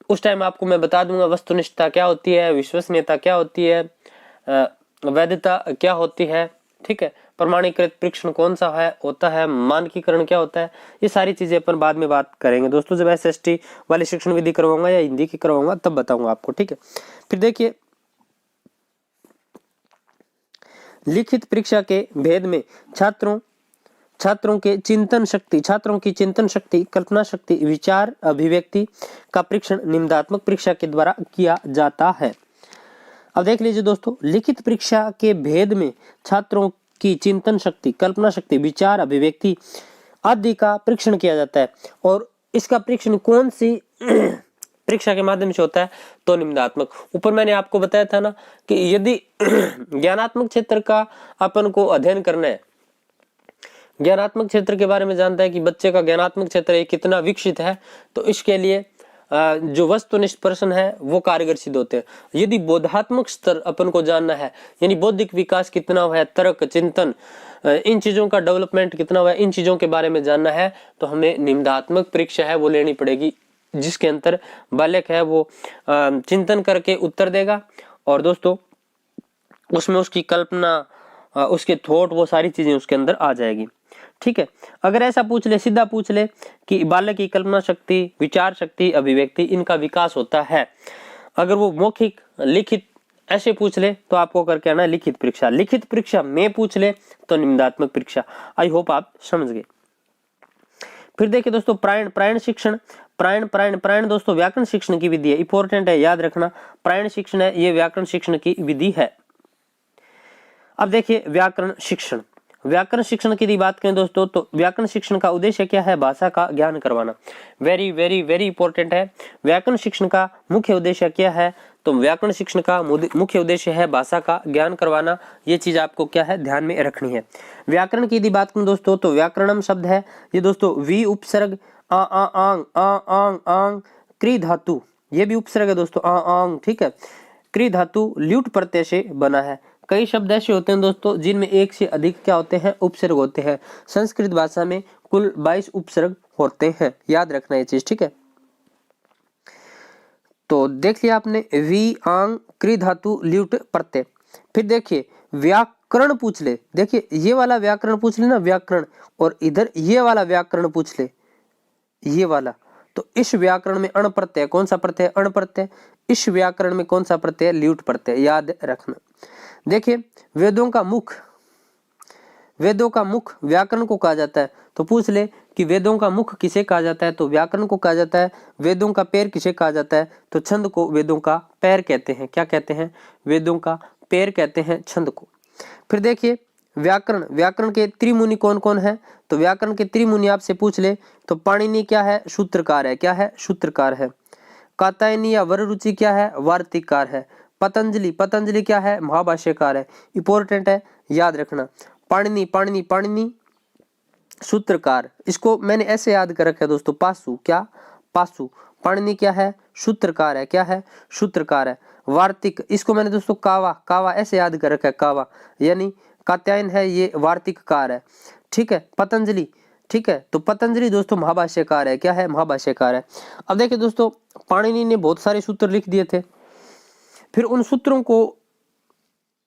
उस टाइम आपको मैं बता दूंगा वस्तुनिष्ठता क्या होती है, विश्वसनीयता क्या होती है, वैधता क्या होती है, ठीक है। प्रमाणीकृत परीक्षण कौन सा है होता है, मानकीकरण क्या होता है, ये सारी चीजें अपन बाद में बात करेंगे दोस्तों। जब SST वाली शिक्षण विधि करवाऊंगा या हिंदी की करवाऊंगा तब बताऊंगा आपको, ठीक है। फिर देखिए, लिखित परीक्षा के भेद में छात्रों की चिंतन शक्ति, कल्पना शक्ति, विचार अभिव्यक्ति का परीक्षण निबंधात्मक परीक्षा के द्वारा किया जाता है। अब देख लीजिए दोस्तों, लिखित परीक्षा के भेद में छात्रों की चिंतन शक्ति, कल्पना शक्ति, विचार अभिव्यक्ति आदि का परीक्षण किया जाता है। और इसका परीक्षण कौन सी परीक्षा के माध्यम से होता है, तो निबंधात्मक। ऊपर मैंने आपको बताया था ना कि यदि ज्ञानात्मक क्षेत्र का अपन को अध्ययन करना है, ज्ञानात्मक क्षेत्र के बारे में जानता है कि बच्चे का ज्ञानात्मक क्षेत्र कितना विकसित है, तो इसके लिए जो वस्तुनिष्ठ प्रश्न है वो कारगर सिद्ध होते हैं। यदि बोधात्मक स्तर अपन को जानना है, यानी बौद्धिक विकास कितना हुआ है, तर्क, चिंतन, इन चीजों का डेवलपमेंट कितना हुआ है, इन चीजों के बारे में जानना है, तो हमें निबंधात्मक परीक्षा है वो लेनी पड़ेगी, जिसके अंदर बालक है वो चिंतन करके उत्तर देगा। और दोस्तों उसमें उसकी कल्पना, उसके थॉट, वो सारी चीजें उसके अंदर आ जाएगी, ठीक है। अगर ऐसा पूछ ले, सीधा पूछ ले कि बालक की कल्पना शक्ति, विचार शक्ति, अभिव्यक्ति इनका विकास होता है, अगर वो मौखिक, लिखित ऐसे पूछ ले तो आपको करके आना लिखित परीक्षा। लिखित परीक्षा में पूछ ले तो निबंधात्मक परीक्षा। आई होप आप समझ गए। फिर देखिए दोस्तों, प्रायण शिक्षण, प्रायण दोस्तों व्याकरण शिक्षण की विधि है, इंपॉर्टेंट है, याद रखना। प्रायण शिक्षण है, ये व्याकरण शिक्षण की विधि है। अब देखिए व्याकरण शिक्षण की बात करें दोस्तों, तो व्याकरण शिक्षण का उद्देश्य क्या है, भाषा का ज्ञान करवाना। वेरी वेरी वेरी इंपॉर्टेंट है। व्याकरण शिक्षण का मुख्य उद्देश्य क्या है, तो व्याकरण शिक्षण का मुख्य उद्देश्य है भाषा का ज्ञान करवाना। ये चीज आपको क्या है ध्यान में रखनी है। व्याकरण की यदि बात करें दोस्तों, तो व्याकरणम शब्द है ये दोस्तों, वी उपसर्ग आ आंग आंग क्री धातु, ये भी उपसर्ग है दोस्तों, आंग, ठीक है। क्री धातु ल्यूट प्रत्यय से बना है। कई शब्द ऐसे होते हैं दोस्तों जिनमें एक से अधिक क्या होते हैं, उपसर्ग होते हैं। संस्कृत भाषा में कुल 22 उपसर्ग होते हैं, याद रखना ये चीज, ठीक है। तो देख लिया आपने, वी आंग क्री धातु ल्यूट प्रत्यय। फिर देखिए व्याकरण पूछ ले, देखिए ये वाला व्याकरण पूछ ले ना, व्याकरण, और इधर ये वाला व्याकरण पूछ ले, ये वाला, तो इस व्याकरण में अण प्रत्यय, कौन सा प्रत्यय, अण प्रत्यय। इस व्याकरण में कौन सा प्रत्यय, ल्यूट प्रत्यय, याद रखना। देखिए वेदों का मुख व्याकरण को कहा जाता है, तो पूछ ले कि वेदों का मुख किसे कहा जाता है, तो व्याकरण को कहा जाता है। वेदों का पैर किसे कहा जाता है, तो छंद को वेदों का पैर कहते हैं। क्या कहते हैं, वेदों का पैर कहते हैं छंद को। फिर देखिए व्याकरण के त्रिमुनि कौन कौन है, तो व्याकरण के त्रिमुनि आपसे पूछ ले तो पाणिनि क्या है, सूत्रकार है। क्या है, सूत्रकार है। कात्यायनी या वररुचि क्या है, वार्तिककार है। पतंजलि क्या है, महाभाष्यकार है। इंपॉर्टेंट है, याद रखना। पाणिनि सूत्रकार, इसको मैंने ऐसे याद कर रखा है दोस्तों, पासु। पाणिनि क्या है, सूत्रकार है। क्या है, सूत्रकार है। वार्तिक, इसको मैंने दोस्तों कावा ऐसे याद कर रखा है, कावा यानी कात्यायन है, ये वार्तिककार है, ठीक है। पतंजलि, ठीक है, तो पतंजलि दोस्तों महाभाष्यकार है। क्या है, महाभाष्यकार है। अब देखिए दोस्तों, पाणिनि ने बहुत सारे सूत्र लिख दिए थे, फिर उन सूत्रों को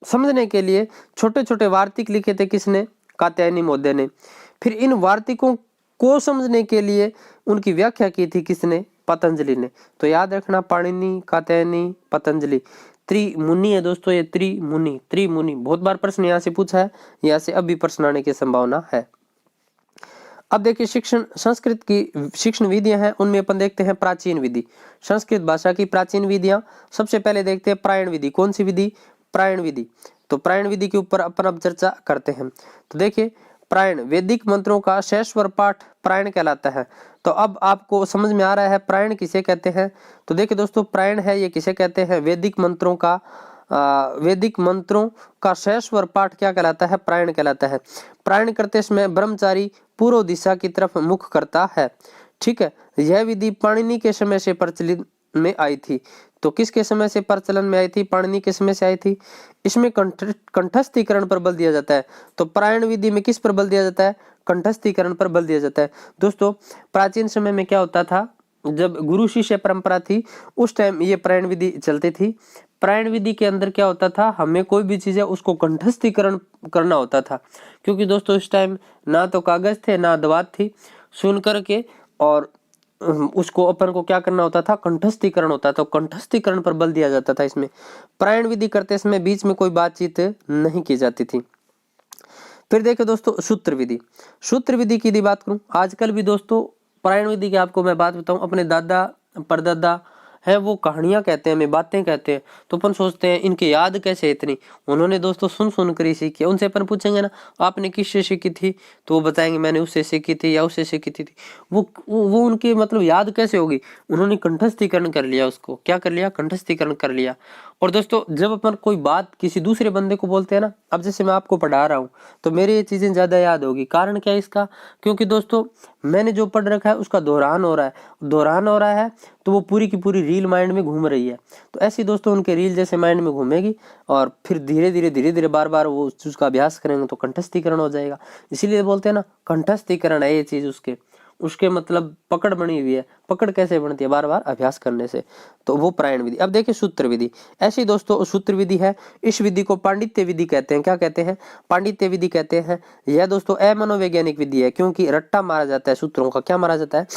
समझने के लिए छोटे छोटे वार्तिक लिखे थे, किसने, कात्यायनी महोदय ने। फिर इन वार्तिकों को समझने के लिए उनकी व्याख्या की थी, किसने, पतंजलि ने। तो याद रखना, पाणिनि, कात्यायनी, पतंजलि, त्रिमुनि है दोस्तों, ये त्रिमुनि। बहुत बार प्रश्न यहाँ से पूछा है, यहाँ से अब भी प्रश्न आने की संभावना है। अब देखिए संस्कृत की शिक्षण विधियां हैं, उनमें अपन देखते हैं प्राचीन विधि, संस्कृत भाषा की प्राचीन विधियां। सबसे पहले देखते हैं प्रायण विधि। कौन सी विधि, प्रायण विधि। तो प्रायण विधि के ऊपर अपन अब चर्चा करते हैं। तो देखिए प्रायण, वैदिक मंत्रों का शेषवर पाठ प्रायण कहलाता है। तो अब आपको समझ में आ रहा है प्रायण किसे कहते हैं। तो देखिए दोस्तों, प्रायण है ये किसे कहते हैं, वैदिक मंत्रों का शेषवर पाठ क्या कहलाता है, प्रायण कहलाता है। प्रायण करते समय ब्रह्मचारी पूर्व दिशा की तरफ मुख करता है, ठीक है। यह विधि पाणिनि के समय से प्रचलित में आई थी। तो किसके समय से प्रचलन में आई थी, पाणिनि के समय से आई थी। इसमें कंठस्थीकरण पर बल दिया जाता है। तो प्रायण विधि में किस पर बल दिया जाता है, कंठस्थीकरण पर बल दिया जाता है। दोस्तों प्राचीन समय में क्या होता था, जब गुरु शिष्य परंपरा थी उस टाइम ये प्रायण विधि चलती थी। प्रायण विधि के अंदर क्या होता था, हमें कोई भी चीज है उसको कंठस्थीकरण करना होता था, क्योंकि दोस्तों इस टाइम ना तो कागज थे ना दवात थी, सुन करके और उसको अपन को क्या करना होता था, कंठस्थीकरण होता था। तो कंठस्थीकरण पर बल दिया जाता था इसमें। प्रायण विधि करते समय बीच में कोई बातचीत नहीं की जाती थी। फिर देखो दोस्तों सूत्र विधि। सूत्र विधि की यदि बात करूं, आजकल भी दोस्तों प्रायण विधि की आपको मैं बात बताऊं, अपने दादा परदादा है वो कहानियां कहते हैं, हमें बातें कहते हैं, तो अपन सोचते हैं इनकी याद कैसे इतनी, उन्होंने दोस्तों सुन सुन कर ही सीखी है। उनसे अपन पूछेंगे ना आपने किससे सीखी थी, तो वो बताएंगे मैंने उससे सीखी थी या उससे सीखी थी। वो उनकी मतलब याद कैसे होगी, उन्होंने कंठस्थीकरण कर लिया, उसको क्या कर लिया, कंठस्थीकरण कर लिया। और दोस्तों जब अपन कोई बात किसी दूसरे बंदे को बोलते हैं ना, अब जैसे मैं आपको पढ़ा रहा हूँ तो मेरी ये चीजें ज्यादा याद होगी। कारण क्या है इसका, क्योंकि दोस्तों मैंने जो पढ़ रखा है उसका दोहरान हो रहा है, दोहरान हो रहा है, तो वो पूरी की पूरी रील माइंड में घूम रही है। तो ऐसी दोस्तों उनके रील जैसे माइंड में घूमेगी और फिर धीरे धीरे बार बार वो उसका अभ्यास करेंगे तो कंठस्थीकरण हो जाएगा। इसीलिए बोलते हैं ना कंठस्थीकरण है ये चीज, उसके मतलब पकड़ बनी हुई है। पकड़ कैसे बनती है, बार बार अभ्यास करने से। तो वो प्रायण विधि। अब देखिए सूत्र विधि। ऐसी दोस्तों सूत्र विधि है, इस विधि को पांडित्य विधि कहते हैं। क्या कहते हैं, पांडित्य विधि कहते हैं। यह दोस्तों अमनोवैज्ञानिक विधि है, क्योंकि रट्टा मारा जाता है सूत्रों का। क्या मारा जाता है,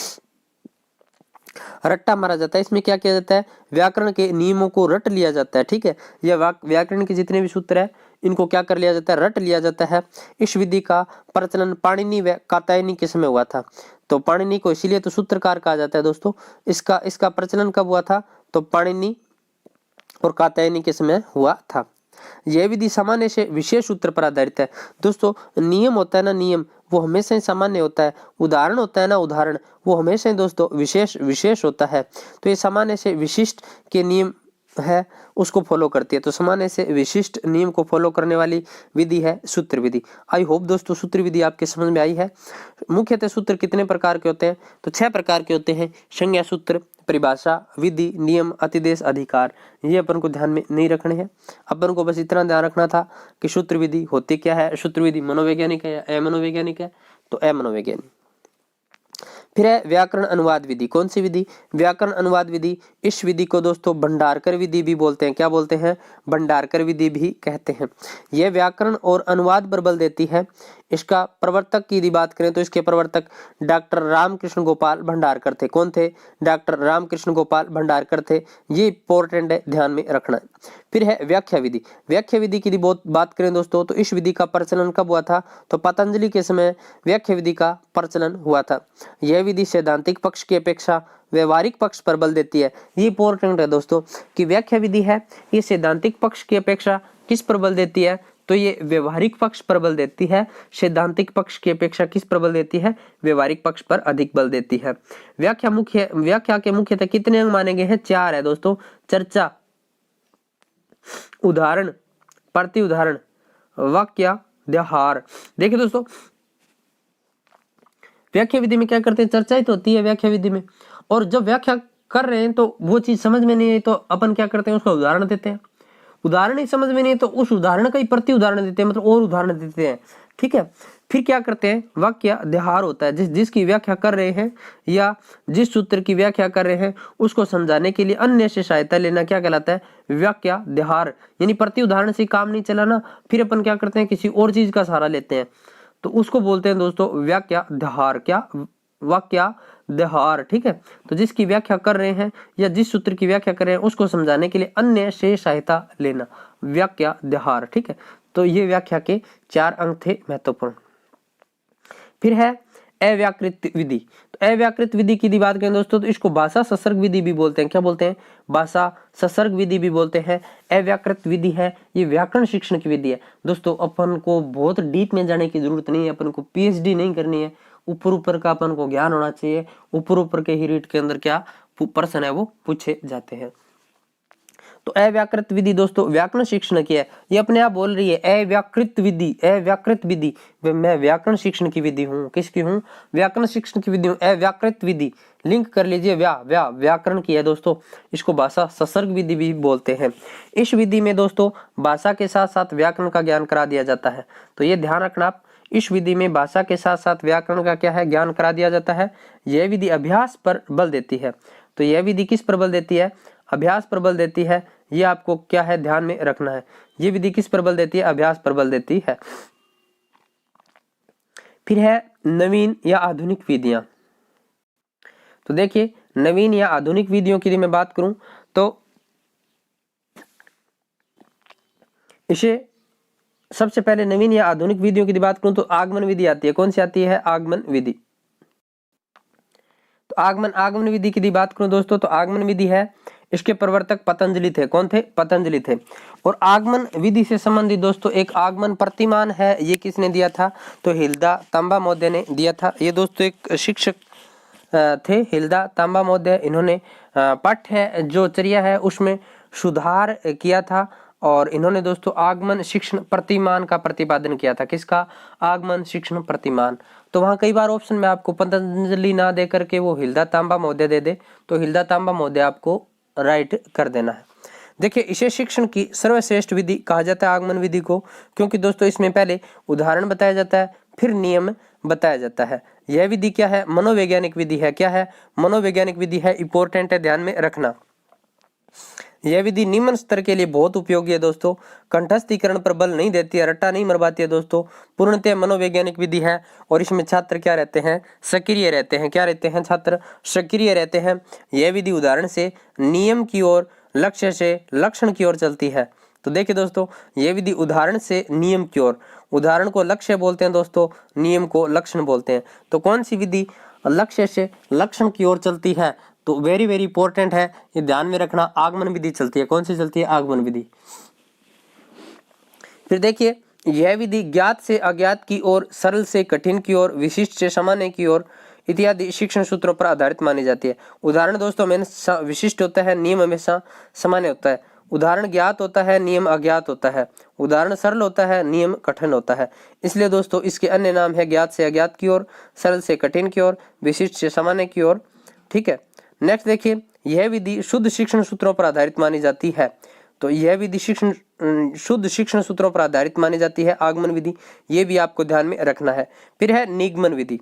रट्टा मारा जाता है। इसमें क्या किया जाता है, व्याकरण के नियमों को रट लिया जाता है। ठीक है, यह व्याकरण के जितने भी सूत्र है इनको क्या कर लिया जाता है, रट लिया जाता है। इस विधि का प्रचलन पाणिनि व कात्यायनी के समय हुआ था। तो पाणिनि को इसीलिए तो सूत्रकार कहा जाता है दोस्तों। इसका प्रचलन कब हुआ था, तो पाणिनि और कात्यायनी के समय हुआ था। यह विधि सामान्य से विशेष सूत्र पर आधारित है। दोस्तों नियम होता है ना, नियम वो हमेशा ही सामान्य होता है। उदाहरण होता है ना, उदाहरण वो हमेशा ही दोस्तों विशेष होता है। तो ये सामान्य से विशिष्ट के नियम है उसको फॉलो करती है। तो सामान्य से विशिष्ट नियम को फॉलो करने वाली विधि है सूत्र विधि। आई होप दोस्तों सूत्र विधि आपके समझ में आई है। मुख्यतः सूत्र कितने प्रकार के होते हैं, तो 6 प्रकार के होते हैं। संज्ञा सूत्र, परिभाषा, विधि, नियम, अतिदेश, अधिकार। ये अपन को ध्यान में नहीं रखने हैं। अपन को बस इतना ध्यान रखना था कि सूत्र विधि होती क्या है, सूत्र विधि मनोवैज्ञानिक है या अमनोवैज्ञानिक है, तो अमनोवैज्ञानिक। फिर है व्याकरण अनुवाद विधि। कौन सी विधि, व्याकरण अनुवाद विधि। इस विधि को दोस्तों भंडारकर विधि भी बोलते हैं। क्या बोलते हैं, भंडारकर विधि भी कहते हैं। यह व्याकरण और अनुवाद पर बल देती है। इसका प्रवर्तक की यदि बात करें तो इसके प्रवर्तक डॉक्टर रामकृष्ण गोपाल भंडारकर थे। कौन थे, डॉक्टर रामकृष्ण गोपाल भंडारकर थे। ये इंपॉर्टेंट है, ध्यान में रखना है। फिर है व्याख्या विधि। व्याख्या विधि की यदि बात करें दोस्तों तो इस विधि का प्रचलन कब हुआ था, तो पतंजलि के समय व्याख्या विधि का प्रचलन हुआ था। यह विधि सैद्धांतिक पक्ष की अपेक्षा व्यवहारिक पक्ष पर बल देती है। ये इंपॉर्टेंट है दोस्तों कि व्याख्या विधि है ये सैद्धांतिक पक्ष की अपेक्षा किस पर बल देती है, तो ये व्यवहारिक पक्ष पर बल देती है। सैद्धांतिक पक्ष की अपेक्षा किस पर बल देती है, व्यवहारिक पक्ष पर अधिक बल देती है। व्याख्या के मुख्यतः कितने अंग माने गए हैं, 4 है दोस्तों। चर्चा, उदाहरण, प्रति उदाहरण, वाक्याद्यहार। देखिए दोस्तों व्याख्या विधि में क्या करते हैं, चर्चा ही तो होती है व्याख्या विधि में। और जब व्याख्या कर रहे हैं तो वो चीज समझ में नहीं आई तो अपन क्या करते हैं, उसका उदाहरण देते हैं। उदाहरण ही समझ में नहीं तो उस उदाहरण का ही प्रति उदाहरण देते हैं, मतलब और उदाहरण देते हैं। ठीक है, फिर क्या करते हैं, वाक्याद्यहार होता है। जिसकी व्याख्या कर रहे हैं या जिस सूत्र की व्याख्या कर रहे हैं उसको समझाने के लिए अन्य से सहायता लेना क्या कहलाता है, वाक्याद्यहार। यानी प्रति उदाहरण से काम नहीं चलाना, फिर अपन क्या करते हैं, किसी और चीज का सहारा लेते हैं, तो उसको बोलते हैं दोस्तों वाक्याद्यहार। क्या, वाक्याद्यहार। ठीक है, तो जिसकी व्याख्या कर रहे हैं या जिस सूत्र की व्याख्या कर रहे हैं उसको समझाने के लिए अन्य से सहायता लेना, वाक्याद्यहार। ठीक है, तो ये व्याख्या के 4 अंग थे महत्वपूर्ण। फिर है अव्याकृत विधि। तो अव्याकृत विधि की बात करें दोस्तों तो इसको भाषा ससर्ग विधि भी बोलते हैं। क्या बोलते हैं, भाषा ससर्ग विधि भी बोलते हैं। अव्याकृत विधि है ये व्याकरण शिक्षण की विधि है। दोस्तों अपन को बहुत डीप में जाने की जरूरत नहीं है, अपन को पीएचडी नहीं करनी है, ऊपर का अपन को ज्ञान होना चाहिए। ऊपर के ही रीट के अंदर क्या प्रश्न है वो पूछे जाते हैं। तो अव्याकृत विधि दोस्तों व्याकरण शिक्षण की है, ये अपने आप बोल रही है अव्याकृत विधि। अव्याकृत विधि, मैं व्याकरण शिक्षण की विधि हूँ, किसकी हूँ, व्याकरण शिक्षण की विधि हूँ। अव्याकृत विधि लिंक कर लीजिए, व्याकरण की है दोस्तों। इसको भाषा ससर्ग विधि भी बोलते हैं। इस विधि में दोस्तों भाषा के साथ साथ व्याकरण का ज्ञान करा दिया जाता है। तो ये ध्यान रखना आप, इस विधि में भाषा के साथ साथ व्याकरण का क्या है, ज्ञान करा दिया जाता है। यह विधि अभ्यास पर बल देती है। तो यह विधि किस पर बल देती है, अभ्यास पर बल देती है। ये आपको क्या है ध्यान में रखना है। ये विधि किस पर बल देती है? अभ्यास पर बल देती है। फिर है नवीन या आधुनिक विधियां। तो देखिए नवीन या आधुनिक विधियों की यदि मैं बात करूं तो इसे सबसे पहले नवीन या आधुनिक विधियों की बात करूं तो आगमन विधि आती है। कौन सी आती है? आगमन विधि। तो आगमन विधि की बात करूं दोस्तों तो आगमन विधि है, इसके प्रवर्तक पतंजलि थे। कौन थे? पतंजलि थे। और आगमन विधि से संबंधित दोस्तों एक आगमन प्रतिमान है, ये किसने दिया था? तो हिल्दा तांबा महोदय ने दिया था। ये दोस्तों एक शिक्षक थे हिल्दा तांबा महोदय। इन्होंने पाठ्य जो चर्या है उसमें सुधार किया था और इन्होंने दोस्तों आगमन शिक्षण प्रतिमान का प्रतिपादन किया था। किसका? आगमन शिक्षण प्रतिमान। तो वहां कई बार ऑप्शन में आपको पतंजलि ना दे करके वो हिल्दा तांबा महोदय दे दे, तो हिल्दा तांबा महोदय आपको राइट कर देना है। देखिए इसे शिक्षण की सर्वश्रेष्ठ विधि कहा जाता है आगमन विधि को, क्योंकि दोस्तों इसमें पहले उदाहरण बताया जाता है फिर नियम बताया जाता है। यह विधि क्या है? मनोवैज्ञानिक विधि है। क्या है? मनोवैज्ञानिक विधि है। इंपॉर्टेंट है, ध्यान में रखना। यह विधि निम्न स्तर के लिए बहुत उपयोगी है दोस्तों। कंठस्थीकरण पर बल नहीं देती है, रट्टा नहीं मरवाती है दोस्तों। पूर्णतः मनोवैज्ञानिक विधि है और इसमें छात्र क्या रहते हैं? सक्रिय रहते हैं। क्या रहते हैं? छात्र सक्रिय रहते हैं। यह विधि उदाहरण से नियम की ओर, लक्ष्य से लक्षण की ओर चलती है। तो देखिए दोस्तों यह विधि उदाहरण से नियम की ओर, उदाहरण को लक्ष्य बोलते हैं दोस्तों, नियम को लक्षण बोलते हैं। तो कौन सी विधि लक्ष्य से लक्षण की ओर चलती है? तो वेरी वेरी इंपॉर्टेंट है, ये ध्यान में रखना। आगमन विधि चलती है। कौन सी चलती है? आगमन विधि। फिर देखिए यह विधि ज्ञात से अज्ञात की ओर, सरल से कठिन की ओर, विशिष्ट से सामान्य की ओर इत्यादि शिक्षण सूत्रों पर आधारित मानी जाती है। उदाहरण दोस्तों हमेशा विशिष्ट होता है, नियम हमेशा सामान्य होता है। उदाहरण ज्ञात होता है, नियम अज्ञात होता है। उदाहरण सरल होता है, नियम कठिन होता है। इसलिए दोस्तों इसके अन्य नाम है ज्ञात से अज्ञात की ओर, सरल से कठिन की ओर, विशिष्ट से सामान्य की ओर। ठीक है। नेक्स्ट देखिए यह विधि शुद्ध शिक्षण सूत्रों पर आधारित मानी जाती है। तो यह विधि शुद्ध शिक्षण सूत्रों पर आधारित मानी जाती है आगमन विधि। ये भी आपको ध्यान में रखना है। फिर है निगमन विधि।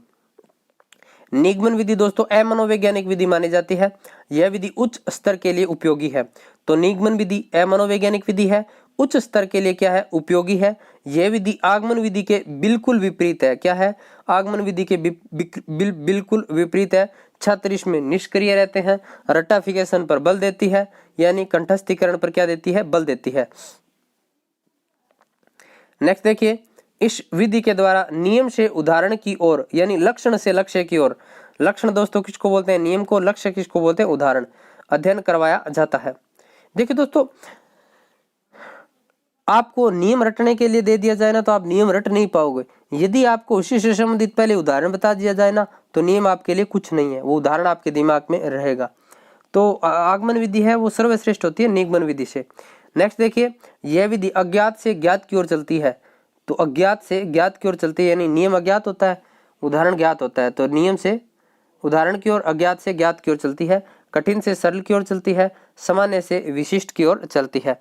निगमन विधि दोस्तों अमनोवैज्ञानिक विधि मानी जाती है। यह विधि उच्च स्तर के लिए उपयोगी है। तो निगमन विधि अमनोवैज्ञानिक विधि है, उच्च स्तर के लिए क्या है? उपयोगी है। यह विधि आगमन विधि के बिल्कुल विपरीत है। क्या है? आगमन विधि के बिल्कुल विपरीत है। छात्र इसमें निष्क्रिय रहते हैं, रट्टाफिकेशन पर बल देती है, यानी कंठस्थीकरण पर क्या देती है? बल देती है। नेक्स्ट देखिए इस विधि के द्वारा नियम से उदाहरण की ओर, यानी लक्षण से लक्ष्य की ओर, लक्षण दोस्तों किसको बोलते हैं? नियम को। लक्ष्य किसको बोलते हैं? उदाहरण। अध्ययन करवाया जाता है। देखिए दोस्तों आपको नियम रटने के लिए दे दिया जाए ना तो आप नियम रट नहीं पाओगे। यदि आपको उसी से संबंधित पहले उदाहरण बता दिया जाए ना तो नियम आपके लिए कुछ नहीं है, वो उदाहरण आपके दिमाग में रहेगा। तो आगमन विधि है वो सर्वश्रेष्ठ होती है निगमन विधि से। नेक्स्ट देखिए यह विधि अज्ञात से ज्ञात की ओर चलती है। तो अज्ञात से ज्ञात की ओर चलती है, यानी नियम अज्ञात होता है, उदाहरण ज्ञात होता है। तो नियम से उदाहरण की ओर, अज्ञात से ज्ञात की ओर चलती है, कठिन से सरल की ओर चलती है, सामान्य से विशिष्ट की ओर चलती है।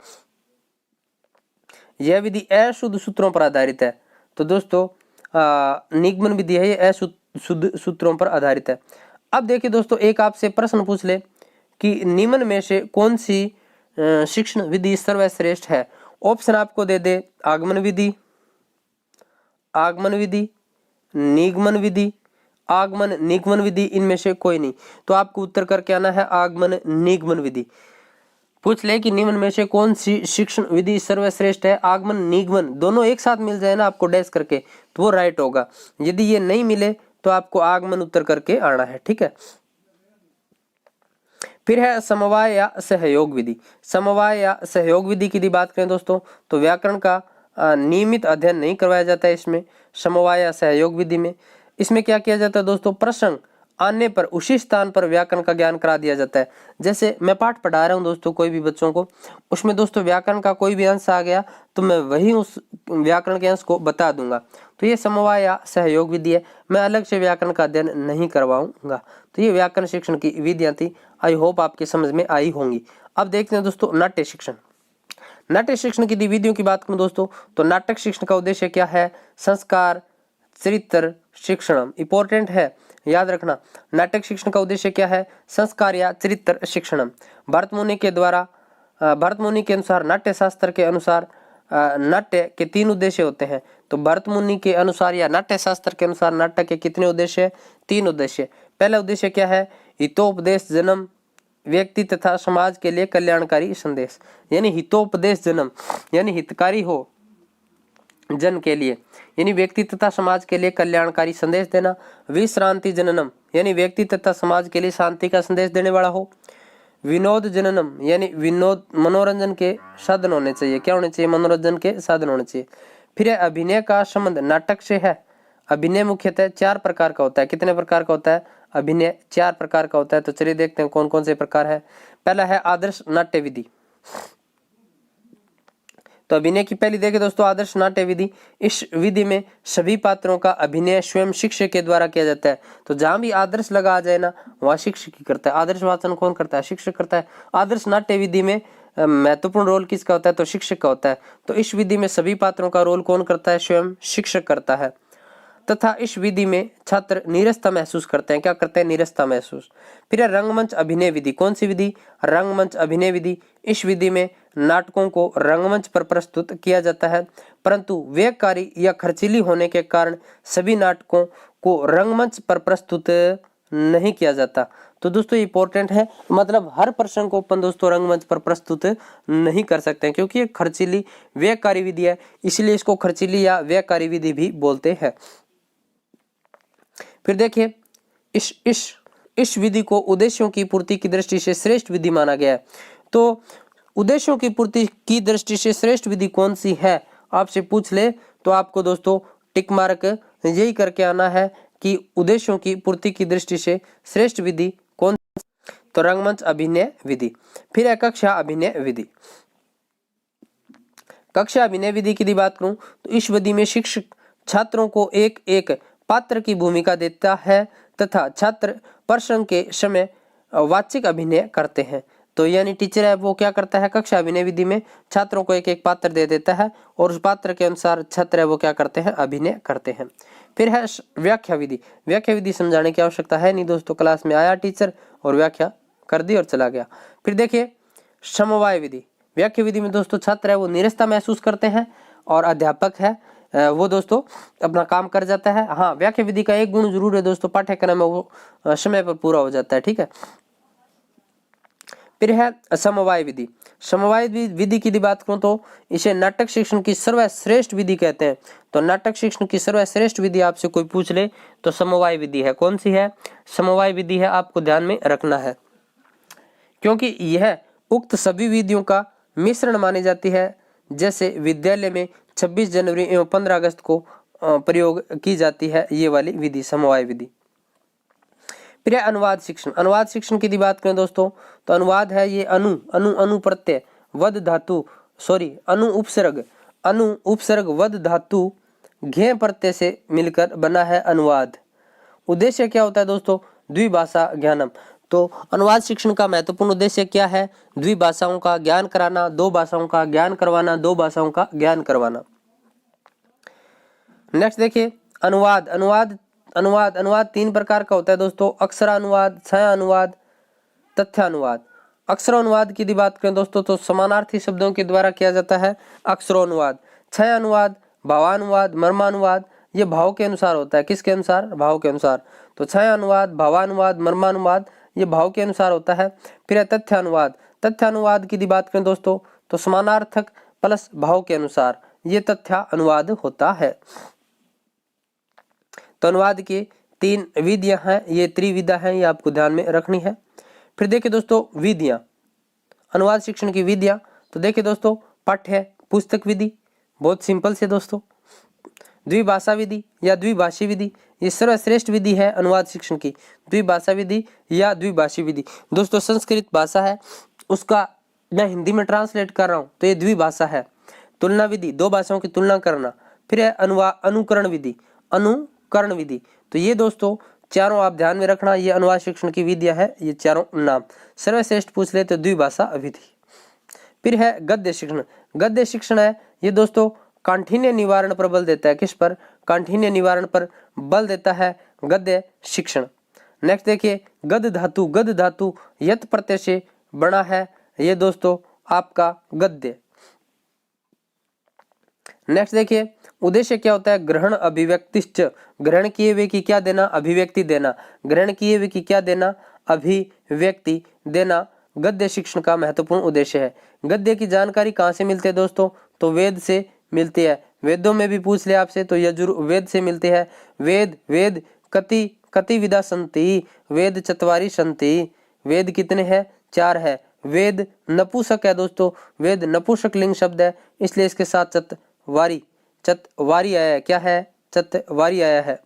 यह विधि अशुद्ध सूत्रों पर आधारित है। तो दोस्तों निगमन विधि है ये अशुद्ध सूत्रों पर आधारित है। अब देखिए दोस्तों एक आपसे प्रश्न पूछ ले कि निम्न में से कौन सी शिक्षण विधि सर्वश्रेष्ठ है? ऑप्शन आपको दे दे आगमन विधि, आगमन विधि, निगमन विधि, आगमन निगमन विधि, इनमें से कोई नहीं। तो आपको उत्तर करके आना है आगमन निगमन विधि। पूछ ले कि निम्न में से कौन सी शिक्षण विधि सर्वश्रेष्ठ है? आगमन निगमन दोनों एक साथ मिल जाए ना आपको डैश करके तो वो राइट होगा। यदि ये नहीं मिले तो आपको आगमन उत्तर करके आना है। ठीक है। फिर है समवाय या सहयोग विधि। समवाय या सहयोग विधि की बात करें दोस्तों तो व्याकरण का नियमित अध्ययन नहीं करवाया जाता है इसमें, समवाय या सहयोग विधि में। इसमें क्या किया जाता है दोस्तों? प्रसंग आने पर उसी स्थान पर व्याकरण का ज्ञान करा दिया जाता है। जैसे मैं पाठ पढ़ा रहा हूँ दोस्तों कोई भी बच्चों को, उसमें दोस्तों व्याकरण का कोई भी अंश आ गया तो मैं वही उस व्याकरण के अंश को बता दूंगा। तो ये समवाय या सहयोग विधि है, मैं अलग से व्याकरण का अध्ययन नहीं करवाऊंगा। तो ये व्याकरण शिक्षण की विधियां थी, आई होप आपके समझ में आई होंगी। अब देखते हैं दोस्तों नाट्य शिक्षण। नाट्य शिक्षण की विधियों की बात करूं दोस्तों तो नाटक शिक्षण का उद्देश्य क्या है? संस्कार चरित्र शिक्षण। इंपॉर्टेंट है, याद रखना। नाटक शिक्षण का उद्देश्य क्या है? संस्कार या चरित्र शिक्षण। भरत मुनि के द्वारा भरत मुनि के अनुसार, नाट्य शास्त्र के अनुसार नाट्य के 3 उद्देश्य होते हैं। तो भरत मुनि के अनुसार या नाट्य शास्त्र के अनुसार नाटक के कितने उद्देश्य? 3 उद्देश्य। पहला उद्देश्य क्या है? हितोपदेश जन्म, व्यक्ति तथा समाज के लिए कल्याणकारी संदेश। यानी हितोपदेश जन्म यानी हितकारी हो जन के लिए, यानी व्यक्ति तथा समाज के लिए कल्याणकारी संदेश देना। विश्रांति जननम यानी व्यक्ति तथा समाज के लिए शांति का संदेश देने वाला हो। विनोद जननम यानी विनोद, मनोरंजन के साधन होने चाहिए। क्या होने चाहिए? मनोरंजन के साधन होने चाहिए। फिर अभिनय का संबंध नाटक से है। अभिनय मुख्यतः 4 प्रकार का होता है। कितने प्रकार का होता है? अभिनय 4 प्रकार का होता है। तो चलिए देखते हैं कौन कौन से प्रकार है। पहला है आदर्श नाट्य विधि। तो अभिनय की पहली देखें दोस्तों, आदर्श नाट्य विधि। इस विधि में सभी पात्रों का अभिनय स्वयं शिक्षक के द्वारा किया जाता है। तो जहां भी आदर्श लगा आ जाए ना, वहां शिक्षक ही करता है। आदर्श वाचन कौन करता है? शिक्षक करता है। आदर्श नाट्य विधि में महत्वपूर्ण रोल किसका होता है? तो शिक्षक का होता है। तो इस विधि में सभी पात्रों का रोल कौन करता है? स्वयं शिक्षक करता है। तथा इस विधि में छात्र नीरसता महसूस करते हैं। क्या करते हैं? नीरसता महसूस। फिर है रंगमंच अभिनय विधि। कौन सी विधि? रंगमंच अभिनय विधि। इस विधि में नाटकों को रंगमंच पर प्रस्तुत किया जाता है, परंतु व्ययकारी या खर्चीली होने के कारण सभी नाटकों को रंगमंच पर प्रस्तुत नहीं किया जाता। तो दोस्तों इंपॉर्टेंट है, मतलब हर प्रसंग को अपन दोस्तों रंगमंच पर प्रस्तुत नहीं कर सकते हैं, क्योंकि ये खर्चीली व्ययकारी विधि है, इसलिए इसको खर्चीली या व्ययकारी विधि भी बोलते हैं। फिर देखिए इस विधि को उद्देश्यों की पूर्ति की दृष्टि से श्रेष्ठ विधि माना गया है। तो उद्देश्यों की पूर्ति की दृष्टि से श्रेष्ठ विधि कौन सी है, आपसे पूछ ले तो आपको दोस्तों टिक मार्क यही करके आना है कि उद्देश्यों की पूर्ति की दृष्टि से श्रेष्ठ विधि कौन? तो रंगमंच अभिनय विधि। फिर है कक्षा अभिनय विधि। कक्षा अभिनय विधि की बात करूं तो इस विधि में शिक्षक छात्रों को एक एक पात्र की भूमिका देता है तथा छात्र प्रसंग के समय वाचिक अभिनय करते हैं। तो यानी टीचर है वो क्या करता है? कक्षा अभिनय विधि में छात्रों को एक एक पात्र दे देता है और उस पात्र के अनुसार छात्र है वो क्या करते हैं? अभिनय करते हैं। फिर है व्याख्या विधि। व्याख्या विधि समझाने की आवश्यकता है नहीं दोस्तों, क्लास में आया टीचर और व्याख्या कर दी और चला गया। फिर देखिए समवाय विधि। व्याख्या विधि में दोस्तों छात्र है वो नीरसता महसूस करते हैं और अध्यापक है वो दोस्तों अपना काम कर जाता है। हाँ, व्याख्या विधि का एक गुण जरूर है दोस्तों, पाठ्यक्रम में वो समय पर पूरा हो जाता है। ठीक है। फिर है समवाय विधि। समवाय विधि की बात करूं तो इसे नाटक शिक्षण की सर्वश्रेष्ठ विधि कहते हैं। तो नाटक शिक्षण की सर्वश्रेष्ठ विधि आपसे कोई पूछ ले तो समवाय विधि है। कौन सी है? समवाय विधि है, आपको ध्यान में रखना है, क्योंकि यह उक्त सभी विधियों का मिश्रण मानी जाती है। जैसे विद्यालय में 26 जनवरी एवं 15 अगस्त को प्रयोग की जाती है ये वाली विधि, समवाय विधि। फिर अनुवाद शिक्षण। अनुवाद शिक्षण की बात करें दोस्तों तो अनुवाद है ये अनु प्रत्यय वद धातु अनु उपसर्ग वद धातु घे प्रत्यय से मिलकर बना है अनुवाद। उद्देश्य क्या होता है दोस्तों? द्विभाषा ज्ञानम। तो अनुवाद शिक्षण का महत्वपूर्ण उद्देश्य क्या है? द्विभाषाओं का ज्ञान कराना, 2 भाषाओं का ज्ञान करवाना, 2 भाषाओं का ज्ञान करवाना। नेक्स्ट देखिए अनुवाद 3 प्रकार का होता है दोस्तों, अक्षरानुवाद, छायानुवाद, तथ्यानुवाद। अक्षरानुवाद की बात करें दोस्तों तो समानार्थी शब्दों के द्वारा किया जाता है अक्षरानुवाद। छायानुवाद, भावानुवाद, मर्मानुवाद ये भाव के अनुसार होता है। किसके अनुसार? भाव के अनुसार। तो छायानुवाद, भावानुवाद, मर्मानुवाद ये भाव के अनुसार होता है। फिर है तथ्यानुवाद। तथ्यानुवाद की बात करें दोस्तों तो समानार्थक प्लस भाव के अनुसार ये तथ्यानुवाद होता है। तो अनुवाद की 3 विधियां हैं, ये त्रिविधा हैं, ये आपको ध्यान में रखनी है। फिर देखिए दोस्तों विधियां, अनुवाद शिक्षण की विधियां। तो देखिए दोस्तों पाठ्य पुस्तक विधि, बहुत सिंपल से दोस्तों। द्विभाषा विधि या द्विभाषी विधि, ये सर्वश्रेष्ठ विधि है अनुवाद शिक्षण की। द्विभाषा विधि या द्विभाषी विधि दोस्तों, संस्कृत भाषा है उसका मैं हिंदी में ट्रांसलेट कर रहा हूँ तो ये द्विभाषा है। तुलना विधि, 2 भाषाओं की तुलना करना। फिर है अनुकरण विधि। तो ये दोस्तों चारों आप ध्यान में रखना, ये अनुवाद शिक्षण की विधियां है, ये चारों नाम। सर्वश्रेष्ठ पूछ ले तो द्विभाषा विधि। फिर है गद्य शिक्षण। गद्य शिक्षण है ये दोस्तों काठिन्य निवारण पर बल देता है। किस पर? काठिन्य निवारण पर बल देता है गद्य शिक्षण। नेक्स्ट देखिए गद धातु यत प्रत्यय से बना है ये दोस्तों आपका गद्य। नेक्स्ट देखिए, उद्देश्य क्या होता है? ग्रहण अभिव्यक्तिश्च, ग्रहण किए हुए की क्या देना? अभिव्यक्ति देना। ग्रहण किए हुए की क्या देना? अभिव्यक्ति देना गद्य शिक्षण का महत्वपूर्ण उद्देश्य है। गद्य की जानकारी कहाँ से मिलती है दोस्तों? तो वेद से मिलती है। वेदों में भी पूछ ले आपसे तो यजुर्वेद से मिलती है। वेद वेद कति कति विदा संति, वेद चत्वारि संति। वेद कितने हैं? 4 है। वेद नपुंसक है दोस्तों, वेद नपुंसक लिंग शब्द है, इसलिए इसके साथ चतवारी आया है। क्या है? चतवारी आया है।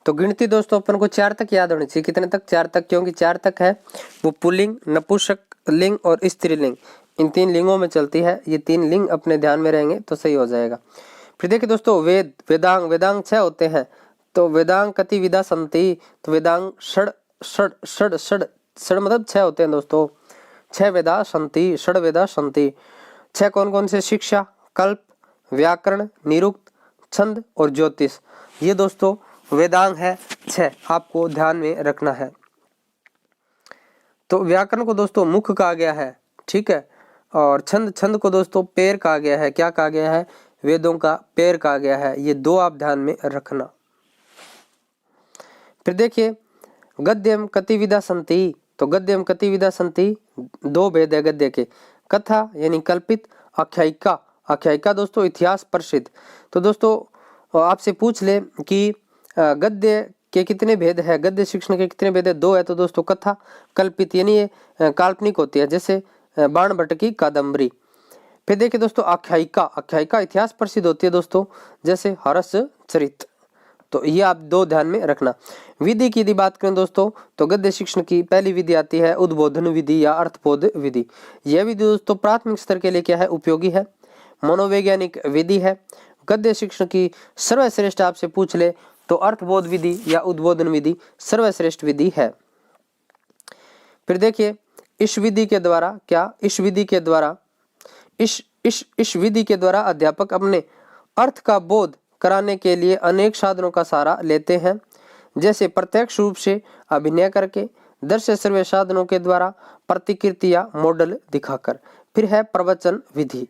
तो गिनती दोस्तों अपन को 4 तक याद होनी चाहिए। कितने तक? 4 तक, क्योंकि 4 तक है वो पुल्लिंग, नपुंसक लिंग और स्त्रीलिंग, इन 3 लिंगों में चलती है। ये 3 लिंग अपने ध्यान में रहेंगे तो सही हो जाएगा। फिर देखिए दोस्तों, वेद वेदांग, वेदांग 6 होते हैं। तो वेदांग कति विदा संति, तो वेदांग षड मतलब 6 होते हैं दोस्तों। 6 वेदा संति, षड वेदा संति। 6 कौन कौन से? शिक्षा, कल्प, व्याकरण, निरुक्त, छंद और ज्योतिष। ये दोस्तों वेदांग है 6, आपको ध्यान में रखना है। तो व्याकरण को दोस्तों मुख कहा गया है, ठीक है। और छंद को दोस्तों पैर कहा गया है। क्या कहा गया है? वेदों का पैर कहा गया है। ये 2 आप ध्यान में रखना। फिर देखिए, गद्यम कति विदा संति, तो गद्यम कति विदा संति 2 भेद है गद्य के। कथा यानी कल्पित, आख्यायिका, आख्यायिका दोस्तों इतिहास प्रसिद्ध। तो दोस्तों आपसे पूछ ले कि गद्य के कितने भेद है? गद्य शिक्षण के कितने भेद है? 2 है। तो दोस्तों कथा, कल्पित यानी ये काल्पनिक होती है, जैसे बाण भट्ट की कादम्बरी। फिर देखिए दोस्तों, आख्यायिका, आख्यायिका इतिहास प्रसिद्ध होती है दोस्तों, जैसे हर्ष चरित। तो ये आप 2 ध्यान में रखना। विधि की यदि बात करें दोस्तों, तो गद्य शिक्षण की पहली विधि आती है उद्बोधन विधि या अर्थबोध विधि। यह विधि दोस्तों प्राथमिक स्तर के लिए क्या है? उपयोगी है, मनोवैज्ञानिक विधि है। गद्य शिक्षण की सर्वश्रेष्ठ आपसे पूछ ले तो अर्थबोध विधि या उद्बोधन विधि सर्वश्रेष्ठ विधि है। फिर देखिए, इस विधि के द्वारा क्या? इस विधि के द्वारा अध्यापक अपने अर्थ का बोध कराने के लिए अनेक साधनों का सहारा लेते हैं, जैसे प्रत्यक्ष रूप से अभिनय करके, दृश्य श्रव्य साधनों के द्वारा, प्रतिकृति या मॉडल दिखाकर। फिर है प्रवचन विधि।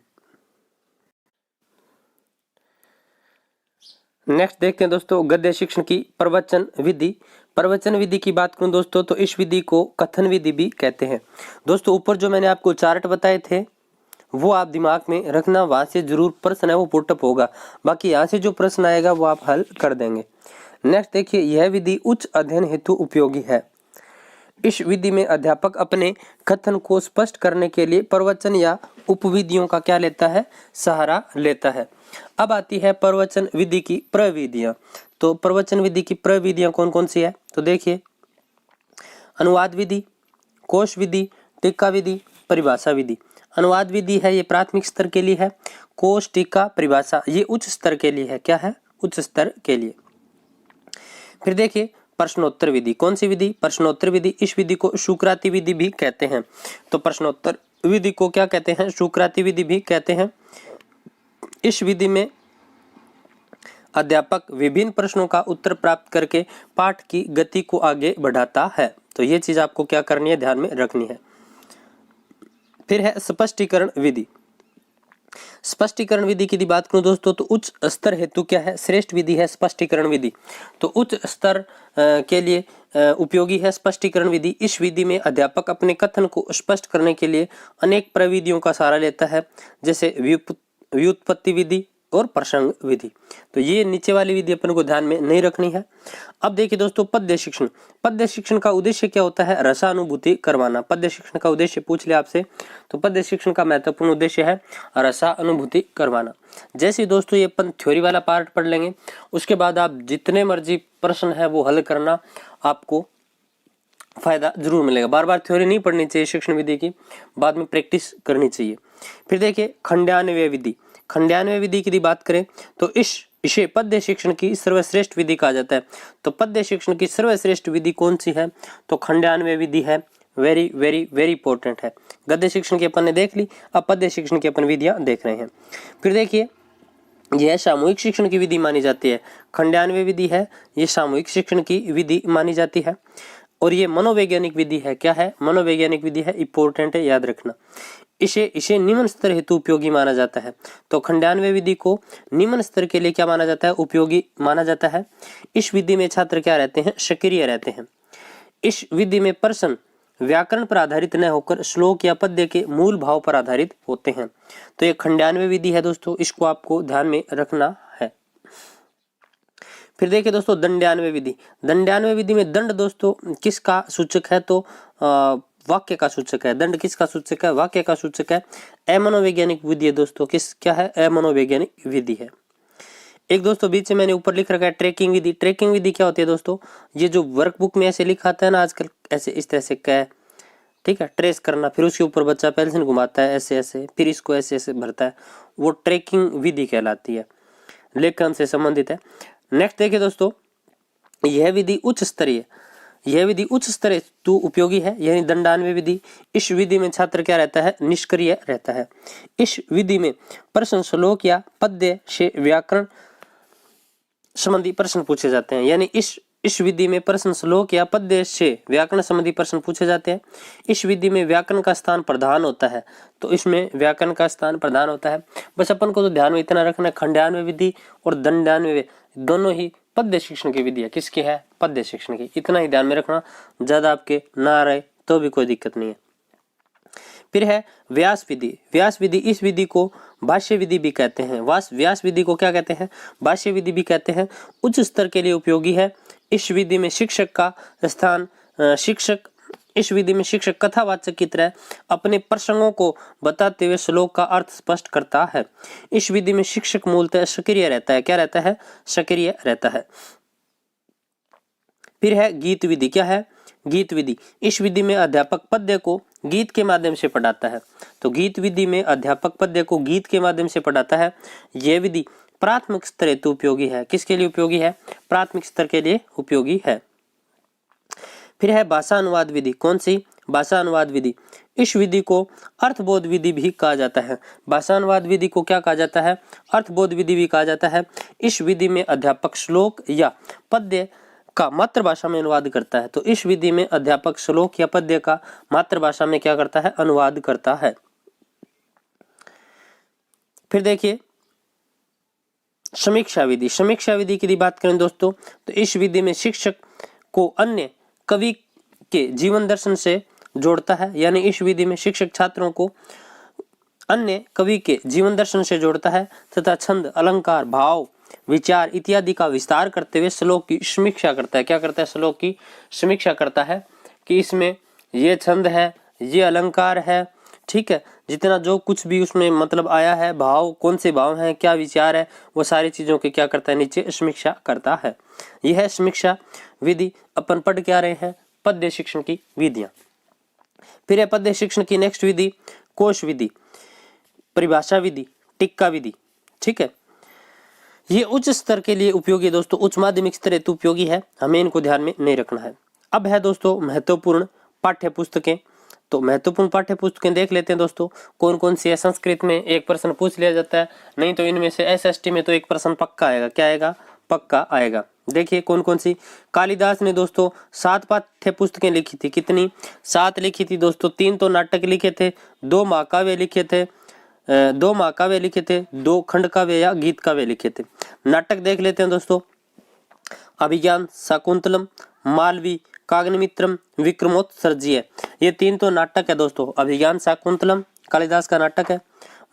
नेक्स्ट देखते हैं दोस्तों गद्य शिक्षण की प्रवचन विधि। प्रवचन विधि की बात करूं दोस्तों तो इस विधि को कथन विधि भी कहते हैं। दोस्तों ऊपर जो मैंने आपको चार्ट बताए थे वो आप दिमाग में रखना, वहां से जरूर प्रश्न है वो पुटअप होगा, बाकी यहाँ से जो प्रश्न आएगा वो आप हल कर देंगे। नेक्स्ट देखिए, यह विधि उच्च अध्ययन हेतु उपयोगी है। इस विधि में अध्यापक अपने कथन को स्पष्ट करने के लिए प्रवचन या उपविधियों का क्या लेता है? सहारा लेता है। अब आती है प्रवचन विधि की प्रविधियां। तो प्रवचन विधि की प्रविधियां कौन कौन सी है? तो देखिए, अनुवाद विधि, कोश विधि, टीका विधि, परिभाषा विधि। अनुवाद विधि है ये प्राथमिक स्तर के लिए है। कोश, टीका, परिभाषा ये उच्च स्तर के लिए है। क्या है? उच्च स्तर के लिए। फिर देखिए, प्रश्नोत्तर विधि। कौन सी विधि? प्रश्नोत्तर विधि। इस विधि को शुक्राति विधि भी कहते हैं। तो प्रश्नोत्तर विधि को क्या कहते हैं? शुक्राति विधि भी कहते हैं। इस विधि में अध्यापक विभिन्न प्रश्नों का उत्तर प्राप्त करके पाठ की गति को आगे बढ़ाता है। तो ये चीज आपको क्या करनी है? ध्यान में रखनी है। फिर है स्पष्टीकरण विधि। स्पष्टीकरण विधि की बात करूं दोस्तों तो उच्च स्तर हेतु क्या है? श्रेष्ठ विधि है स्पष्टीकरण विधि। तो उच्च स्तर के लिए उपयोगी है स्पष्टीकरण विधि। इस विधि में अध्यापक अपने कथन को स्पष्ट करने के लिए अनेक प्रविधियों का सहारा लेता है, जैसे व्युत्पत्ति विधि और प्रसंग विधि। तो ये नीचे वाली विधि अपन को ध्यान में नहीं रखनी है। अब देखिए दोस्तों, पद्य शिक्षण। पद्य शिक्षण का उद्देश्य क्या होता है? रसानुभूति करवाना। पद्य शिक्षण का उद्देश्य पूछ ले आपसे तो पद्य शिक्षण का महत्वपूर्ण उद्देश्य है रसानुभूति करवाना। जैसे दोस्तों ये अपन थ्योरी वाला पार्ट पढ़ लेंगे, उसके बाद आप जितने मर्जी प्रश्न है वो हल करना, आपको फायदा जरूर मिलेगा। बार बार थ्योरी नहीं पढ़नी चाहिए शिक्षण विधि की, बाद में प्रैक्टिस करनी चाहिए। फिर देखिए, खंडान्वय विधि। खंडान्वय विधि की बात करें तो इसे पद्य शिक्षण की सर्वश्रेष्ठ विधि कहा जाता है। तो पद्य शिक्षण की सर्वश्रेष्ठ विधि कौन सी है? तो खंडान्वय विधि है। वेरी वेरी वेरी इंपॉर्टेंट है। गद्य शिक्षण की अपन ने देख ली, अब पद्य शिक्षण की अपन विधियां देख रहे हैं। फिर देखिए, यह सामूहिक शिक्षण की विधि मानी जाती है। खंडान्वय विधि है, ये सामूहिक शिक्षण की विधि मानी जाती है। और ये मनोवैज्ञानिक विधि है। क्या है? मनोवैज्ञानिक विधि है, इंपॉर्टेंट है, याद रखना। इसे निम्न स्तर हेतु उपयोगी माना जाता है। तो खंडान्वय विधि को निम्न स्तर के लिए क्या माना जाता है? उपयोगी माना जाता है। इस विधि में छात्र क्या रहते हैं? सक्रिय रहते हैं। इस विधि में प्रश्न व्याकरण पर आधारित न होकर श्लोक या पद्य के मूल भाव पर आधारित होते हैं। तो ये खंडान्वय विधि है दोस्तों, इसको आपको ध्यान में रखना है। फिर देखिए दोस्तों दंडान्वय विधि। दंडान्वय विधि में दंड दोस्तों किसका सूचक है? तो वाक्य का सूचक है। दंड किसका सूचक है? वाक्य का सूचक है। अमनोवैज्ञानिक विधि है दोस्तों। क्या है? अमनोवैज्ञानिक विधि है। एक दोस्तों बीच में मैंने ऊपर लिख रखा है ट्रैकिंग विधि। ट्रैकिंग विधि क्या होती है दोस्तों? ये जो वर्कबुक में ऐसे लिखा आता है ना आजकल, ऐसे इस तरह से क्या, ठीक है, ट्रेस करना, फिर उसके ऊपर बच्चा पेंसिल घुमाता है ऐसे ऐसे, फिर इसको ऐसे ऐसे भरता है, वो ट्रैकिंग विधि कहलाती है, लेखन से संबंधित है। नेक्स्ट देखिए दोस्तों, यह विधि उच्च स्तरीय, यह विधि उच्च स्तरीय तो उपयोगी है, यानी दंडान्वय विधि। इस विधि में छात्र क्या रहता है? निष्क्रिय रहता है। इस विधि में प्रश्न श्लोक या पद्य से व्याकरण संबंधी प्रश्न पूछे जाते हैं, यानी इस विधि में प्रश्न श्लोक या पद्य से व्याकरण संबंधी प्रश्न पूछे जाते हैं। इस विधि में व्याकरण का स्थान प्रधान होता है। तो इसमें व्याकरण का स्थान प्रधान होता है। बस अपन को तो ध्यान में इतना रखना, खंडान्वय विधि और दंडान्वय दोनों ही पद्य शिक्षण की विधि है। किसकी है? पद्य शिक्षण की। इतना ही ध्यान में रखना, ज्यादा आपके ना रहे तो भी कोई दिक्कत नहीं है। फिर है व्यास विधि। व्यास विधि, इस विधि को भाष्य विधि भी कहते हैं। व्यास विधि को क्या कहते हैं? भाष्य विधि भी कहते हैं। उच्च स्तर के लिए उपयोगी है। इस विधि में शिक्षक का स्थान इस विधि में शिक्षक कथावाचक की तरह अपने प्रसंगों को बताते हुए श्लोक का अर्थ स्पष्ट करता है। इस विधि में शिक्षक मूलतः सक्रिय रहता है। क्या रहता है? सक्रिय रहता है। फिर है गीत विधि। क्या है? गीत विधि। इस विधि में अध्यापक पद्य को गीत के माध्यम से पढ़ाता है। तो गीत विधि में अध्यापक पद्य को गीत के माध्यम से पढ़ाता है। यह विधि प्राथमिक स्तर हेतु उपयोगी है। किसके लिए उपयोगी है? प्राथमिक स्तर के लिए उपयोगी है। फिर है भाषा अनुवाद विधि। कौन सी? भाषा अनुवाद विधि। इस विधि को अर्थबोध विधि भी कहा जाता है। भाषा अनुवाद विधि को क्या कहा जाता है? अर्थबोध विधि भी कहा जाता है। इस विधि में अध्यापक श्लोक या पद्य का मातृभाषा में अनुवाद करता है। तो इस विधि में अध्यापक श्लोक या पद्य का मातृभाषा में क्या करता है? अनुवाद करता है। फिर देखिए समीक्षा विधि। समीक्षा विधि की बात करें दोस्तों, तो इस विधि में शिक्षक को अन्य कवि के जीवन दर्शन से जोड़ता है, यानी इस विधि में शिक्षक छात्रों को अन्य कवि के जीवन दर्शन से जोड़ता है तथा छंद, अलंकार, भाव, विचार इत्यादि का विस्तार करते हुए श्लोक की समीक्षा करता है। क्या करता है? श्लोक की समीक्षा करता है कि इसमें ये छंद है, ये अलंकार है, ठीक है, जितना जो कुछ भी उसमें मतलब आया है, भाव कौन से भाव हैं, क्या विचार है, वो सारी चीजों की क्या करता है? नीचे समीक्षा करता है। यह है समीक्षा विधि। अपन पढ़ क्या रहे हैं? पद्य शिक्षण की विधियां। फिर है पद्य शिक्षण की नेक्स्ट विधि कोश विधि, परिभाषा विधि, टिक्का विधि। ठीक है, ये उच्च स्तर के लिए उपयोगी दोस्तों, उच्च माध्यमिक स्तर हेतु उपयोगी है, हमें इनको ध्यान में नहीं रखना है। अब है दोस्तों महत्वपूर्ण पाठ्य पुस्तकें। तो महत्वपूर्ण पाठ्य पुस्तकें देख लेते हैं दोस्तों, कौन कौन सी है। संस्कृत में एक प्रश्न पूछ लिया जाता है, नहीं तो इनमें से एसएसटी में तो एक प्रश्न पक्का आएगा। क्या आएगा? पक्का आएगा। देखिए कौन कौन सी। कालिदास ने दोस्तों 7 पाठ्य पुस्तकें लिखी थी। कितनी? 7 लिखी थी दोस्तों। 3 तो नाटक लिखे थे, 2 महाकाव्य लिखे थे, 2 महाकाव्य लिखे थे, 2 खंड काव्य या गीत काव्य लिखे थे। नाटक देख लेते हैं दोस्तों, अभिज्ञान, शाकुंतलम, मालवी, काग्निमित्रम, विक्रमोत्सर्जीय। ये 3 तो नाटक है दोस्तों। अभिज्ञान शाकुंतलम कालिदास का नाटक है,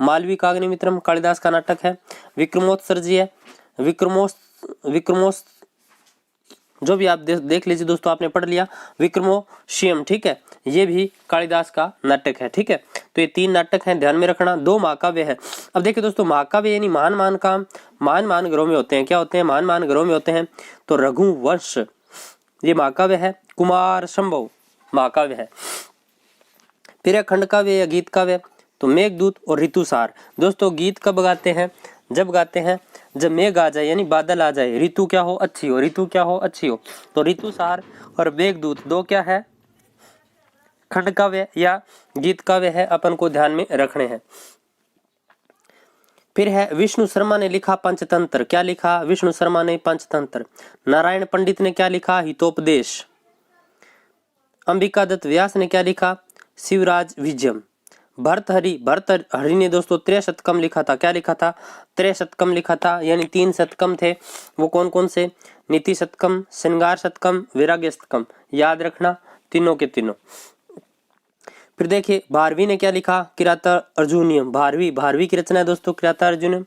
मालवी काग्निमित्रम कालिदास का नाटक है, विक्रमोत्सर्जीय विक्रमोस जो भी आप देख लीजिए दोस्तों, आपने पढ़ लिया विक्रमोशियम। ठीक है, ये भी कालिदास का नाटक है। ठीक है, तो ये 3 नाटक हैं, ध्यान में रखना। 2 महाकाव्य है। अब देखिए दोस्तों, महाकाव्य यानी महान ग्रहों में होते हैं। क्या होते हैं? महान ग्रहों में होते हैं। तो रघुवंश ये महाकाव्य है, कुमार संभव महाकाव्य है। फिर है खंड काव्य या गीत काव्य, तो मेघदूत और ऋतुसार। दोस्तों गीत कब गाते हैं? जब गाते हैं जब मेघ आ जाए, यानी बादल आ जाए, ऋतु क्या हो? अच्छी हो। ऋतु क्या हो? अच्छी हो। तो ऋतुसार और मेघदूत 2 क्या है? खंड काव्य या गीत काव्य है, अपन को ध्यान में रखने हैं। फिर है विष्णु शर्मा ने लिखा पंचतंत्र। क्या लिखा? विष्णु शर्मा ने पंचतंत्र। नारायण पंडित ने क्या लिखा? हितोपदेश। अंबिका दत्त व्यास ने क्या लिखा? शिवराज विजयम। भर्तृहरि ने दोस्तों त्रिशतकम लिखा था। क्या लिखा था? त्रिशतकम लिखा था, यानी 3 शतकम थे। वो कौन कौन से? नीति शतकम, श्रृंगार शतकम, वैराग्य शतकम। याद रखना तीनों के तीनों। फिर देखिए भारवी ने क्या लिखा? किराता अर्जुनियम। भारवी की रचना है दोस्तों किराता अर्जुनियम।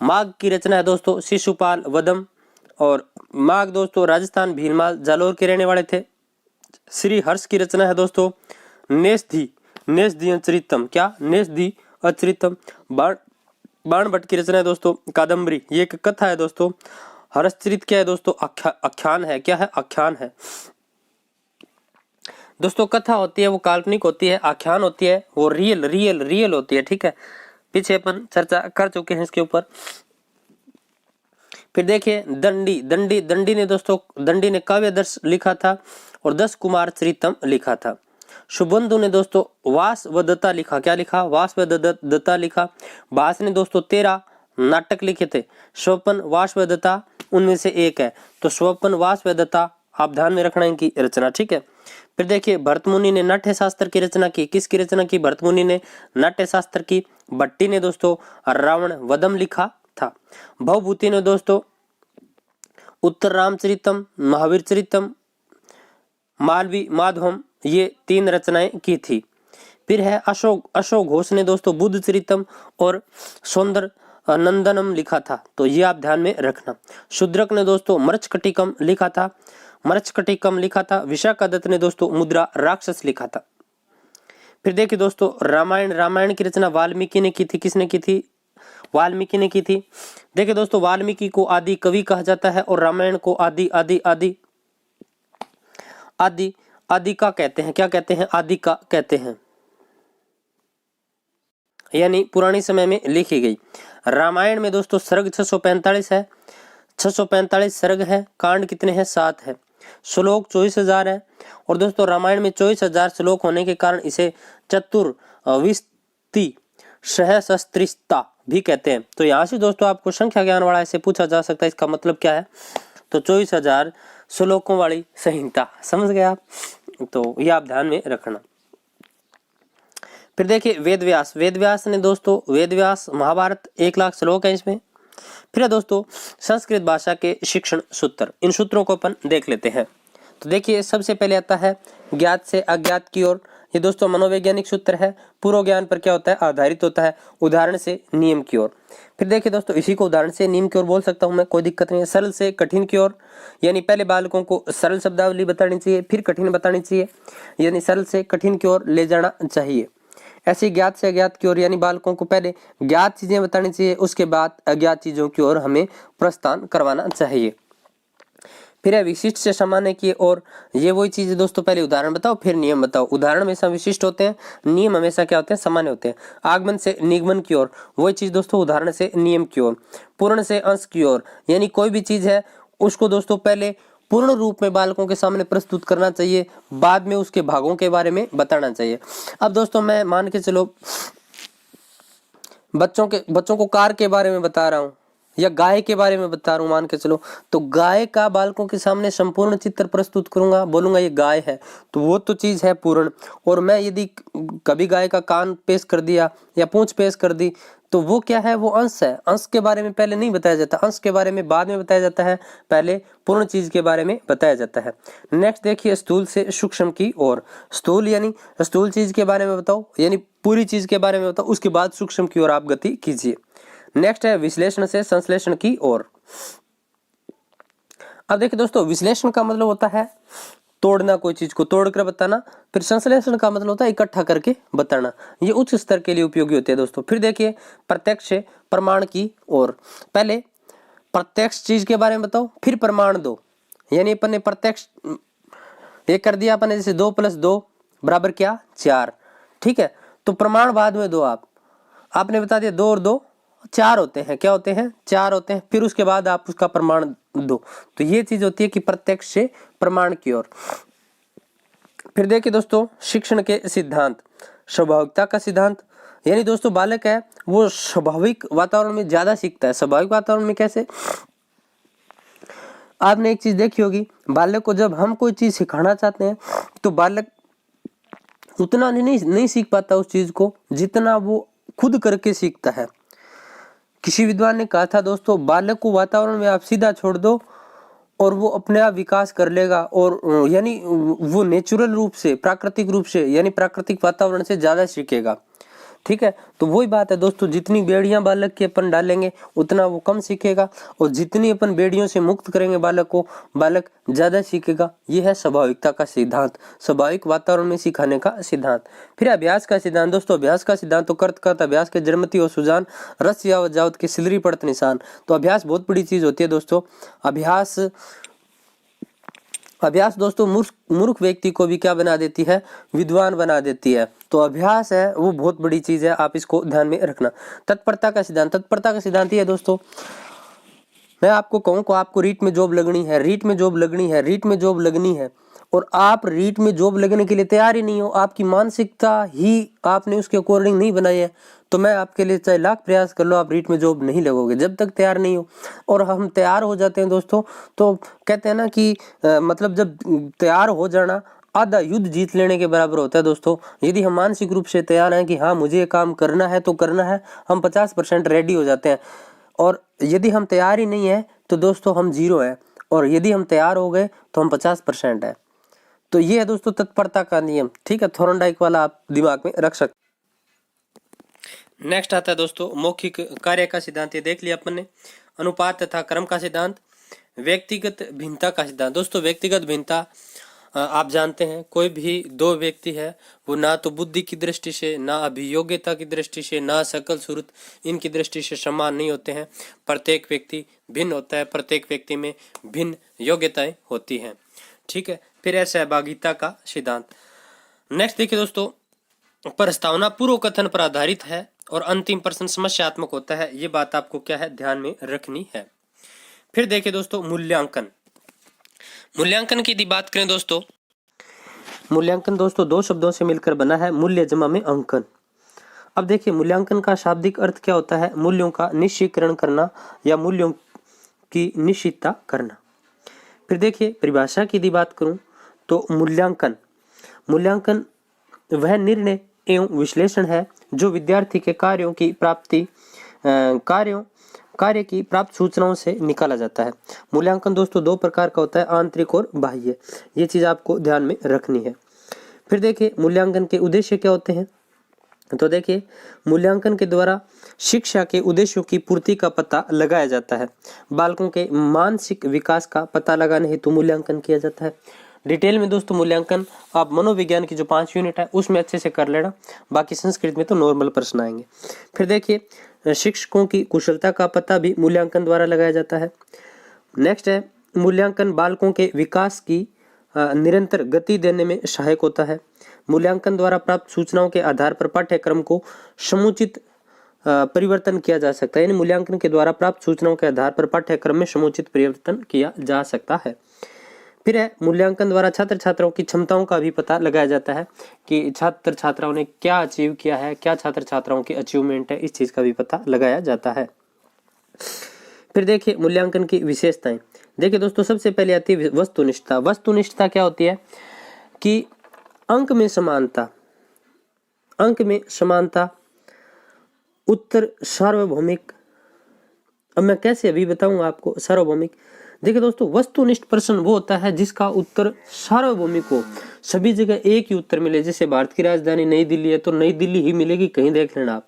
माघ की रचना है दोस्तों शिशुपाल वदम। और माघ दोस्तों राजस्थान भीलमाल जालोर के रहने वाले थे। श्री हर्ष की रचना है दोस्तों नेस्धी अचरितम। क्या? नेस्धी अचरितम। बाण भट्ट की रचना है दोस्तों कादम्बरी। ये एक कथा है दोस्तों। हर्षचरित क्या है दोस्तों? आख्यान है। क्या है? आख्यान है दोस्तों। कथा होती है वो काल्पनिक होती है, आख्यान होती है वो रियल होती है। ठीक है, पीछे अपन चर्चा कर चुके हैं इसके ऊपर। फिर देखिए दंडी ने दोस्तों काव्य दर्श लिखा था और 10 कुमार चरितम लिखा था। शुभंधु ने दोस्तों वास व दत्ता लिखा। क्या लिखा? वास व दत्ता लिखा। भास ने दोस्तों 13 नाटक लिखे थे। स्वपन वास व दत्ता उनमें से एक है, तो स्वपन वास व दत्ता आप ध्यान में रखना इनकी रचना। ठीक है, फिर देखिए भरतमुनि ने नाट्य शास्त्र की रचना की। किसकी रचना की? भरतमुनि ने नाट्य शास्त्र की। भट्टी ने दोस्तों रावण वदम लिखा था। भवभूति ने दोस्तों उत्तर रामचरितम, महावीर चरितम, मालवी माधवम, ये 3 रचनाएं की थी। फिर है अशोक घोष ने दोस्तों बुद्ध चरितम और सौंदर नंदनम लिखा था, तो ये आप ध्यान में रखना। शूद्रक ने दोस्तों मृच्छकटिकम लिखा था। विशाखा दत्त ने दोस्तों मुद्रा राक्षस लिखा था। फिर देखिए दोस्तों रामायण की रचना वाल्मीकि ने की थी। किसने की थी? वाल्मीकि ने की थी। देखिए दोस्तों वाल्मीकि को आदि कवि कहा जाता है और रामायण को आदि का कहते हैं। क्या कहते हैं? आदि का कहते हैं, यानी पुराने समय में लिखी गई। रामायण में दोस्तों सर्ग 645 है। 645 सर्ग है। कांड कितने हैं? 7 है। श्लोक 24,000 है। और दोस्तों रामायण में 24,000 श्लोक होने के कारण इसे चतुर्विंशति सहस्त्रिशता भी कहते हैं। तो यहाँ से दोस्तों आपको संख्या ज्ञान वाला ऐसे पूछा जा सकता है, इसका मतलब क्या है? तो 24,000 श्लोकों वाली संहिता। समझ गए आप? तो ये आप ध्यान में रखना। फिर देखिए वेदव्यास ने दोस्तों महाभारत 1 लाख श्लोक है इसमें। फिर है दोस्तों संस्कृत भाषा के शिक्षण सूत्र। इन सूत्रों को अपन देख लेते हैं। तो देखिए सबसे पहले आता है ज्ञात से अज्ञात की ओर। ये दोस्तों मनोवैज्ञानिक सूत्र है। पूर्व ज्ञान पर क्या होता है? आधारित होता है। उदाहरण से नियम की ओर। फिर देखिए दोस्तों इसी को उदाहरण से नियम की ओर बोल सकता हूं मैं, कोई दिक्कत नहीं है। सरल से कठिन की ओर, यानी पहले बालकों को सरल शब्दावली बतानी चाहिए, फिर कठिन बतानी चाहिए, यानी सरल से कठिन की ओर ले जाना चाहिए। ऐसी ज्ञात से अज्ञात की ओर, यानी बालकों को पहले ज्ञात चीजें बतानी चाहिए, उसके बाद अज्ञात चीजों की ओर हमें प्रस्थान करवाना चाहिए। फिर है विशिष्ट से सामान्य की ओर। ये वही चीज है दोस्तों, पहले उदाहरण बताओ फिर नियम बताओ। उदाहरण हमेशा विशिष्ट होते हैं, नियम हमेशा क्या होते हैं? सामान्य होते हैं। आगमन से निगमन की ओर, वही चीज दोस्तों उदाहरण से नियम की ओर। पूर्ण से अंश की ओर, यानी कोई भी चीज है उसको दोस्तों पहले पूर्ण रूप में बालकों के सामने प्रस्तुत करना चाहिए, बाद में उसके भागों के बारे में बताना चाहिए। अब दोस्तों मैं मान के चलो बच्चों को कार के बारे में बता रहा हूँ या गाय के बारे में बता रहा हूँ, मान के चलो, तो गाय का बालकों के सामने संपूर्ण चित्र प्रस्तुत करूंगा, बोलूंगा ये गाय है, तो वो तो चीज है पूर्ण। और मैं यदि कभी गाय का कान पेश कर दिया या पूंछ पेश कर दी तो वो क्या है? वो अंश है। अंश के बारे में पहले नहीं बताया जाता, अंश के बारे में बाद में बताया जाता है, पहले पूर्ण चीज के बारे में बताया जाता है। नेक्स्ट देखिए स्थूल से सूक्ष्म की ओर। स्थूल यानी स्थूल चीज के बारे में बताओ, यानी पूरी चीज के बारे में बताओ, उसके बाद सूक्ष्म की ओर आप गति कीजिए। नेक्स्ट है विश्लेषण से संश्लेषण की ओर। अब देखिए दोस्तों विश्लेषण का मतलब होता है तोड़ना, कोई चीज को तोड़कर बताना। फिर संश्लेषण का मतलब होता है इकट्ठा करके बताना। ये उच्च स्तर के लिए उपयोगी होते हैं दोस्तों। फिर देखिए प्रत्यक्ष से प्रमाण की ओर। पहले प्रत्यक्ष चीज के बारे में बताओ, फिर प्रमाण दो, यानी अपन ने प्रत्यक्ष ये कर दिया अपन ने, जैसे 2 + 2 बराबर क्या? 4। ठीक है, तो प्रमाण बाद में दो। आपने बता दिया 2 और 2 4 होते हैं। क्या होते हैं? 4 होते हैं। फिर उसके बाद आप उसका प्रमाण दो। तो ये चीज होती है कि प्रत्यक्ष से प्रमाण की ओर। फिर देखिए दोस्तों शिक्षण के सिद्धांत। स्वाभाविकता का सिद्धांत, यानी दोस्तों बालक है वो स्वाभाविक वातावरण में ज्यादा सीखता है। स्वाभाविक वातावरण में कैसे? आपने एक चीज देखी होगी, बालक को जब हम कोई चीज सिखाना चाहते हैं तो बालक उतना नहीं सीख पाता उस चीज को जितना वो खुद करके सीखता है। किसी विद्वान ने कहा था दोस्तों, बालक को वातावरण में आप सीधा छोड़ दो और वो अपने आप विकास कर लेगा, और यानी वो नेचुरल रूप से, प्राकृतिक रूप से, यानी प्राकृतिक वातावरण से ज्यादा सीखेगा। ठीक है, तो वही बात है दोस्तों, जितनी बेड़ियां बालक के अपन डालेंगे उतना वो कम सीखेगा, और जितनी अपन बेड़ियों से मुक्त करेंगे बालक को, बालक ज्यादा सीखेगा। ये है स्वाभाविकता का सिद्धांत, स्वाभाविक वातावरण में सिखाने का सिद्धांत। फिर अभ्यास का सिद्धांत दोस्तों, अभ्यास का सिद्धांत तो कर्त अभ्यास के जन्मति और सुजान, रस यावत जावत के सिलरी पड़त निशान। तो अभ्यास बहुत बड़ी चीज होती है दोस्तों। अभ्यास दोस्तों मूर्ख व्यक्ति को भी क्या बना देती है, विद्वान बना देती है। तो अभ्यास है वो बहुत बड़ी चीज है, आप इसको ध्यान में रखना। तत्परता का सिद्धांत, तत्परता का सिद्धांत ये है दोस्तों, मैं आपको कहूं को आपको रीट में जॉब लगनी है, रीट में जॉब लगनी है, रीट में जॉब लगनी है, और आप रीट में जॉब लगने के लिए तैयार ही नहीं हो, आपकी मानसिकता ही आपने उसके अकॉर्डिंग नहीं बनाई है, तो मैं आपके लिए चाहे लाख प्रयास कर लो, आप रीट में जॉब नहीं लगोगे जब तक तैयार नहीं हो। और हम तैयार हो जाते हैं दोस्तों, तो कहते हैं ना कि मतलब जब तैयार हो जाना आधा युद्ध जीत लेने के बराबर होता है दोस्तों। यदि हम मानसिक रूप से तैयार हैं कि हाँ मुझे ये काम करना है तो करना है, हम 50% रेडी हो जाते हैं। और यदि हम तैयार ही नहीं है तो दोस्तों हम 0 है, और यदि हम तैयार हो गए तो हम 50% है। तो ये है दोस्तों तत्परता का नियम। ठीक है, थॉर्नडाइक वाला आप दिमाग में रख सकते। नेक्स्ट आता है दोस्तों मौखिक कार्य का सिद्धांत, ये देख लिया अपन ने। अनुपात तथा क्रम का सिद्धांत, व्यक्तिगत भिन्नता का सिद्धांत। दोस्तों व्यक्तिगत भिन्नता आप जानते हैं, कोई भी दो व्यक्ति है वो ना तो बुद्धि की दृष्टि से, ना अभियोग्यता की दृष्टि से, ना शकल सूरत इनकी दृष्टि से समान नहीं होते हैं। प्रत्येक व्यक्ति भिन्न होता है, प्रत्येक व्यक्ति में भिन्न योग्यताएं होती हैं। ठीक है, फिर है सहभागिता का सिद्धांत। नेक्स्ट देखिए दोस्तों, प्रस्तावना पूर्व कथन पर आधारित है और अंतिम प्रश्न समस्यात्मक होता है। ये बात आपको क्या है, ध्यान में रखनी है। फिर देखिए दोस्तों मूल्यांकन। मूल्यांकन की यदि बात करें दोस्तों, मूल्यांकन दोस्तों 2 शब्दों से मिलकर बना है, मूल्य जमा में अंकन। अब देखिए मूल्यांकन का शाब्दिक अर्थ क्या होता है, मूल्यों का निश्चयीकरण करना या मूल्यों की निश्चितता करना। फिर देखिए परिभाषा की यदि बात करूं तो मूल्यांकन वह निर्णय एवं विश्लेषण है जो विद्यार्थी के कार्यों की प्राप्ति कार्य की प्राप्त सूचनाओं से निकाला जाता है। मूल्यांकन दोस्तों 2 प्रकार का होता है, आंतरिक और बाह्य। ये चीज आपको ध्यान में रखनी है। फिर देखिए मूल्यांकन के उद्देश्य क्या होते हैं, तो देखिए मूल्यांकन के द्वारा शिक्षा के उद्देश्यों की पूर्ति का पता लगाया जाता है। बालकों के मानसिक विकास का पता लगाने हेतु मूल्यांकन किया जाता है। डिटेल में दोस्तों मूल्यांकन आप मनोविज्ञान की जो 5 यूनिट है उसमें अच्छे से कर लेना, बाकी संस्कृत में तो नॉर्मल प्रश्न आएंगे। फिर देखिए शिक्षकों की कुशलता का पता भी मूल्यांकन द्वारा लगाया जाता है। नेक्स्ट है मूल्यांकन बालकों के विकास की निरंतर गति देने में सहायक होता है। मूल्यांकन द्वारा प्राप्त सूचनाओं के आधार पर पाठ्यक्रम को समुचित परिवर्तन किया जा सकता है, यानी मूल्यांकन के द्वारा प्राप्त सूचनाओं के आधार पर पाठ्यक्रम में समुचित परिवर्तन किया जा सकता है। फिर है मूल्यांकन द्वारा छात्र छात्राओं की क्षमताओं का भी पता लगाया जाता है कि छात्र छात्राओं ने क्या अचीव किया है, क्या छात्र छात्राओं की अचीवमेंट है, इस चीज का भी पता लगाया जाता है। फिर देखिए मूल्यांकन की विशेषताएं। देखिए दोस्तों सबसे पहले आती है वस्तुनिष्ठता। वस्तुनिष्ठता क्या होती है कि अंक में समानता, उत्तर सार्वभौमिक। अब मैं कैसे अभी बताऊंगा आपको सार्वभौमिक। देखिए दोस्तों वस्तुनिष्ठ प्रश्न वो होता है जिसका उत्तर सार्वभौमिक हो, सभी जगह एक ही उत्तर मिले। जैसे भारत की राजधानी नई दिल्ली है तो नई दिल्ली ही मिलेगी, कहीं देख लेना आप।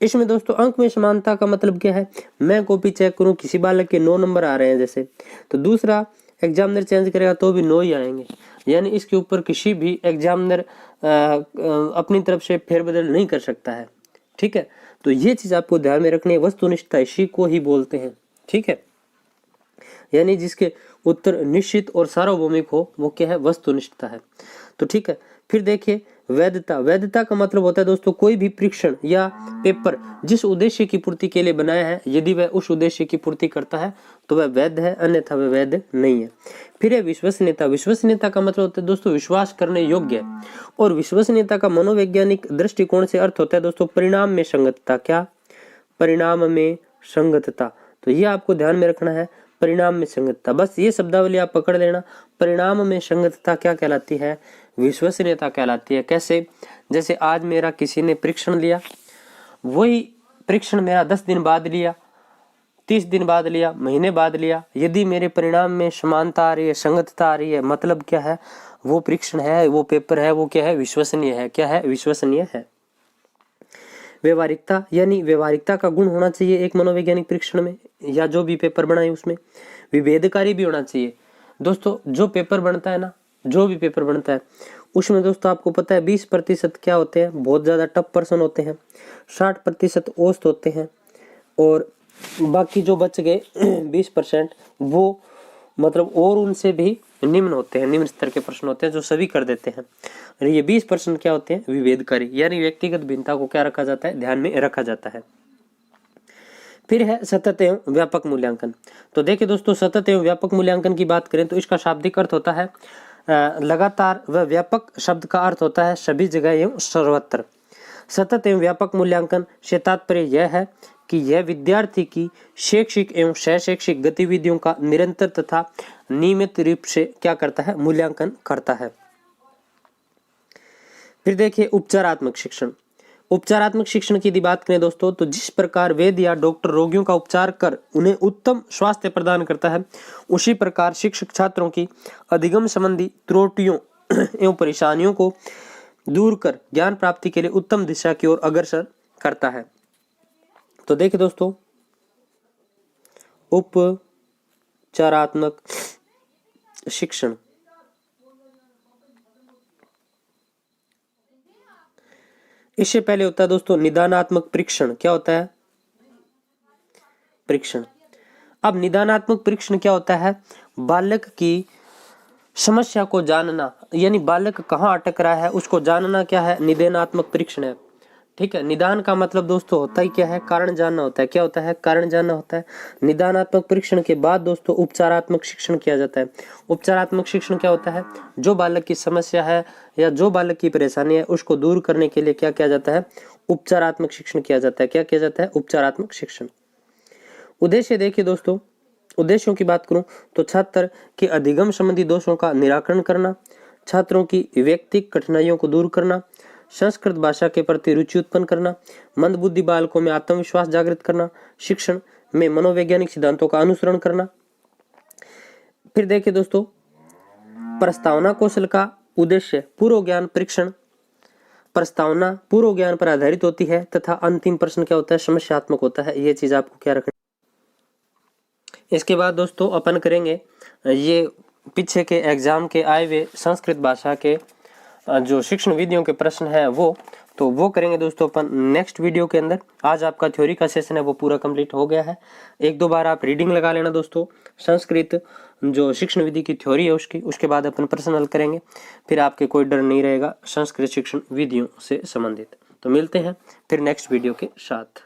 इसमें दोस्तों अंक में समानता का मतलब क्या है, मैं कॉपी चेक करूं किसी बालक के 9 नंबर आ रहे हैं जैसे, तो दूसरा एग्जामिनर चेंज करेगा तो भी 9 ही आएंगे, यानी इसके ऊपर किसी भी एग्जामिनर अपनी तरफ से फेरबदल नहीं कर सकता है। ठीक है, तो ये चीज आपको ध्यान में रखनी है। वस्तुनिष्ठता इसी को ही बोलते हैं। ठीक है, यानी जिसके उत्तर निश्चित और सार्वभौमिक हो वो क्या है, वस्तुनिष्ठता है। तो ठीक है, फिर देखिए वैधता। वैधता का मतलब होता है दोस्तों कोई भी परीक्षण या पेपर जिस उद्देश्य की पूर्ति के लिए बनाया है, यदि वह उस उद्देश्य की पूर्ति करता है तो वह वैध है, अन्यथा वह वैध नहीं है। फिर है विश्वसनीयता। विश्वसनीयता का मतलब होता है दोस्तों विश्वास करने योग्य, और विश्वसनीयता का मनोवैज्ञानिक दृष्टिकोण से अर्थ होता है दोस्तों परिणाम में संगतता। क्या, परिणाम में संगतता। तो ये आपको ध्यान में रखना है, परिणाम में संगतता, बस ये शब्दावली आप पकड़ लेना। परिणाम में संगतता क्या कहलाती है? विश्वसनीयता कहलाती है। कैसे? जैसे आज मेरा किसी ने परीक्षण लिया, वही परीक्षण मेरा 10 दिन बाद लिया, 30 दिन बाद लिया, महीने बाद लिया, यदि मेरे परिणाम में समानता आ रही है, संगतता आ रही है, मतलब क्या है? वो परीक्षण है, वो पेपर है, वो क्या है? विश्वसनीय है। क्या है? विश्वसनीय है। व्यवहारिकता, यानी व्यवहारिकता का गुण होना चाहिए एक मनोवैज्ञानिक परीक्षण में या जो भी पेपर बनाए उसमें। विभेदकारी भी होना चाहिए। दोस्तों जो पेपर बनता है ना, जो भी पेपर बनता है उसमें दोस्तों आपको पता है 20% क्या होते हैं? बहुत ज्यादा टफ पर्सन होते हैं, 60% औसत होते हैं, और बाकी जो बच गए 20% वो मतलब और उनसे भी निम्न होते हैं, निम्न स्तर के प्रश्न होते हैं जो सभी कर देते हैं। और ये 20% क्या होते हैं? विभेदकारी, यानी व्यक्तिगत भिन्नता को क्या रखा जाता है? ध्यान में रखा जाता है। फिर है सतत एवं व्यापक मूल्यांकन। तो देखिए दोस्तों, सतत एवं व्यापक मूल्यांकन की बात करें तो इसका शाब्दिक अर्थ होता है लगातार, व व्यापक शब्द का अर्थ होता है सभी जगह एवं सर्वत्र। सतत एवं व्यापक मूल्यांकन से तात्पर्य यह है कि यह विद्यार्थी की शैक्षिक एवं शैक्षिक गतिविधियों का निरंतर तथा नियमित रूप से क्या करता है? मूल्यांकन करता है। फिर देखिए उपचारात्मक शिक्षण। उपचारात्मक शिक्षण की यदि बात करें दोस्तों, तो जिस प्रकार वैद्य या डॉक्टर रोगियों का उपचार कर उन्हें उत्तम स्वास्थ्य प्रदान करता है, उसी प्रकार शिक्षक छात्रों की अधिगम संबंधी त्रुटियों एवं परेशानियों को दूर कर ज्ञान प्राप्ति के लिए उत्तम दिशा की ओर अग्रसर करता है। तो देखिए दोस्तों, उपचारात्मक शिक्षण इससे पहले होता है दोस्तों निदानात्मक परीक्षण। क्या होता है? परीक्षण। अब निदानात्मक परीक्षण क्या होता है? बालक की समस्या को जानना, यानी बालक कहाँ अटक रहा है उसको जानना क्या है? निदानात्मक परीक्षण है। ठीक है। निदान का मतलब दोस्तों होता ही क्या है? कारण जानना होता है। क्या होता है? कारण जानना होता है। निदानात्मक परीक्षण के बाद दोस्तों उपचारात्मक शिक्षण किया जाता है। उपचारात्मक शिक्षण क्या होता है? जो बालक की समस्या है या जो बालक की परेशानी है उसको दूर करने के लिए क्या किया जाता है? उपचारात्मक शिक्षण किया जाता है। क्या किया जाता है? उपचारात्मक शिक्षण। उद्देश्य देखिए दोस्तों, उद्देश्यों की बात करूं तो छात्र के अधिगम संबंधी दोषों का निराकरण करना, छात्रों की व्यक्तिगत कठिनाइयों को दूर करना, संस्कृत भाषा के प्रति रुचि उत्पन्न करना, मंदबुद्धि बालकों में आत्मविश्वास जागृत करना, शिक्षण में मनोवैज्ञानिक सिद्धांतों का अनुसरण करना। फिर देखिए दोस्तों, प्रस्तावना कौशल का उद्देश्य पूर्व ज्ञान परीक्षण। प्रस्तावना पूर्व ज्ञान पर आधारित होती है तथा अंतिम प्रश्न क्या होता है? समस्यात्मक होता है। ये चीज आपको क्या रखना। इसके बाद दोस्तों अपन करेंगे ये पीछे के एग्जाम के आए हुए संस्कृत भाषा के जो शिक्षण विधियों के प्रश्न है वो करेंगे दोस्तों अपन नेक्स्ट वीडियो के अंदर। आज आपका थ्योरी का सेशन है वो पूरा कंप्लीट हो गया है। एक दो बार आप रीडिंग लगा लेना दोस्तों, संस्कृत जो शिक्षण विधि की थ्योरी है उसके बाद अपन प्रश्न हल करेंगे। फिर आपके कोई डर नहीं रहेगा संस्कृत शिक्षण विधियों से संबंधित। तो मिलते हैं फिर नेक्स्ट वीडियो के साथ।